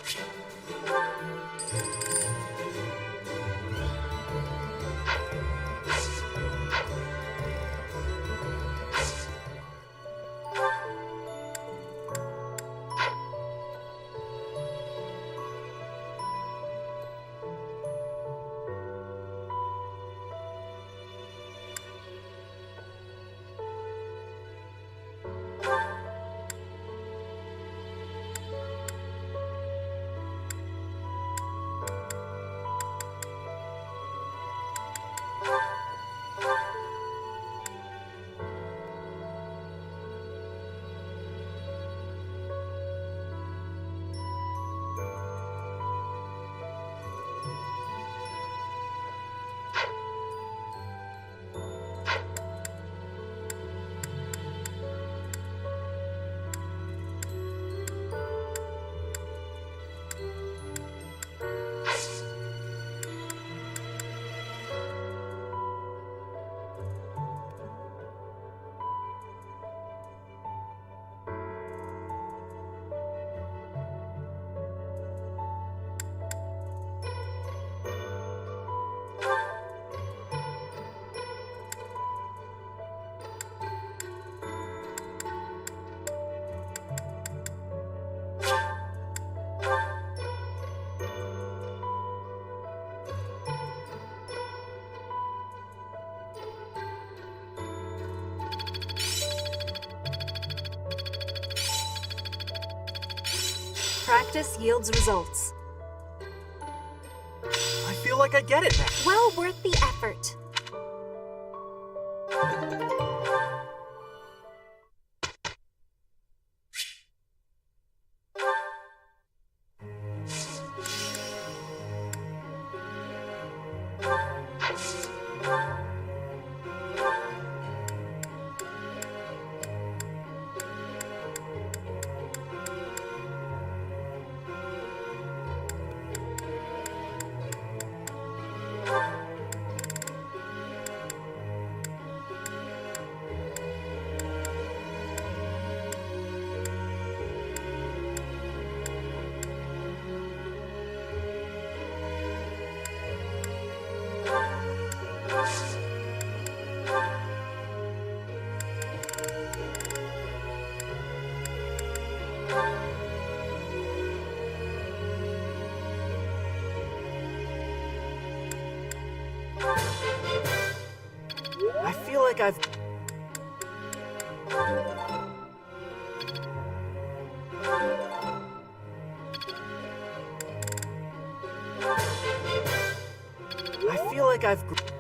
Practice yields results. I feel like I get it now. Well worth the effort. I feel like I've... like I've...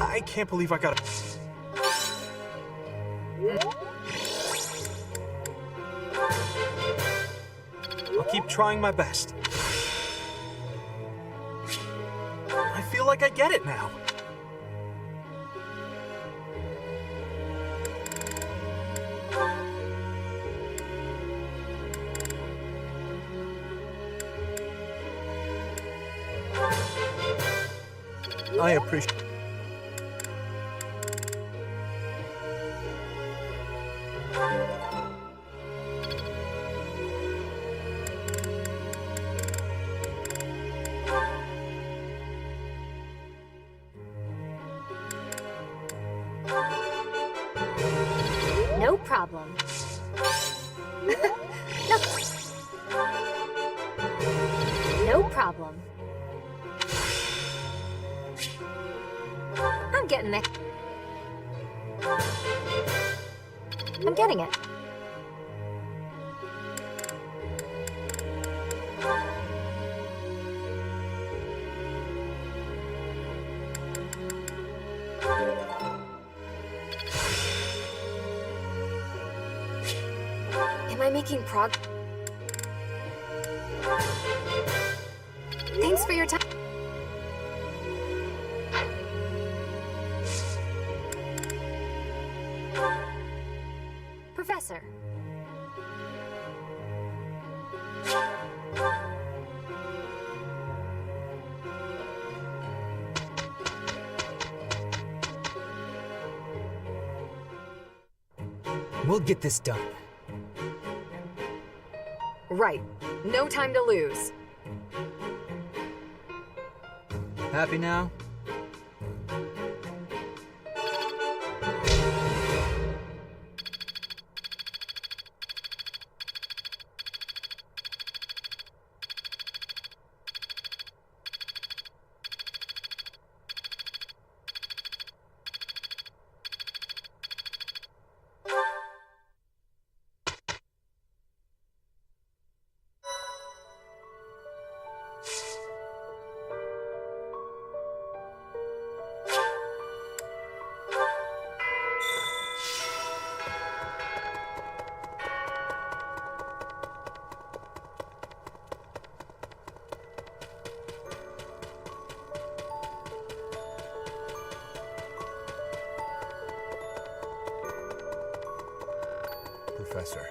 I can't believe I got a... I'll keep trying my best. I feel like I get it now. I appreciate... No problem. No problem. I'm getting it. I'm getting it. Am I making progress? Thanks for your time. Professor. We'll get this done. Right. No time to lose. Happy now? Professor.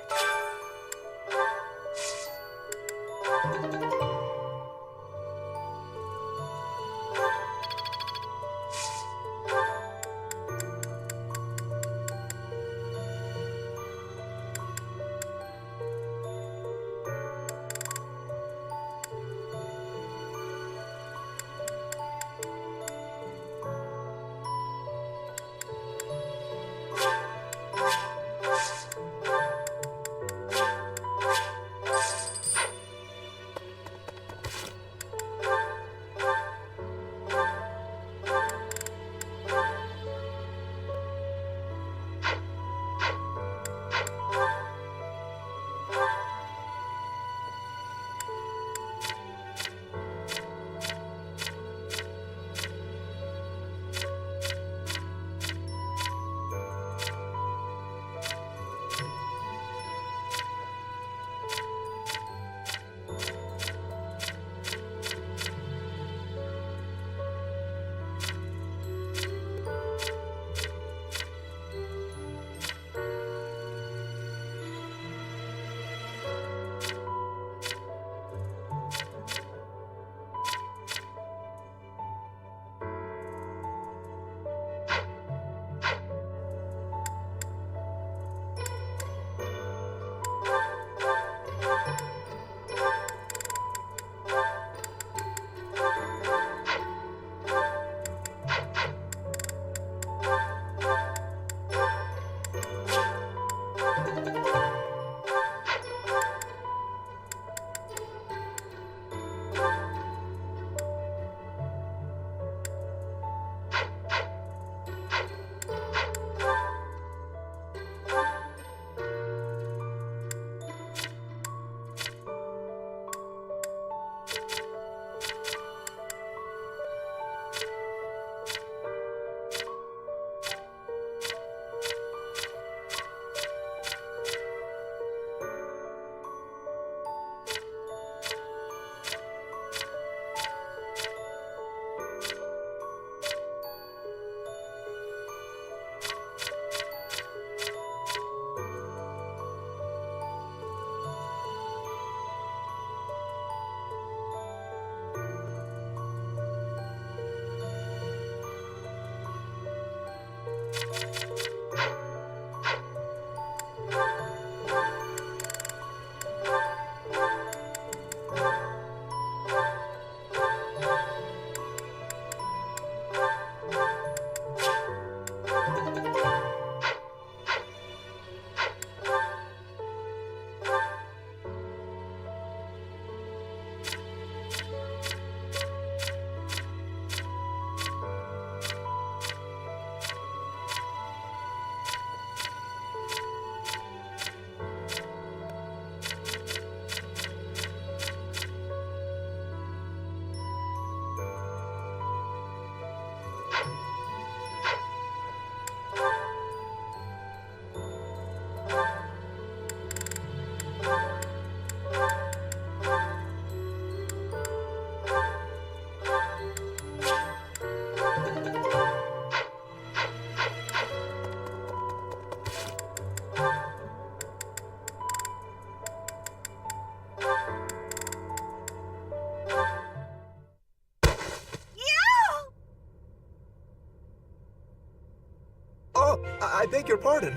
I beg your pardon.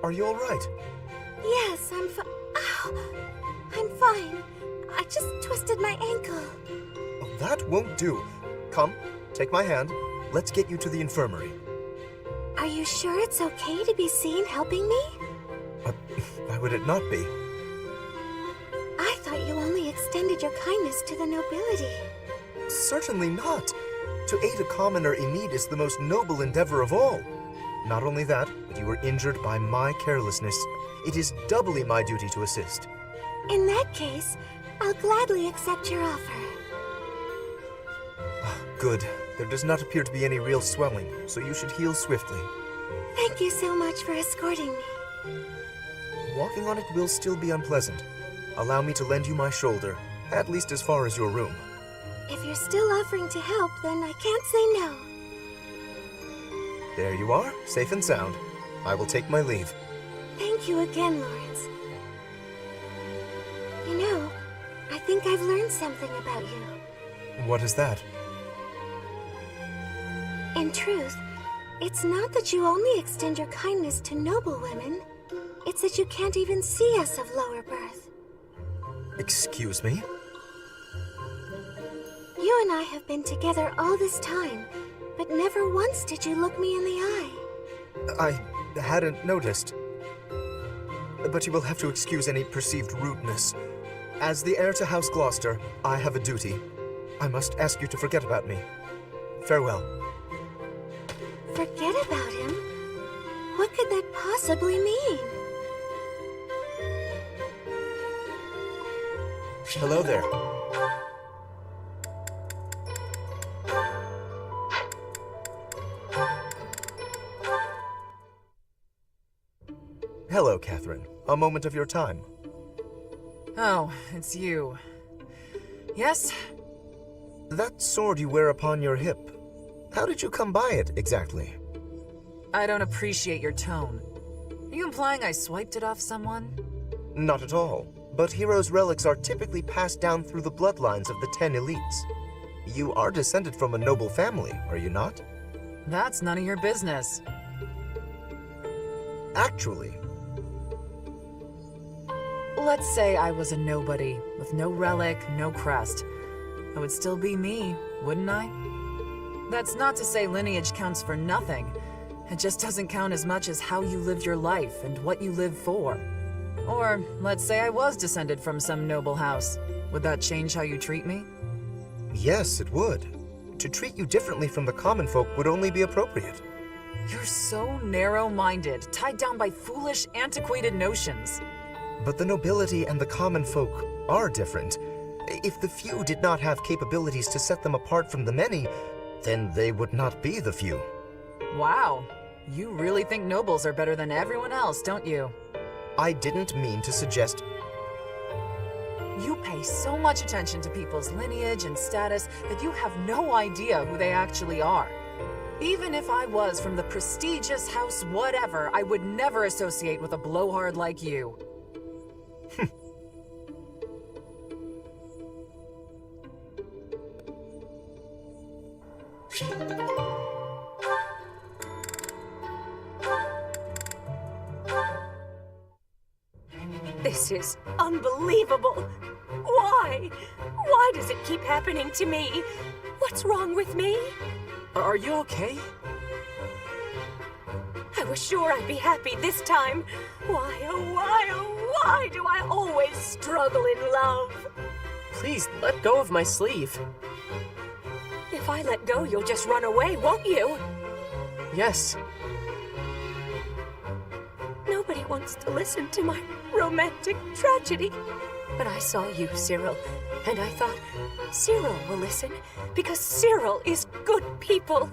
Are you all right? Yes, I'm fine. I just twisted my ankle. Oh, that won't do. Come, take my hand. Let's get you to the infirmary. Are you sure it's okay to be seen helping me? Why would it not be? I thought you only extended your kindness to the nobility. Certainly not. To aid a commoner in need is the most noble endeavor of all. Not only that, but you were injured by my carelessness. It is doubly my duty to assist. In that case, I'll gladly accept your offer. Good. There does not appear to be any real swelling, so you should heal swiftly. Thank you so much for escorting me. Walking on it will still be unpleasant. Allow me to lend you my shoulder, at least as far as your room. If you're still offering to help, then I can't say no. There you are, safe and sound. I will take my leave. Thank you again, Lawrence. You know, I think I've learned something about you. What is that? In truth, it's not that you only extend your kindness to noble women. It's that you can't even see us of lower birth. Excuse me? You and I have been together all this time, but never once did you look me in the eye. I hadn't noticed. But you will have to excuse any perceived rudeness. As the heir to House Gloucester, I have a duty. I must ask you to forget about me. Farewell. Forget about him? What could that possibly mean? Hello there. Hello, Catherine. A moment of your time. Oh, it's you. Yes? That sword you wear upon your hip. How did you come by it, exactly? I don't appreciate your tone. Are you implying I swiped it off someone? Not at all. But heroes' relics are typically passed down through the bloodlines of the 10 elites. You are descended from a noble family, are you not? That's none of your business. Actually. Let's say I was a nobody, with no relic, no crest. I would still be me, wouldn't I? That's not to say lineage counts for nothing. It just doesn't count as much as how you lived your life and what you live for. Or, let's say I was descended from some noble house. Would that change how you treat me? Yes, it would. To treat you differently from the common folk would only be appropriate. You're so narrow-minded, tied down by foolish, antiquated notions. But the nobility and the common folk are different. If the few did not have capabilities to set them apart from the many, then they would not be the few. Wow. You really think nobles are better than everyone else, don't you? I didn't mean to suggest... You pay so much attention to people's lineage and status that you have no idea who they actually are. Even if I was from the prestigious house whatever, I would never associate with a blowhard like you. This is unbelievable. Why? Why does it keep happening to me? What's wrong with me? Are you okay? I was sure I'd be happy this time. Why, oh why do I always struggle in love? Please, let go of my sleeve. If I let go, you'll just run away, won't you? Yes. Nobody wants to listen to my romantic tragedy. But I saw you, Cyril, and I thought, Cyril will listen, because Cyril is good people.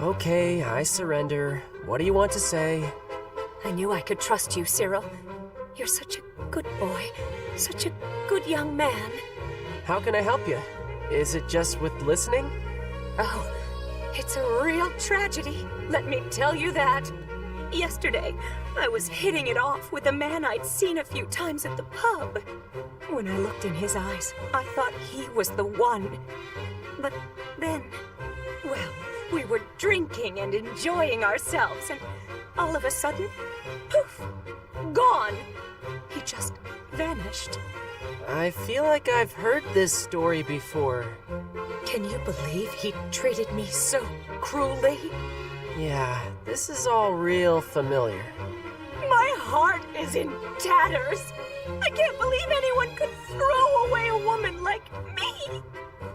Okay, I surrender. What do you want to say? I knew I could trust you, Cyril. You're such a good boy, such a good young man. How can I help you? Is it just with listening? Oh, it's a real tragedy, let me tell you that. Yesterday, I was hitting it off with a man I'd seen a few times at the pub. When I looked in his eyes, I thought he was the one. But then, well, We were drinking and enjoying ourselves, and all of a sudden, poof, gone. He just vanished. I feel like I've heard this story before. Can you believe he treated me so cruelly? Yeah, this is all real familiar. My heart is in tatters. I can't believe anyone could throw away a woman like me.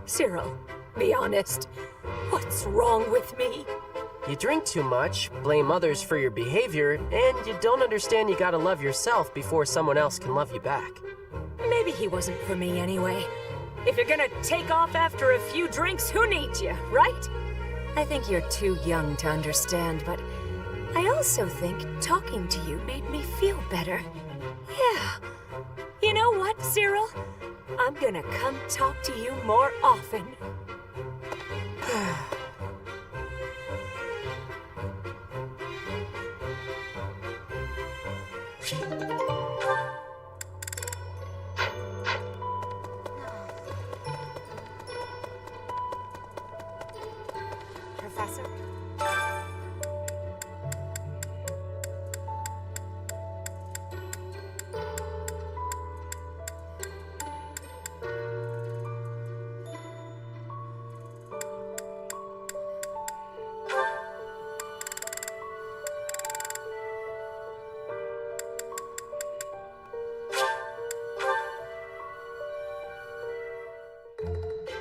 Cyril, be honest. What's wrong with me? You drink too much, blame others for your behavior, and you don't understand you gotta love yourself before someone else can love you back. Maybe he wasn't for me anyway. If you're gonna take off after a few drinks, who needs you, right? I think you're too young to understand, but I also think talking to you made me feel better. Yeah. You know what, Cyril? I'm gonna come talk to you more often. Professor?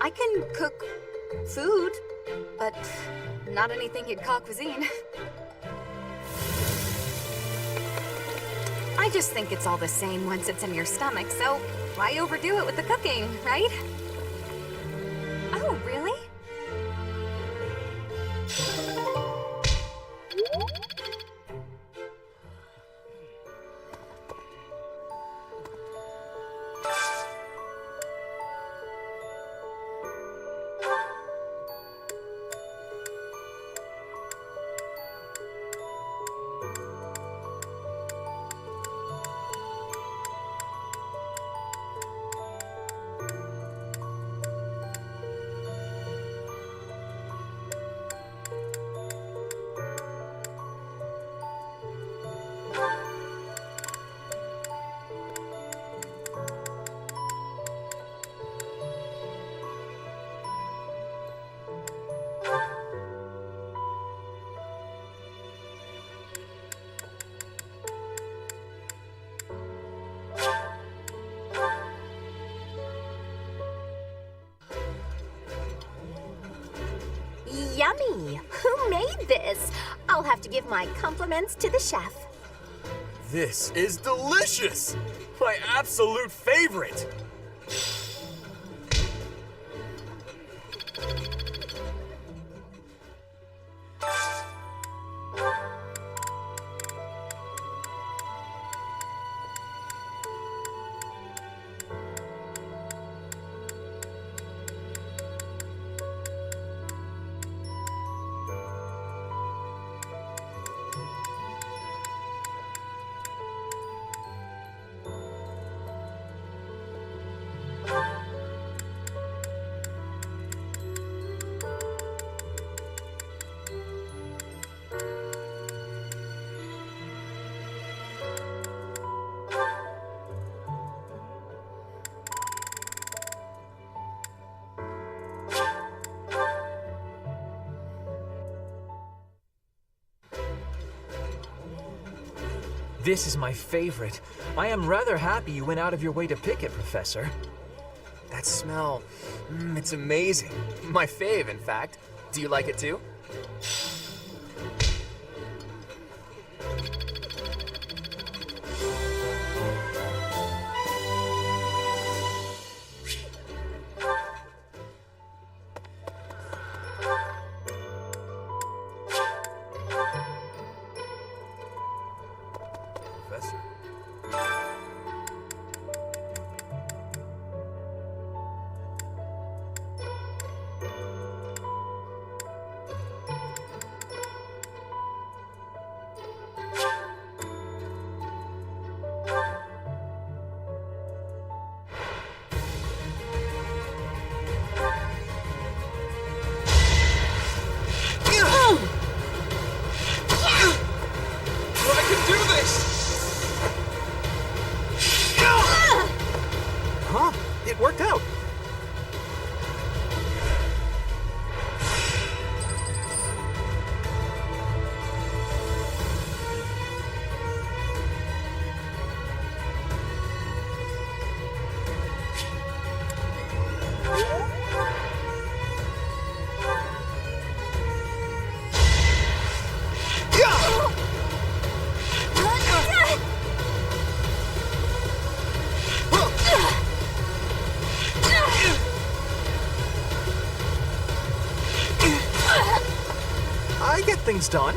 I can cook food, but not anything you'd call cuisine. I just think it's all the same once it's in your stomach, so why overdo it with the cooking, right? Oh, really? Yummy! Who made this? I'll have to give my compliments to the chef. This is delicious! My absolute favorite! This is my favorite. I am rather happy you went out of your way to pick it, Professor. That smell, it's amazing. My fave, in fact. Do you like it too? things done?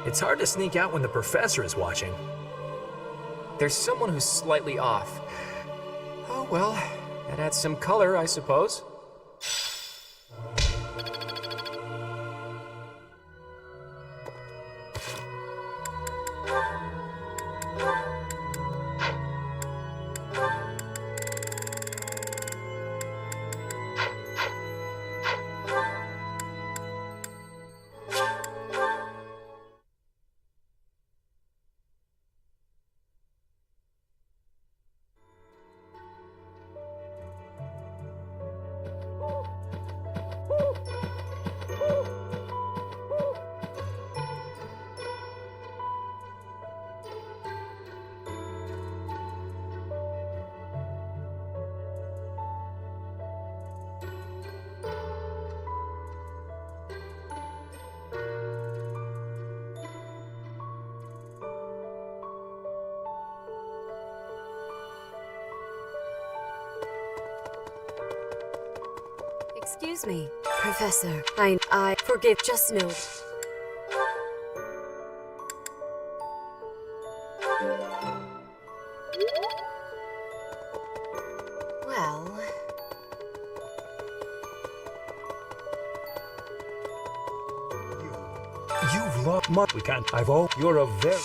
It's hard to sneak out when the professor is watching. There's someone who's slightly off. Oh well, that adds some color, I suppose. Excuse me, Professor. I forgive. Just know. Well. You've lost much. We can't. You're a very.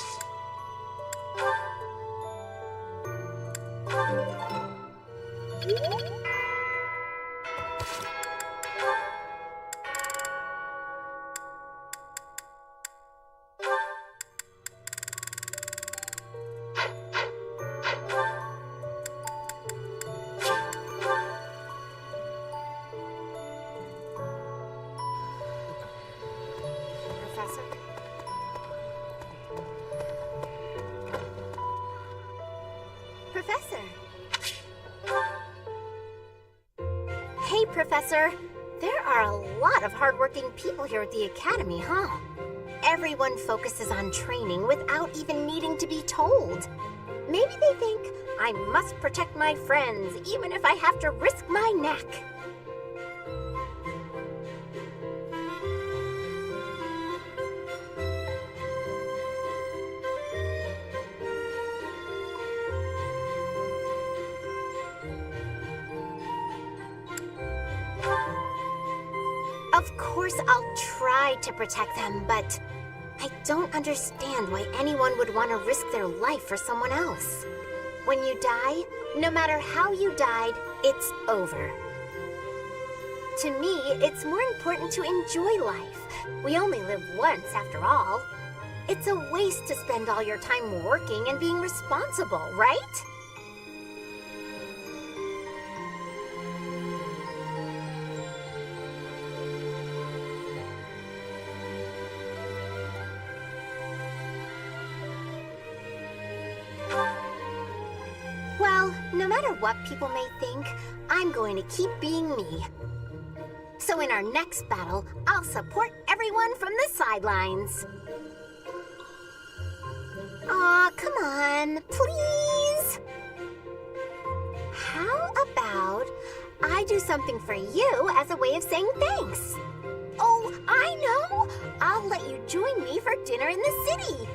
Professor. Hey, Professor. There are a lot of hardworking people here at the Academy, huh? Everyone focuses on training without even needing to be told. Maybe they think I must protect my friends, even if I have to risk my neck. Of course, I'll try to protect them, but I don't understand why anyone would want to risk their life for someone else. When you die, no matter how you died, it's over. To me, it's more important to enjoy life. We only live once, after all. It's a waste to spend all your time working and being responsible, right? Well, no matter what people may think, I'm going to keep being me. So in our next battle, I'll support everyone from the sidelines. Aw, come on, please! How about I do something for you as a way of saying thanks? Oh, I know! I'll let you join me for dinner in the city.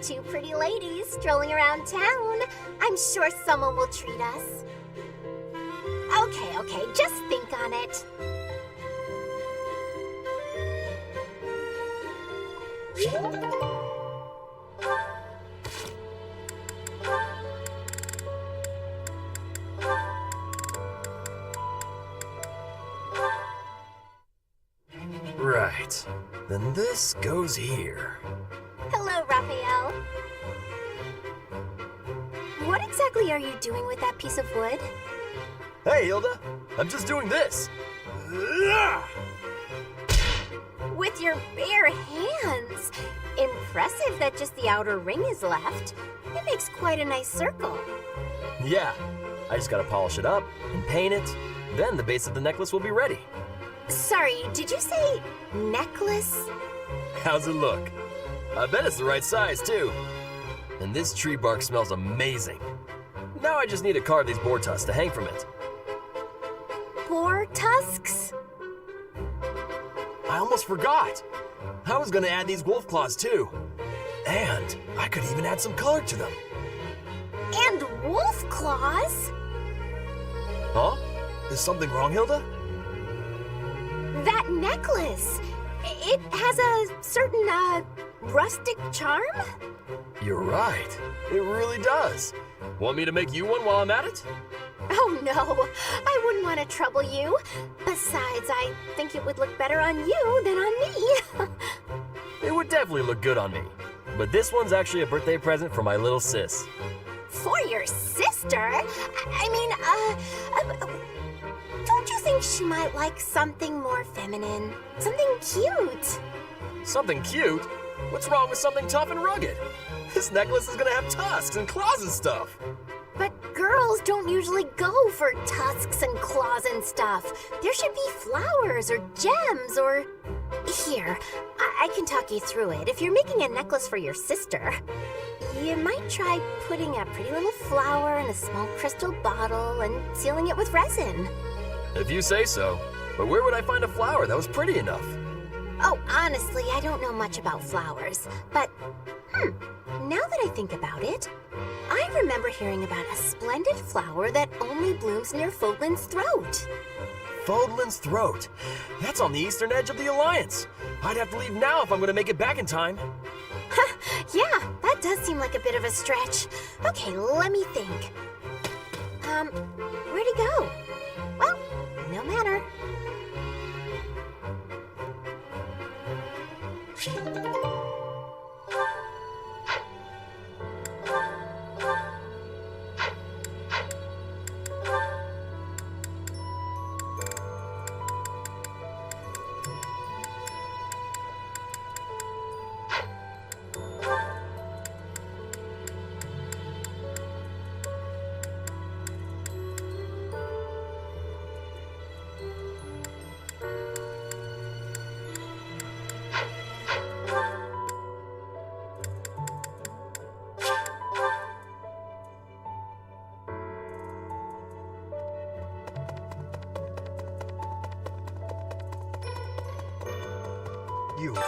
Two pretty ladies strolling around town. I'm sure someone will treat us. Okay, just think on it. Right. Then this goes here. Hello, Raphael. What exactly are you doing with that piece of wood? Hey, Hilda. I'm just doing this. With your bare hands. Impressive that just the outer ring is left. It makes quite a nice circle. Yeah. I just gotta polish it up and paint it. Then the base of the necklace will be ready. Sorry, did you say necklace? How's it look? I bet it's the right size, too. And this tree bark smells amazing. Now I just need to carve these boar tusks to hang from it. Boar tusks? I almost forgot. I was gonna add these wolf claws, too. And I could even add some color to them. And wolf claws? Huh? Is something wrong, Hilda? That necklace! It has a certain, rustic charm? You're right. It really does. Want me to make you one while I'm at it? Oh no, I wouldn't want to trouble you. Besides, I think it would look better on you than on me. It would definitely look good on me. But this one's actually a birthday present for my little sis. For your sister? Don't you think she might like something more feminine? Something cute? Something cute? What's wrong with something tough and rugged? This necklace is gonna have tusks and claws and stuff. But girls don't usually go for tusks and claws and stuff. There should be flowers or gems or... Here, I can talk you through it. If you're making a necklace for your sister, you might try putting a pretty little flower in a small crystal bottle and sealing it with resin. If you say so. But where would I find a flower that was pretty enough? Oh, honestly, I don't know much about flowers, but, now that I think about it, I remember hearing about a splendid flower that only blooms near Fodlan's throat. Fodlan's throat? That's on the eastern edge of the Alliance. I'd have to leave now if I'm gonna make it back in time. Yeah, that does seem like a bit of a stretch. Okay, let me think. Where'd he go? Well, no matter.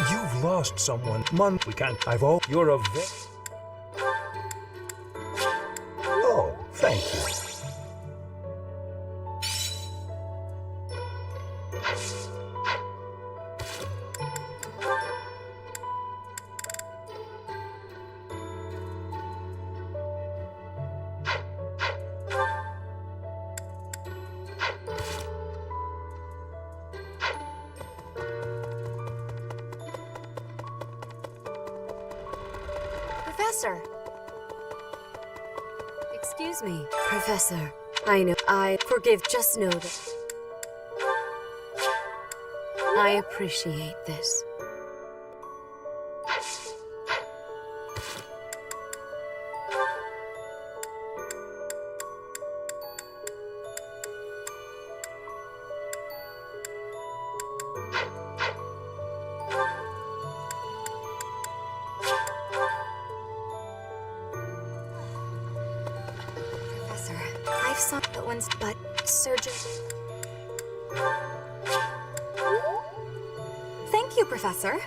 You've lost someone. We can't. You're a Oh, thank you. Professor! Excuse me, Professor. I know I forgive. Just know that I appreciate this. Professor, I've sought but once, but surgery. Thank you, Professor.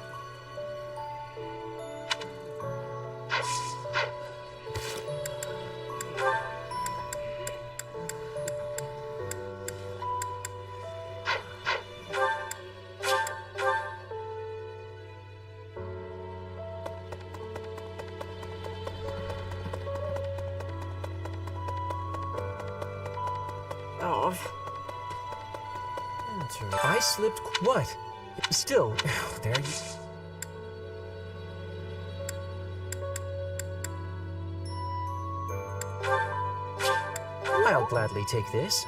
Oh. I slipped. What? Still, there you. I'll gladly take this.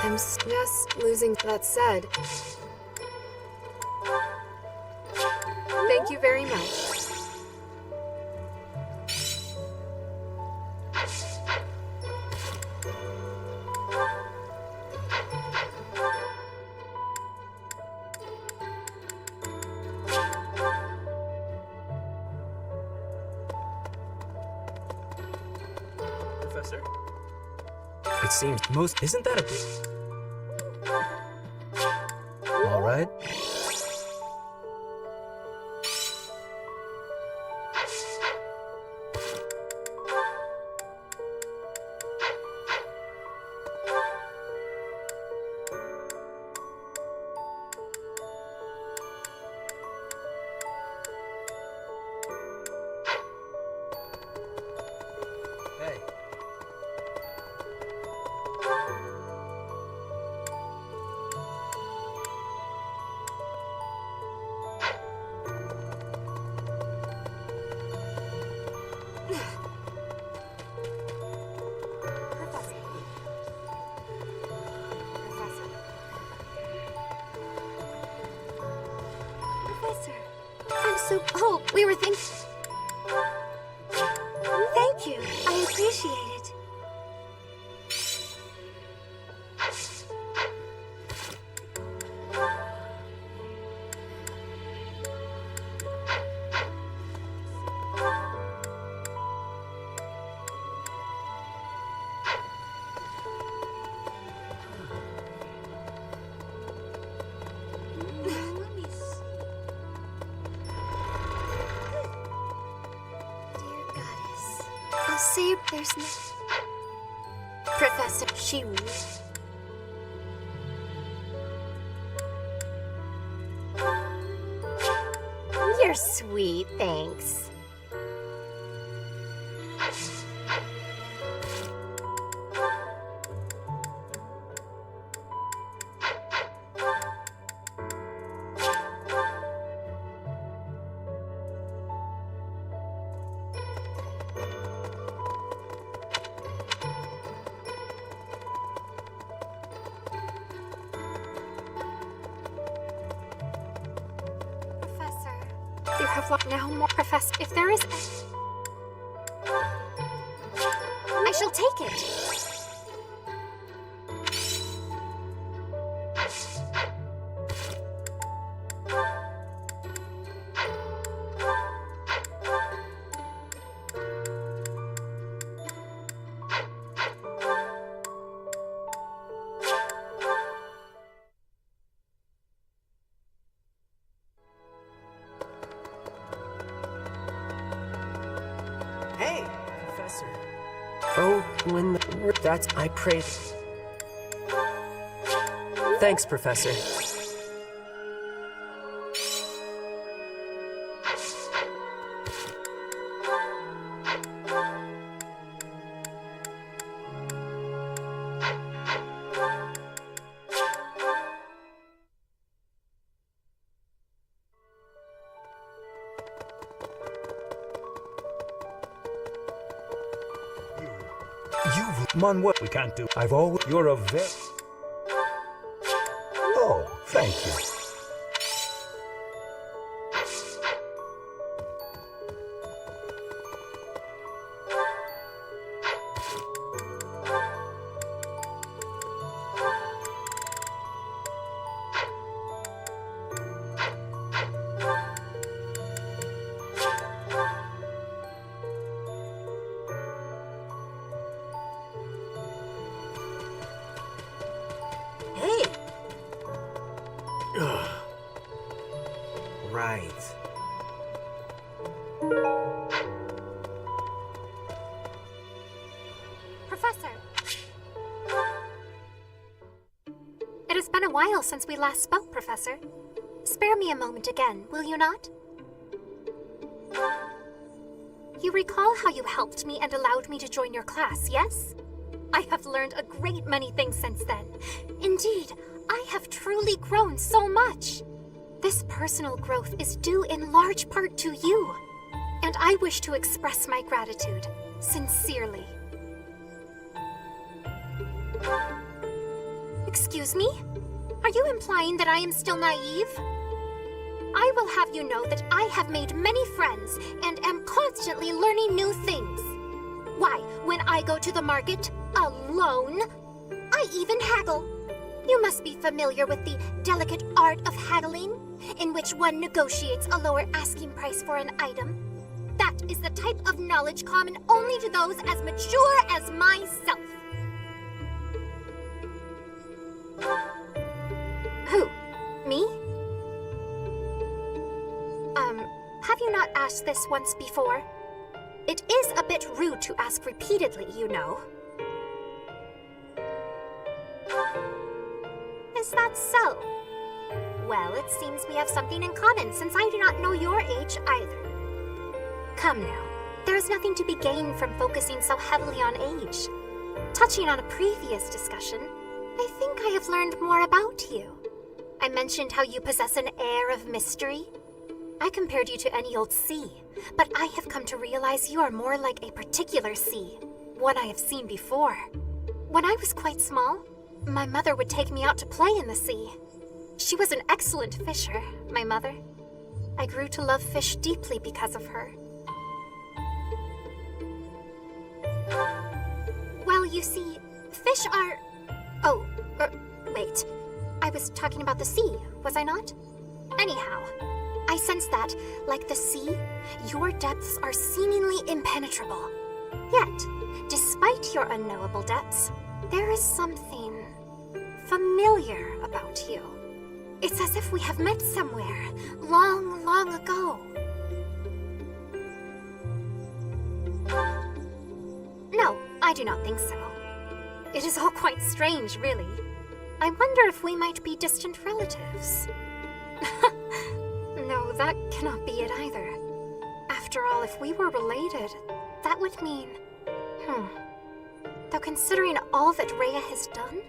I'm just losing. That said, thank you very much. Professor? It seems most. Isn't that a. All right. Hey. Professor, I'm so. Oh, we were thinking. Thank you. I appreciate it. Let me see. Dear goddess, I'll say there's no. Professor, she. You're sweet, thanks. Professor, you have lost now more. Professor, if there is. I shall take it. Hey, Professor. Oh, when the... That's... I prayed. Thanks, Professor. Manuel, we can't do. I've always. You're a vet. Oh, thank you. Right. Professor! It has been a while since we last spoke, Professor. Spare me a moment again, will you not? You recall how you helped me and allowed me to join your class, yes? I have learned a great many things since then. Indeed, I have truly grown so much. This personal growth is due in large part to you, and I wish to express my gratitude, sincerely. Excuse me? Are you implying that I am still naive? I will have you know that I have made many friends and am constantly learning new things. Why, when I go to the market, alone, I even haggle. You must be familiar with the delicate art of haggling, in which one negotiates a lower asking price for an item. That is the type of knowledge common only to those as mature as myself. Who? Me? Have you not asked this once before? It is a bit rude to ask repeatedly, you know. Is that so? Well, it seems we have something in common, since I do not know your age either. Come now, there is nothing to be gained from focusing so heavily on age. Touching on a previous discussion, I think I have learned more about you. I mentioned how you possess an air of mystery. I compared you to any old sea, but I have come to realize you are more like a particular sea, one I have seen before. When I was quite small, my mother would take me out to play in the sea. She was an excellent fisher, my mother. I grew to love fish deeply because of her. Well, you see, fish are... Oh, wait. I was talking about the sea, was I not? Anyhow, I sense that, like the sea, your depths are seemingly impenetrable. Yet, despite your unknowable depths, there is something familiar about you. It's as if we have met somewhere, long, long ago. No, I do not think so. It is all quite strange, really. I wonder if we might be distant relatives. No, that cannot be it either. After all, if we were related, that would mean... Though considering all that Rhea has done,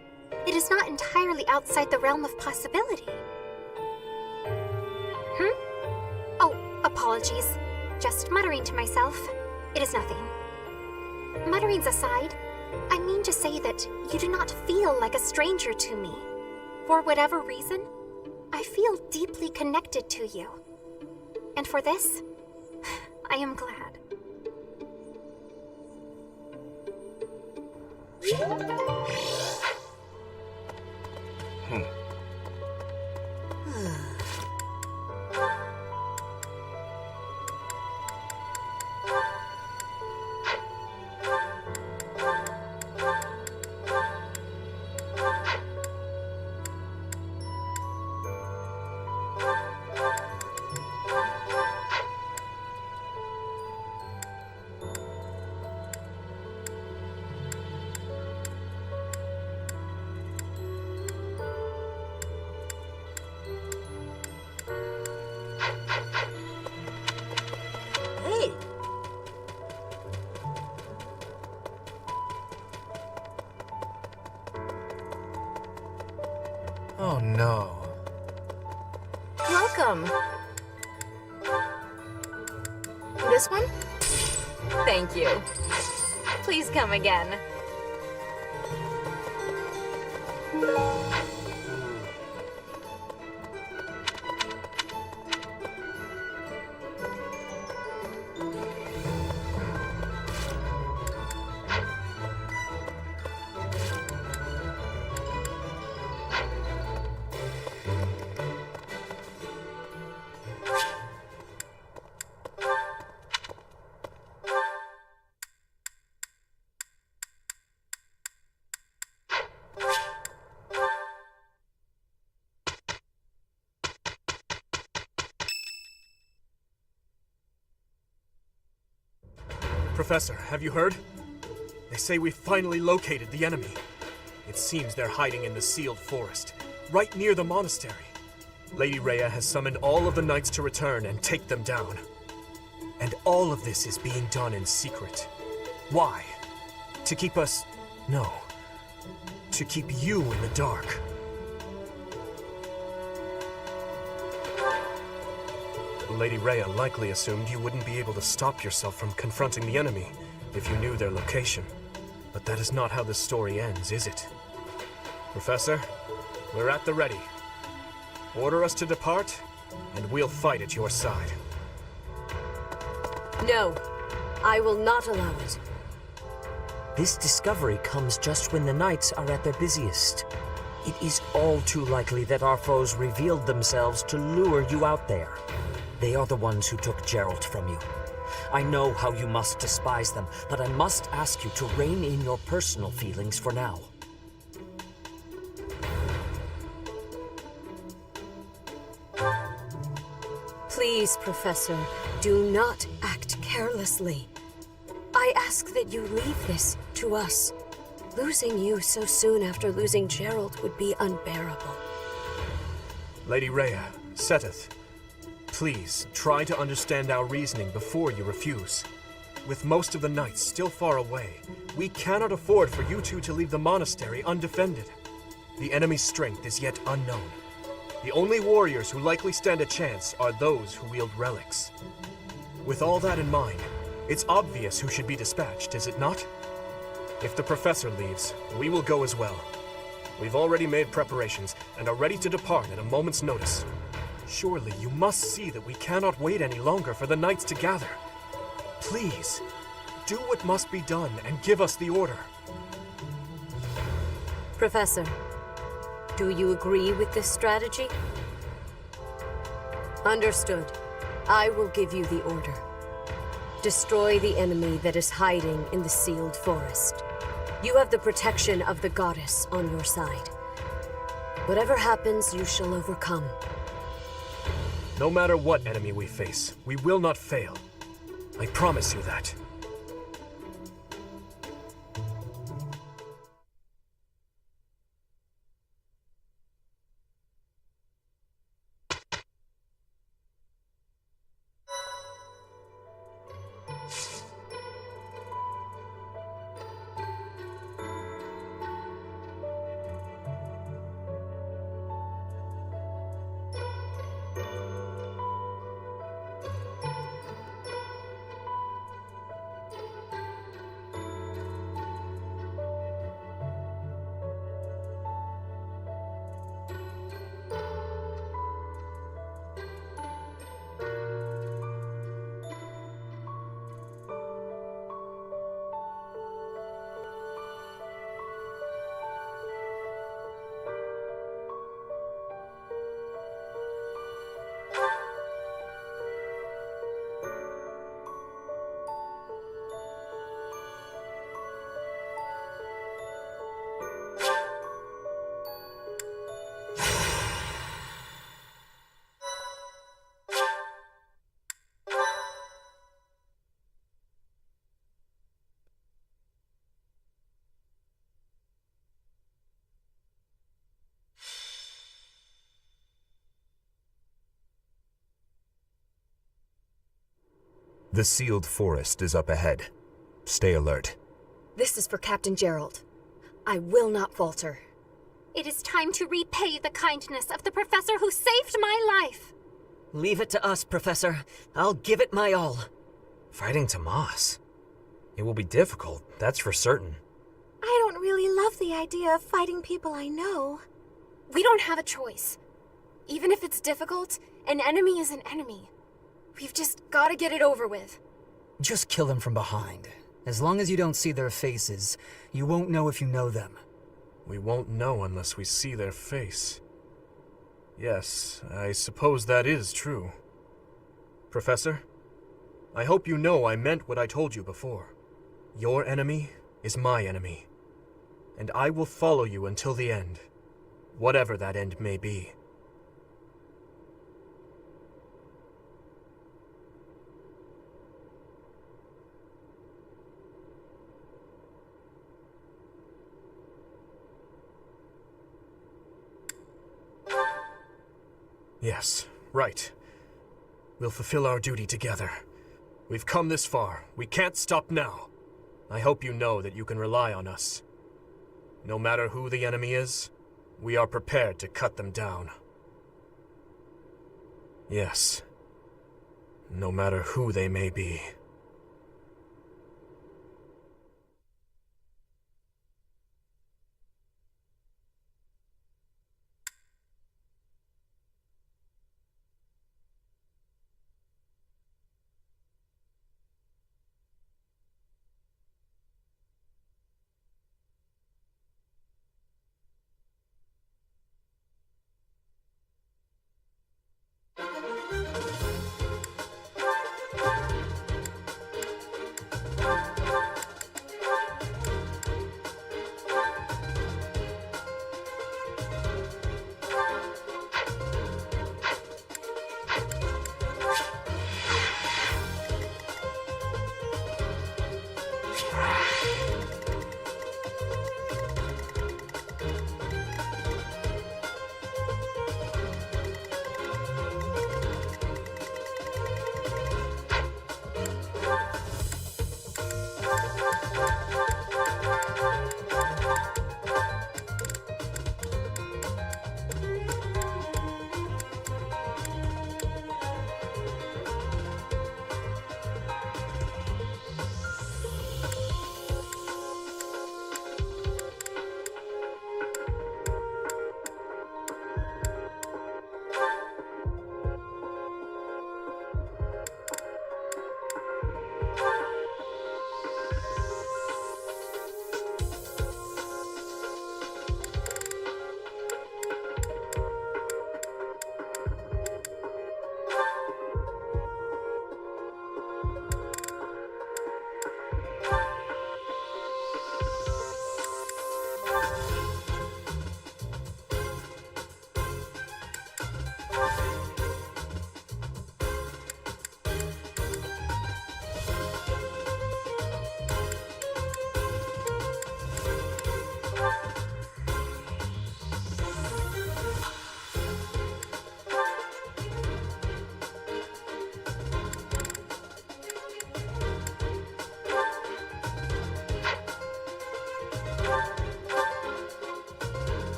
it is not entirely outside the realm of possibility. Oh, apologies. Just muttering to myself. It is nothing. Mutterings aside, I mean to say that you do not feel like a stranger to me. For whatever reason, I feel deeply connected to you. And for this, I am glad. Oh no. Welcome. This one? Thank you. Please come again. Professor, have you heard? They say we finally located the enemy. It seems they're hiding in the sealed forest, right near the monastery. Lady Rhea has summoned all of the knights to return and take them down. And all of this is being done in secret. Why? To keep us... no. To keep you in the dark. Lady Rhea likely assumed you wouldn't be able to stop yourself from confronting the enemy if you knew their location. But that is not how the story ends, is it? Professor, we're at the ready. Order us to depart, and we'll fight at your side. No, I will not allow it. This discovery comes just when the knights are at their busiest. It is all too likely that our foes revealed themselves to lure you out there. They are the ones who took Geralt from you. I know how you must despise them, but I must ask you to rein in your personal feelings for now. Please, Professor, do not act carelessly. I ask that you leave this to us. Losing you so soon after losing Geralt would be unbearable. Lady Rhea, Seteth, please try to understand our reasoning before you refuse. With most of the knights still far away, we cannot afford for you two to leave the monastery undefended. The enemy's strength is yet unknown. The only warriors who likely stand a chance are those who wield relics. With all that in mind, it's obvious who should be dispatched, is it not? If the professor leaves, we will go as well. We've already made preparations and are ready to depart at a moment's notice. Surely you must see that we cannot wait any longer for the knights to gather. Please, do what must be done and give us the order. Professor, do you agree with this strategy? Understood. I will give you the order. Destroy the enemy that is hiding in the sealed forest. You have the protection of the goddess on your side. Whatever happens, you shall overcome. No matter what enemy we face, we will not fail. I promise you that. The sealed forest is up ahead. Stay alert. This is for Captain Gerald. I will not falter. It is time to repay the kindness of the professor who saved my life. Leave it to us, Professor. I'll give it my all. Fighting Tomas. It will be difficult, that's for certain. I don't really love the idea of fighting people I know. We don't have a choice. Even if it's difficult, an enemy is an enemy. We've just got to get it over with. Just kill them from behind. As long as you don't see their faces, you won't know if you know them. We won't know unless we see their face. Yes, I suppose that is true. Professor, I hope you know I meant what I told you before. Your enemy is my enemy, and I will follow you until the end, whatever that end may be. Yes, right. We'll fulfill our duty together. We've come this far. We can't stop now. I hope you know that you can rely on us. No matter who the enemy is, we are prepared to cut them down. Yes. No matter who they may be.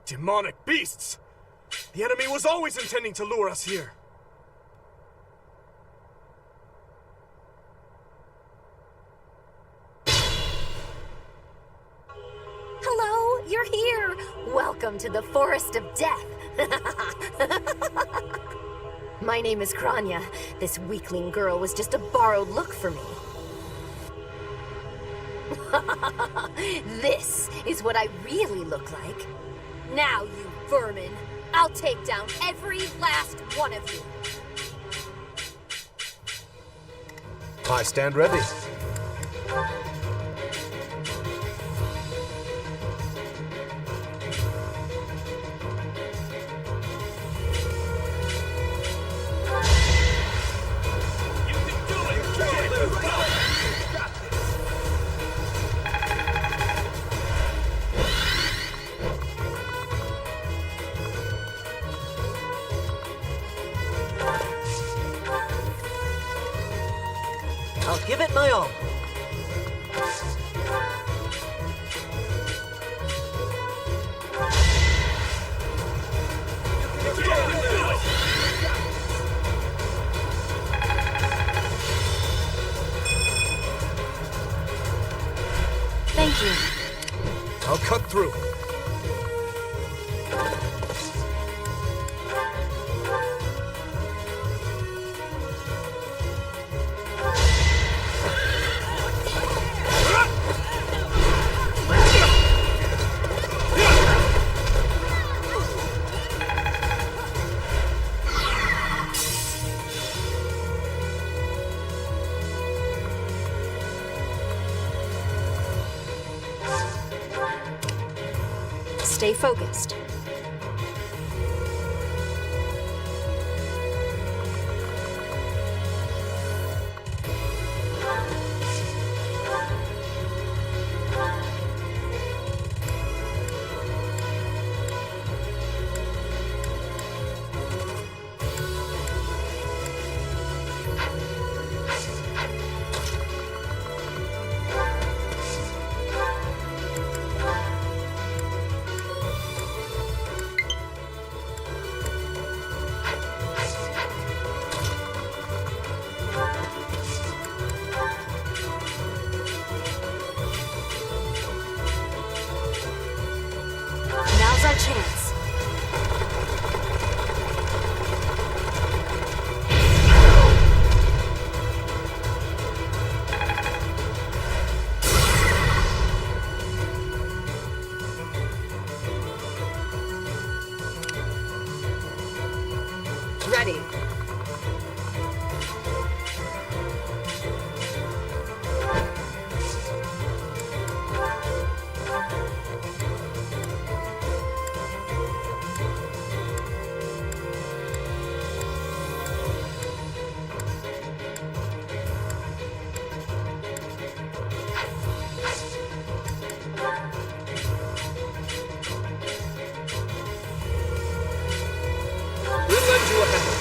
Demonic beasts! The enemy was always intending to lure us here. into the forest of death. My name is Kranya. This weakling girl was just a borrowed look for me. This is what I really look like. Now, you vermin, I'll take down every last one of you. I stand ready. I'll give it my all. Thank you. I'll cut through. Stay focused. Now's our chance. Ready. We'll lend you a hand.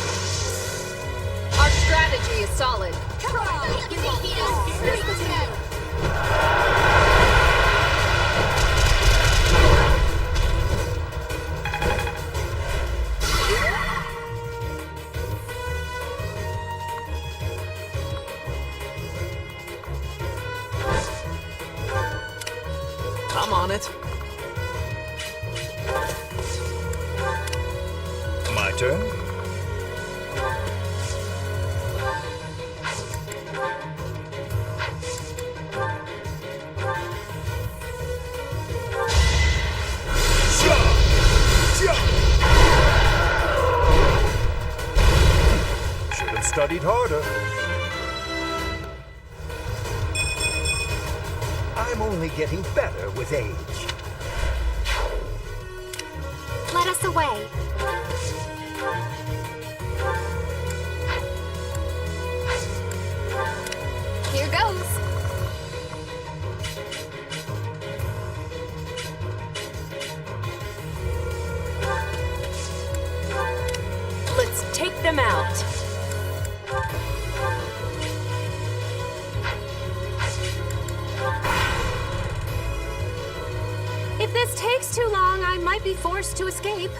Our strategy is solid. I'm on it. My turn? Should have studied harder. I'm only getting better with age. Let us away. Here goes. Let's take them out. If this takes too long, I might be forced to escape.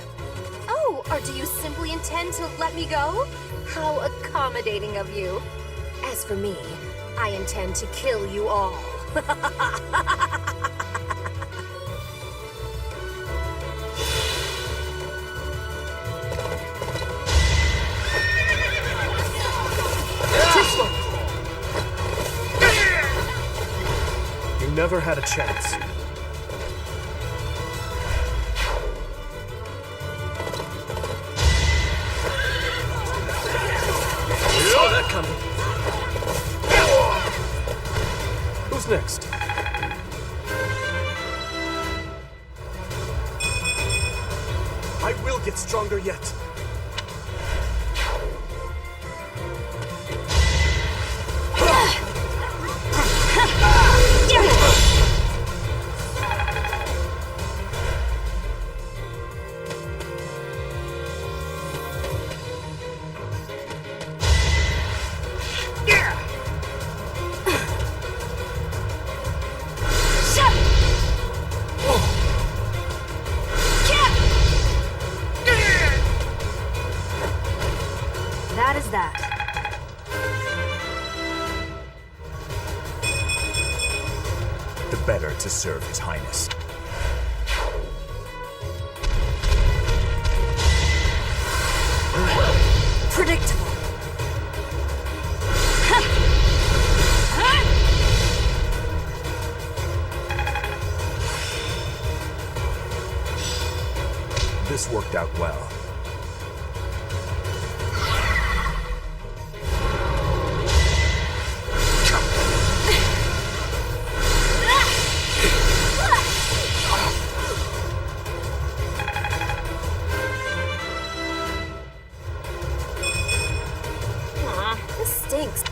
Oh, or do you simply intend to let me go? How accommodating of you. As for me, I intend to kill you all. never had a chance. Saw that coming. Who's next? I will get stronger yet. That is that. The better to serve His Highness. Predictable. This worked out well. This stinks.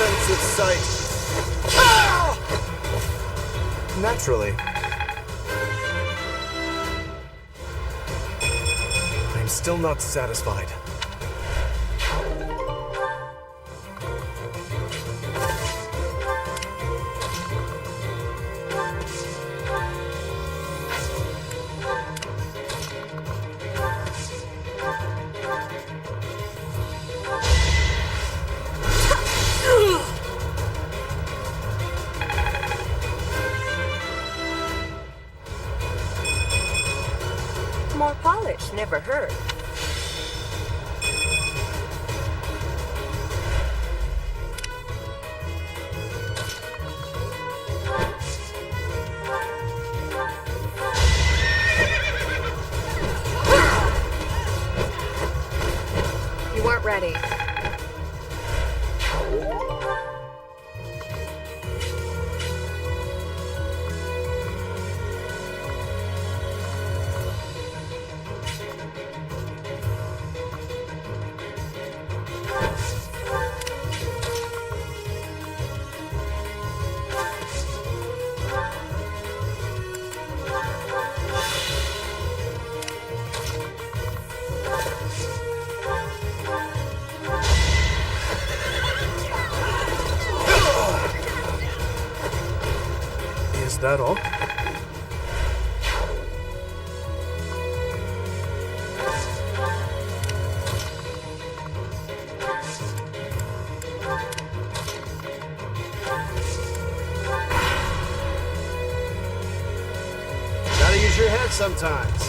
Offensive sight. Naturally. I'm still not satisfied. More polish never hurt. You weren't ready. Is that all? Gotta use your head sometimes.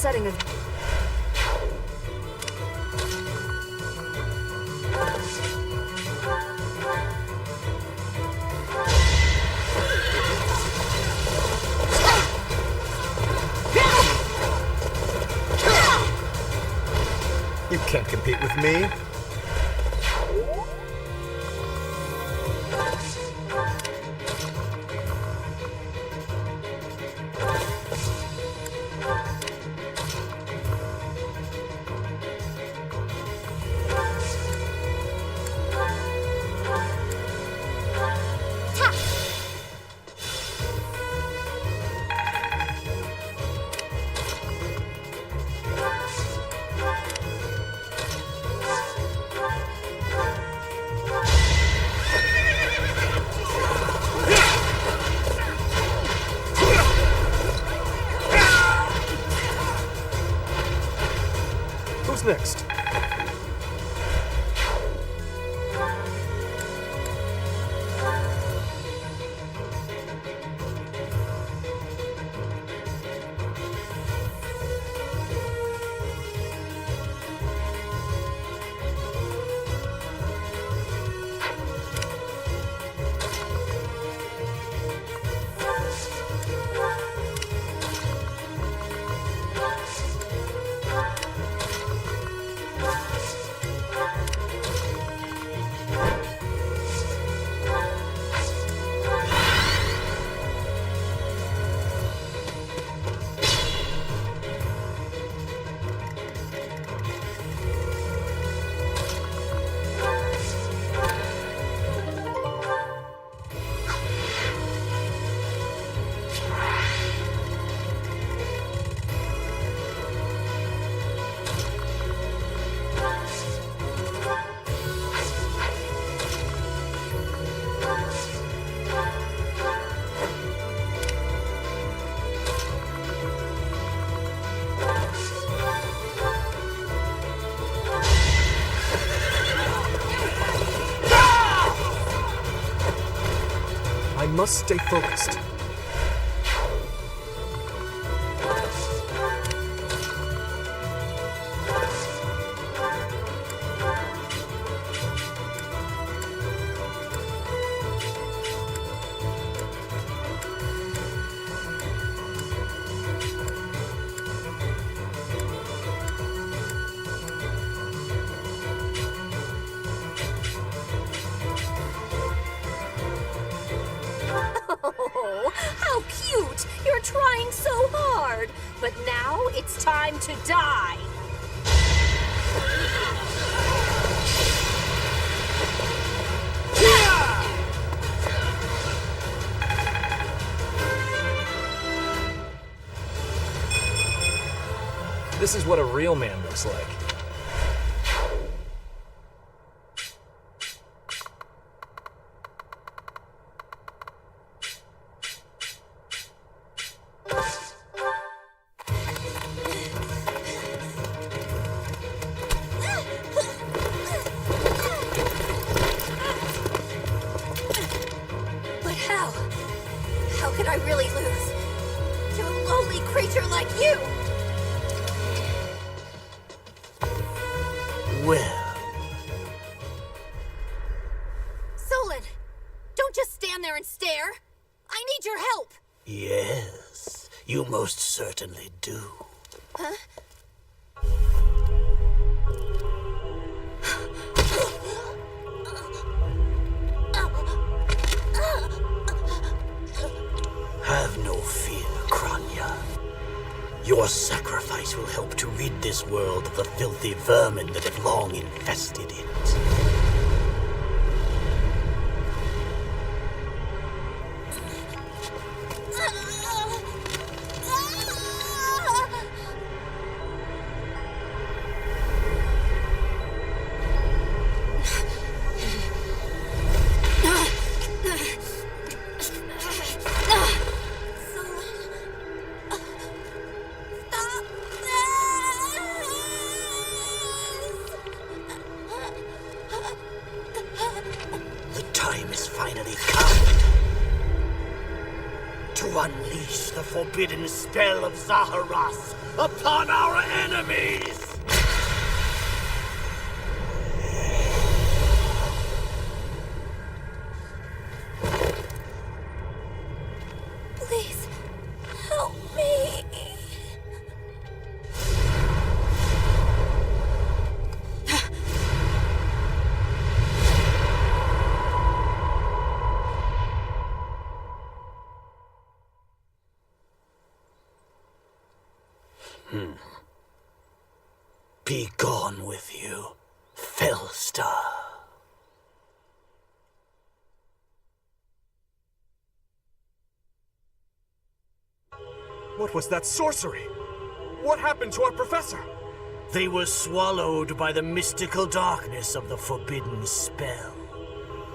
setting of... You can't compete with me. Who's next? I must stay focused. Oh, how cute! You're trying so hard! But now it's time to die! This is what a real man looks like. But how? How could I really lose to a lowly creature like you? Well, Solon, don't just stand there and stare. I need your help. yes, you most certainly do. Huh? Have no fear, Kranya. Your sacrifice will help to rid this world of the filthy vermin that have long infested it. unleash the forbidden spell of Zaharas upon our enemies! Please, help me. Be gone with you, Fe3h. What was that sorcery? What happened to our professor? They were swallowed by the mystical darkness of the forbidden spell.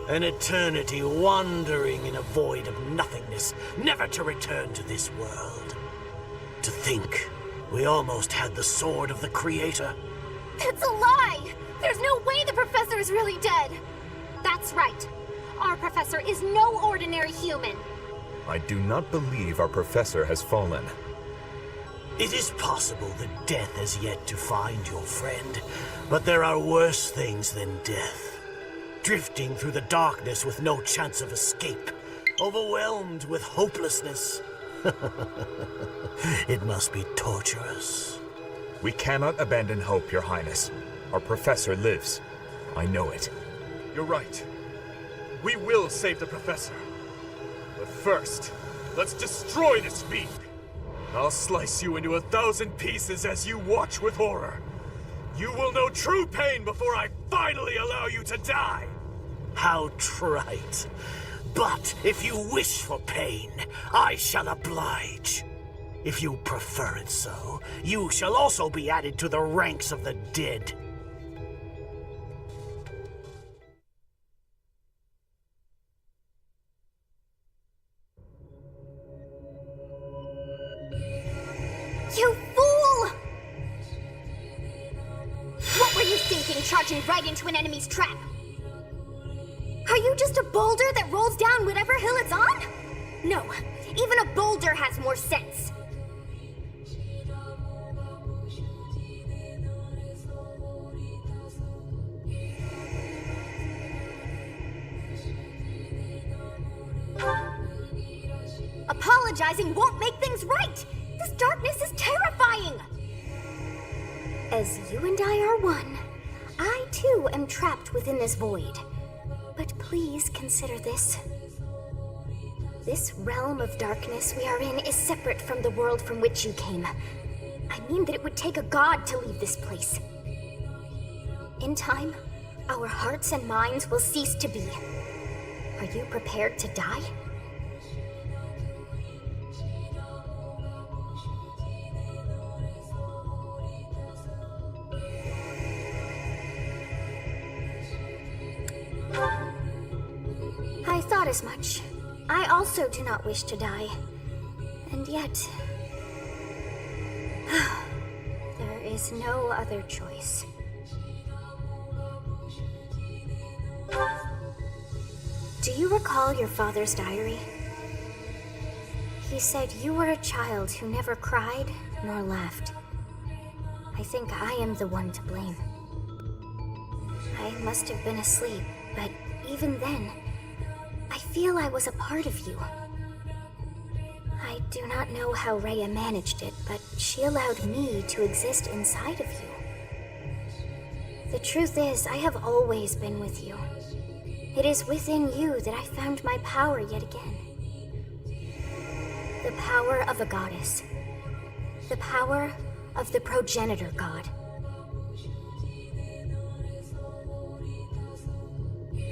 An eternity wandering in a void of nothingness, never to return to this world. To think, we almost had the sword of the Creator. That's a lie! There's no way the professor is really dead! That's right. Our professor is no ordinary human. I do not believe our professor has fallen. It is possible that death has yet to find your friend, but there are worse things than death. Drifting through the darkness with no chance of escape, overwhelmed with hopelessness. It must be torturous. We cannot abandon hope, Your Highness. Our professor lives. I know it. You're right. We will save the professor. But first, let's destroy this fiend. I'll slice you into 1,000 pieces as you watch with horror. You will know true pain before I finally allow you to die. How trite. But if you wish for pain, I shall oblige. If you prefer it so, you shall also be added to the ranks of the dead. You fool! What were you thinking, charging right into an enemy's trap? Are you just a boulder that rolls down whatever hill it's on? No, even a boulder has more sense. Apologizing won't make things right! This darkness is terrifying! As you and I are one, I too am trapped within this void. But please consider this. This realm of darkness we are in is separate from the world from which you came. I mean that it would take a god to leave this place. In time, our hearts and minds will cease to be. Are you prepared to die? I thought as much. I also do not wish to die. And yet... there is no other choice. Do you recall your father's diary? He said you were a child who never cried nor laughed. I think I am the one to blame. I must have been asleep, but even then, I feel I was a part of you. I do not know how Rhea managed it, but she allowed me to exist inside of you. The truth is, I have always been with you. It is within you that I found my power yet again. The power of a goddess. The power of the progenitor god.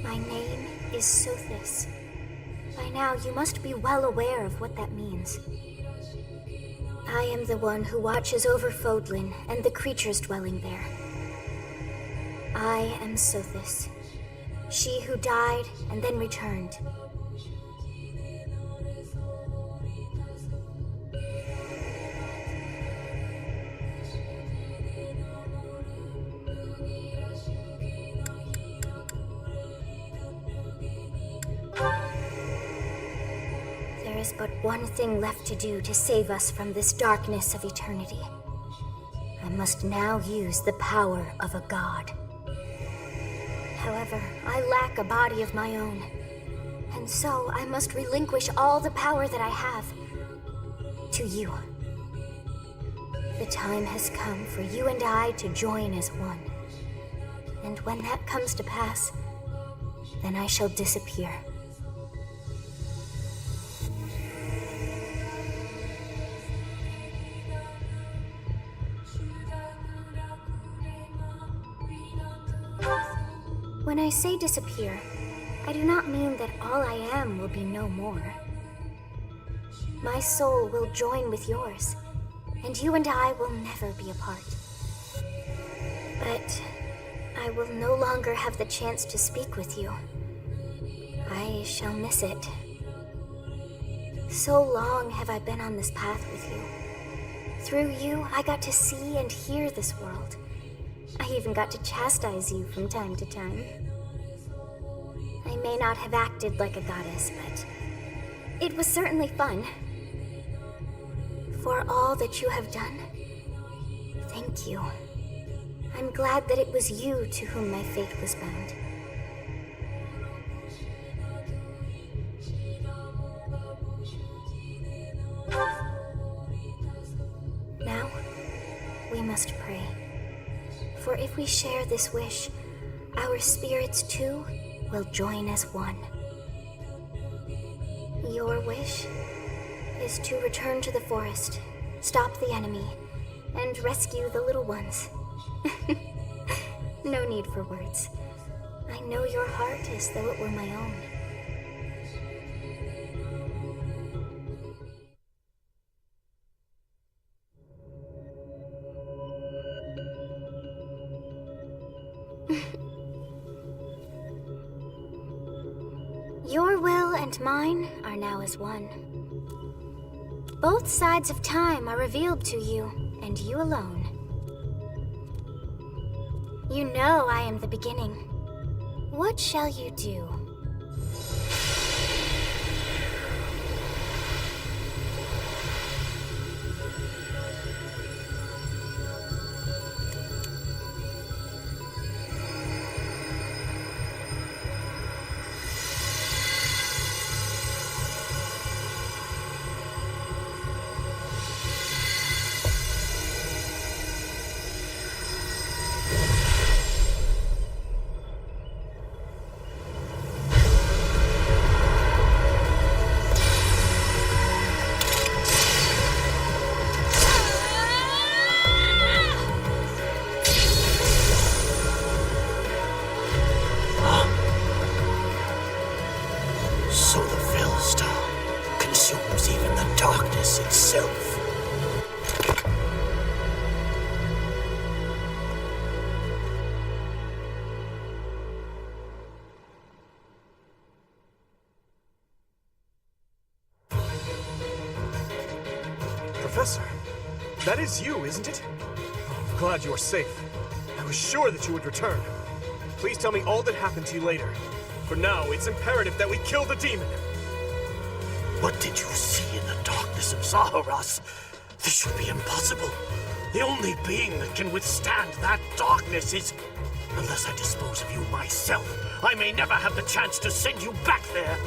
My name is Fe3h. By now, you must be well aware of what that means. I am the one who watches over Fodlan and the creatures dwelling there. I am Fe3h, she who died and then returned. There is but one thing left to do to save us from this darkness of eternity. I must now use the power of a god. However, I lack a body of my own, and so I must relinquish all the power that I have to you. The time has come for you and I to join as one. And when that comes to pass, then I shall disappear. When I say disappear, I do not mean that all I am will be no more. My soul will join with yours, and you and I will never be apart. But I will no longer have the chance to speak with you. I shall miss it. So long have I been on this path with you. Through you, I got to see and hear this world. I even got to chastise you from time to time. I may not have acted like a goddess, but it was certainly fun. For all that you have done, thank you. I'm glad that it was you to whom my fate was bound. Now, we must pray. For if we share this wish, our spirits too will join as one. Your wish is to return to the forest, stop the enemy, and rescue the little ones. No need for words. I know your heart as though it were my own. Your will and mine are now as one. Both sides of time are revealed to you, and you alone. You know I am the beginning. What shall you do? Itself. Professor, that is you, isn't it? Oh, I'm glad you are safe. I was sure that you would return. Please tell me all that happened to you later. For now, it's imperative that we kill the demon. What did you see in the darkness of Zaharas? This should be impossible. The only being that can withstand that darkness is... Unless I dispose of you myself, I may never have the chance to send you back there.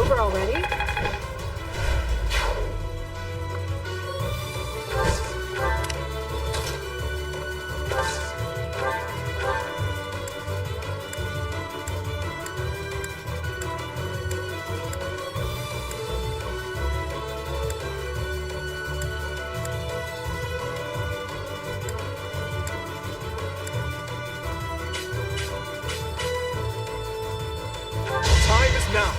over already? Time is now.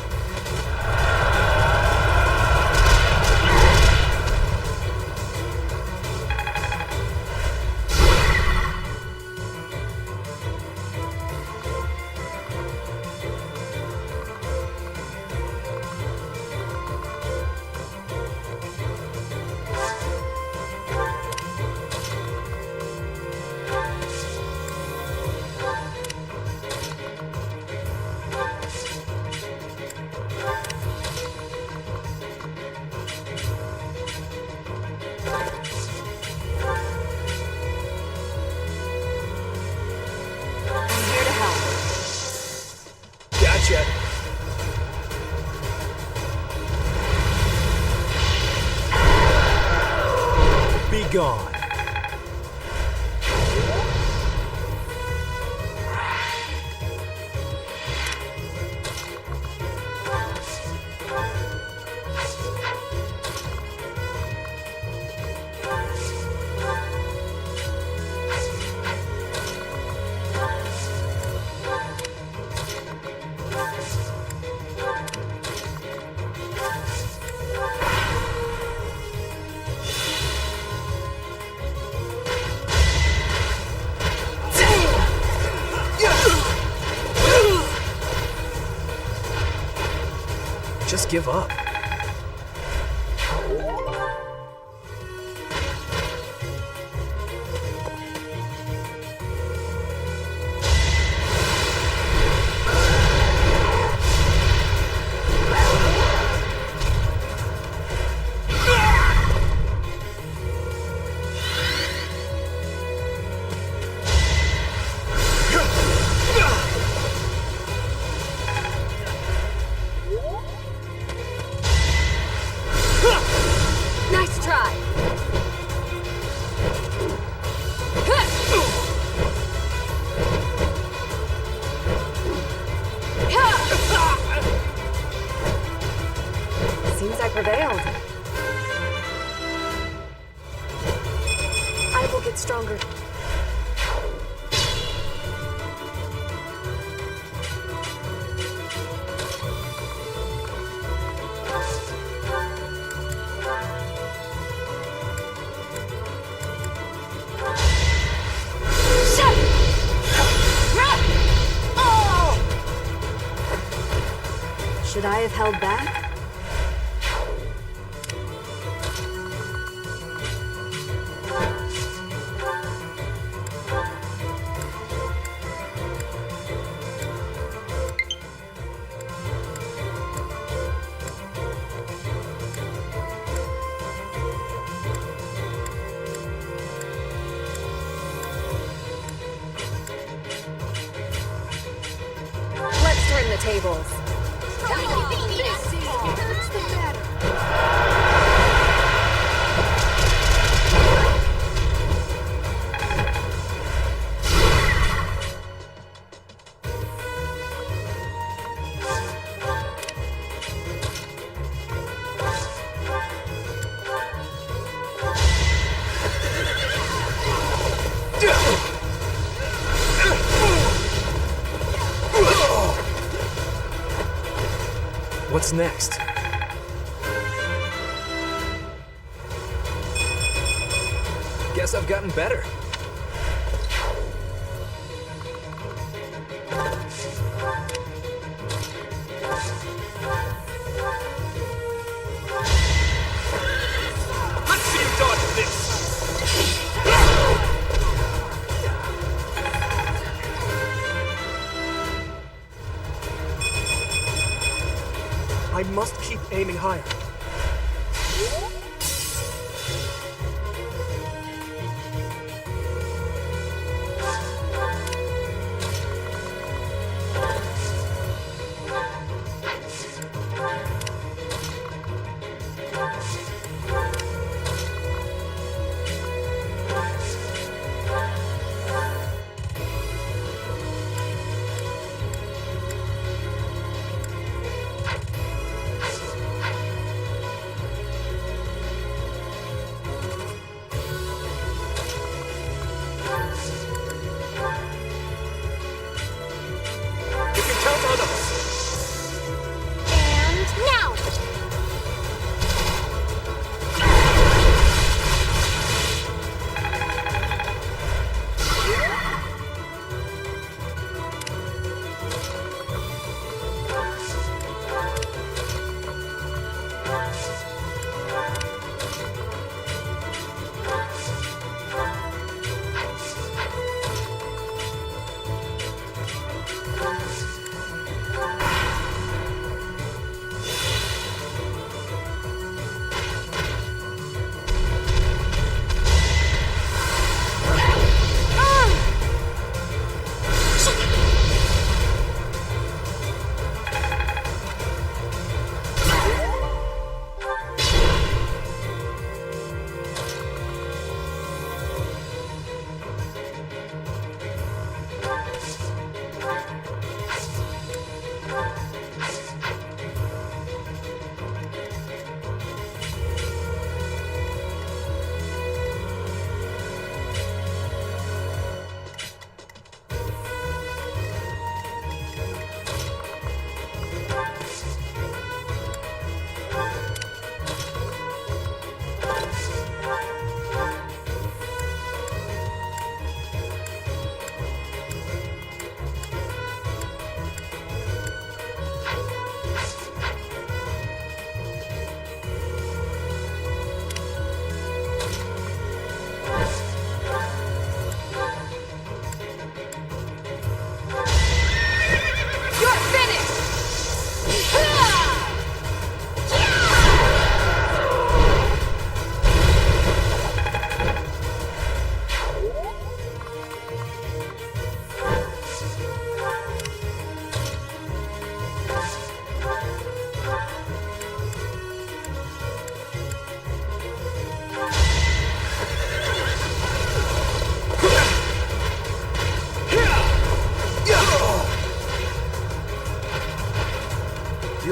I'm here to help. Gotcha. Be gone. Just give up. Nice try. Seems I prevailed. I will get stronger. Should I have held back? Let's turn the tables. What's the matter? What's next? Guess I've gotten better. Let's see you dodge this! I must keep aiming higher.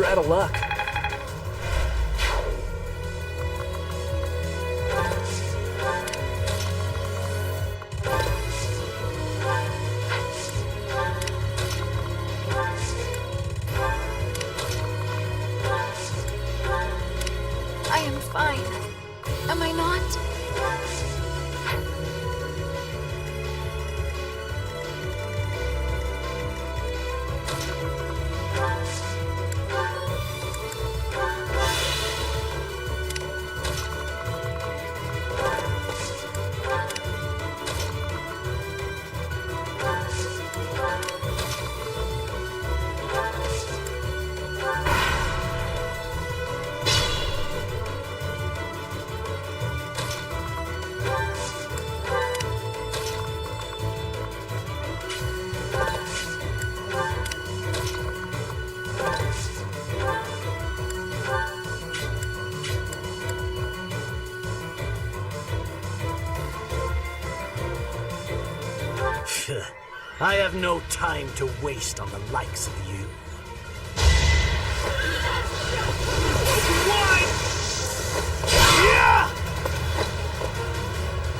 You're out of luck. I am fine. Am I not? I have no time to waste on the likes of you. Why? Yeah!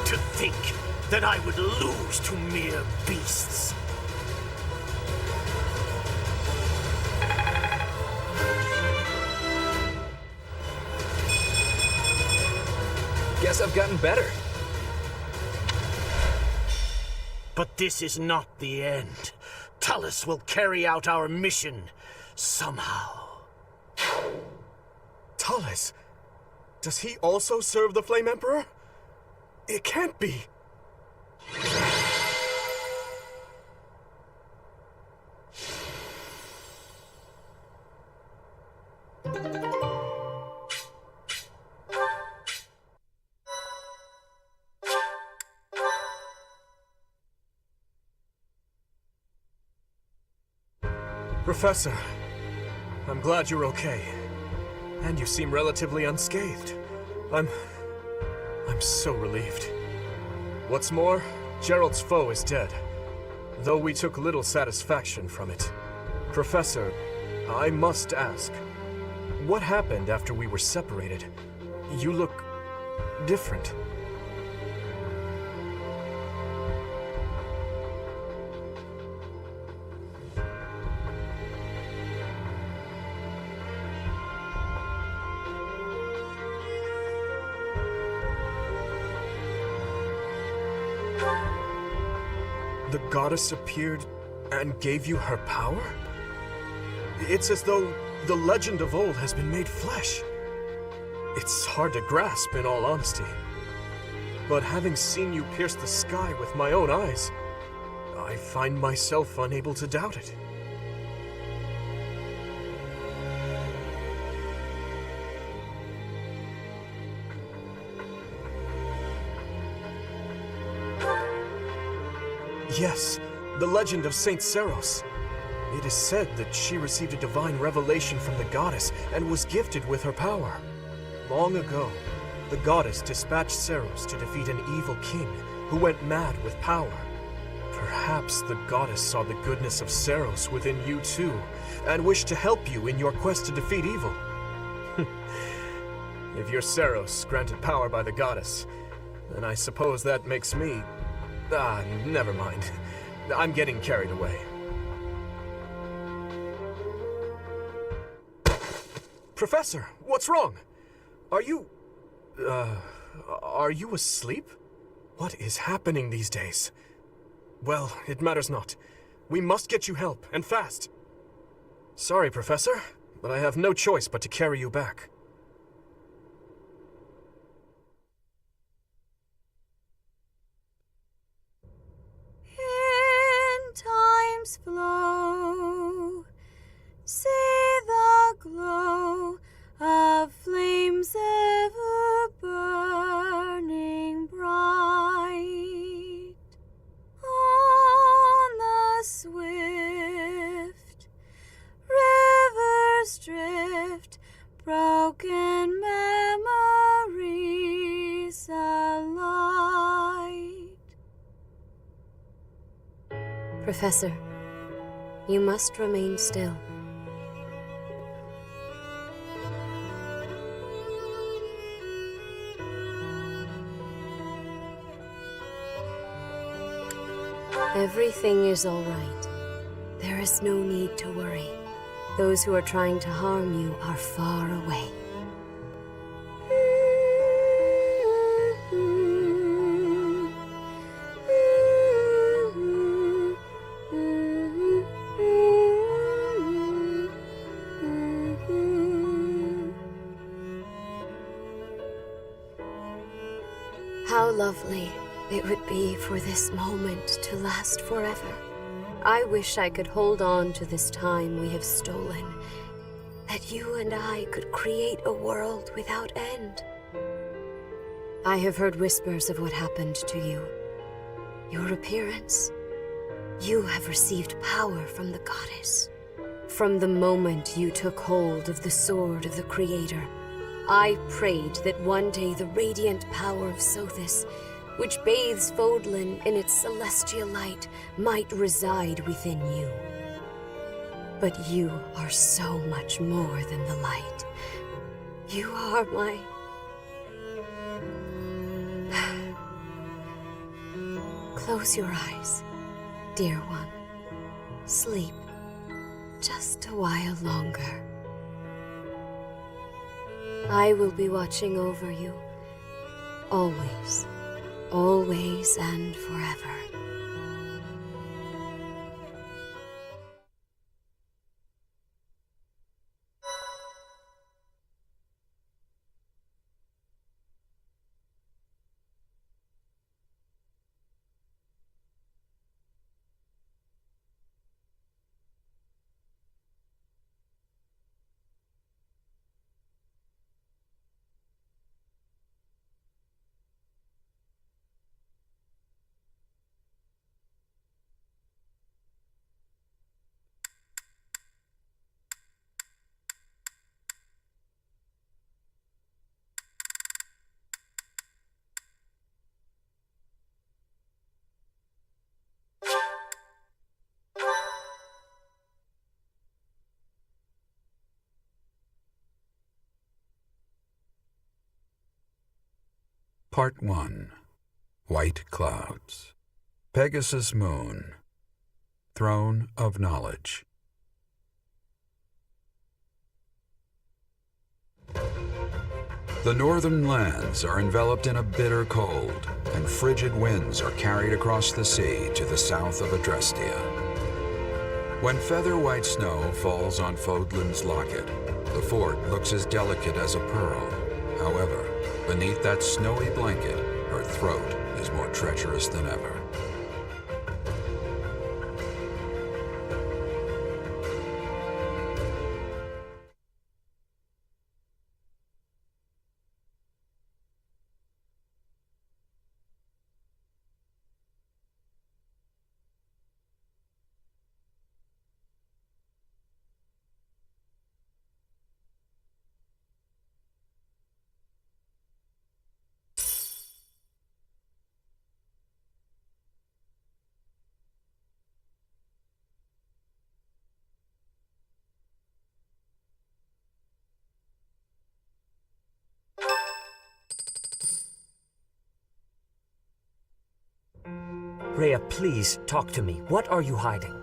To think that I would lose to mere beasts. Guess I've gotten better. But this is not the end. Tullus will carry out our mission somehow. Tullus? Does he also serve the Flame Emperor? It can't be. Professor, I'm glad you're okay. And you seem relatively unscathed. I'm so relieved. What's more, Gerald's foe is dead, though we took little satisfaction from it. Professor, I must ask, what happened after we were separated? You look different. The goddess appeared and gave you her power? It's as though the legend of old has been made flesh. It's hard to grasp, in all honesty. But having seen you pierce the sky with my own eyes, I find myself unable to doubt it. Yes, the legend of Saint Seros. It is said that she received a divine revelation from the goddess and was gifted with her power. Long ago, the goddess dispatched Seros to defeat an evil king who went mad with power. Perhaps the goddess saw the goodness of Seros within you too, and wished to help you in your quest to defeat evil. If you're Seros, granted power by the goddess, then I suppose that makes me... never mind. I'm getting carried away. Professor, what's wrong? Are you asleep? What is happening these days? Well, it matters not. We must get you help, and fast. Sorry, Professor, but I have no choice but to carry you back. Time's flow, see the glow of flames ever burning bright on the swift rivers drift, broken memories alight. Professor, you must remain still. Everything is all right. There is no need to worry. Those who are trying to harm you are far away. How lovely it would be for this moment to last forever. I wish I could hold on to this time we have stolen, that you and I could create a world without end. I have heard whispers of what happened to you. Your appearance. You have received power from the goddess. From the moment you took hold of the sword of the Creator, I prayed that one day the radiant power of Sothis, which bathes Fodlan in its celestial light, might reside within you. But you are so much more than the light. You are my... Close your eyes, dear one. Sleep just a while longer. I will be watching over you, always, always and forever. Part 1. White Clouds. Pegasus Moon. Throne of Knowledge. The northern lands are enveloped in a bitter cold, and frigid winds are carried across the sea to the south of Adrestia. When feather white snow falls on Fodlan's locket, the fort looks as delicate as a pearl. However, beneath that snowy blanket, her throat is more treacherous than ever. Rhea, please, talk to me. What are you hiding?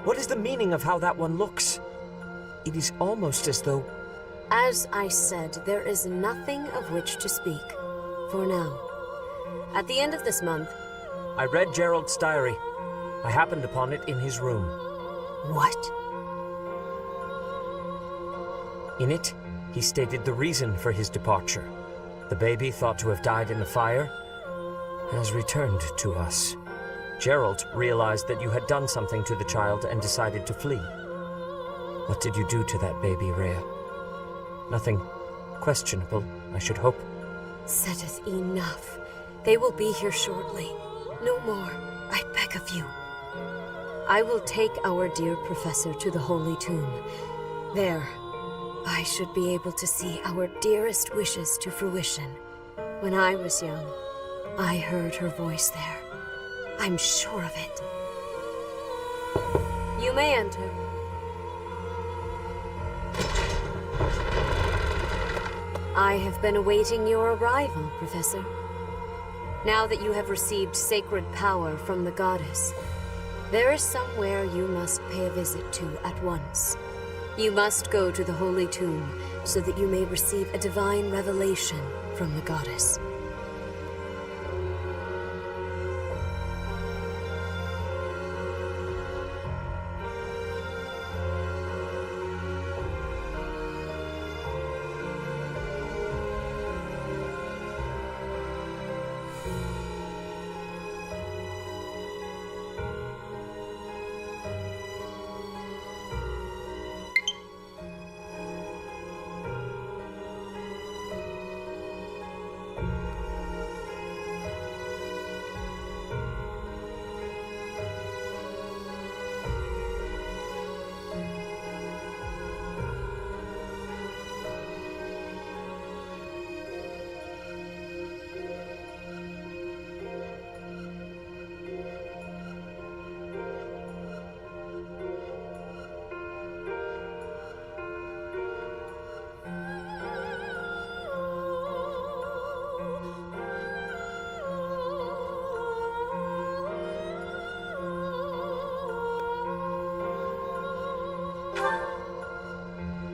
What is the meaning of how that one looks? It is almost as though... As I said, there is nothing of which to speak, for now. At the end of this month... I read Gerald's diary. I happened upon it in his room. What? In it, he stated the reason for his departure. The baby, thought to have died in the fire, has returned to us. Gerald realized that you had done something to the child and decided to flee. What did you do to that baby, Rhea? Nothing questionable, I should hope. Setteth enough. They will be here shortly. No more, I beg of you. I will take our dear professor to the Holy Tomb. There, I should be able to see our dearest wishes to fruition. When I was young, I heard her voice there. I'm sure of it. You may enter. I have been awaiting your arrival, Professor. Now that you have received sacred power from the goddess, there is somewhere you must pay a visit to at once. You must go to the Holy Tomb so that you may receive a divine revelation from the goddess.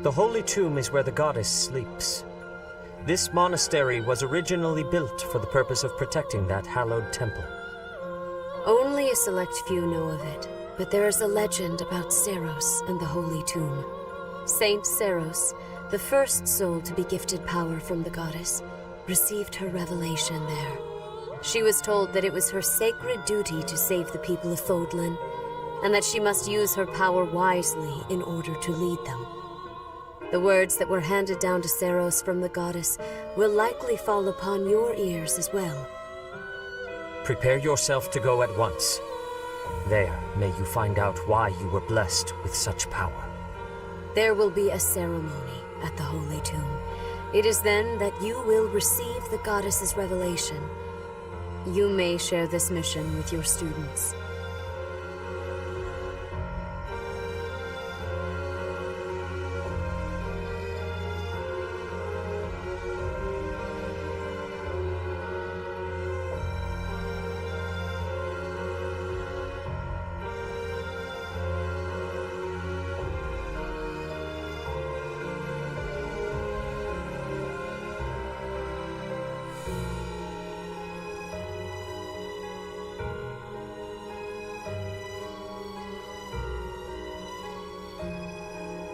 The Holy Tomb is where the goddess sleeps. This monastery was originally built for the purpose of protecting that hallowed temple. Only a select few know of it, but there is a legend about Fe3h and the Holy Tomb. Saint Fe3h, the first soul to be gifted power from the goddess, received her revelation there. She was told that it was her sacred duty to save the people of Fodlan, and that she must use her power wisely in order to lead them. The words that were handed down to Fe3h from the goddess will likely fall upon your ears as well. Prepare yourself to go at once. There, may you find out why you were blessed with such power. There will be a ceremony at the Holy Tomb. It is then that you will receive the goddess's revelation. You may share this mission with your students.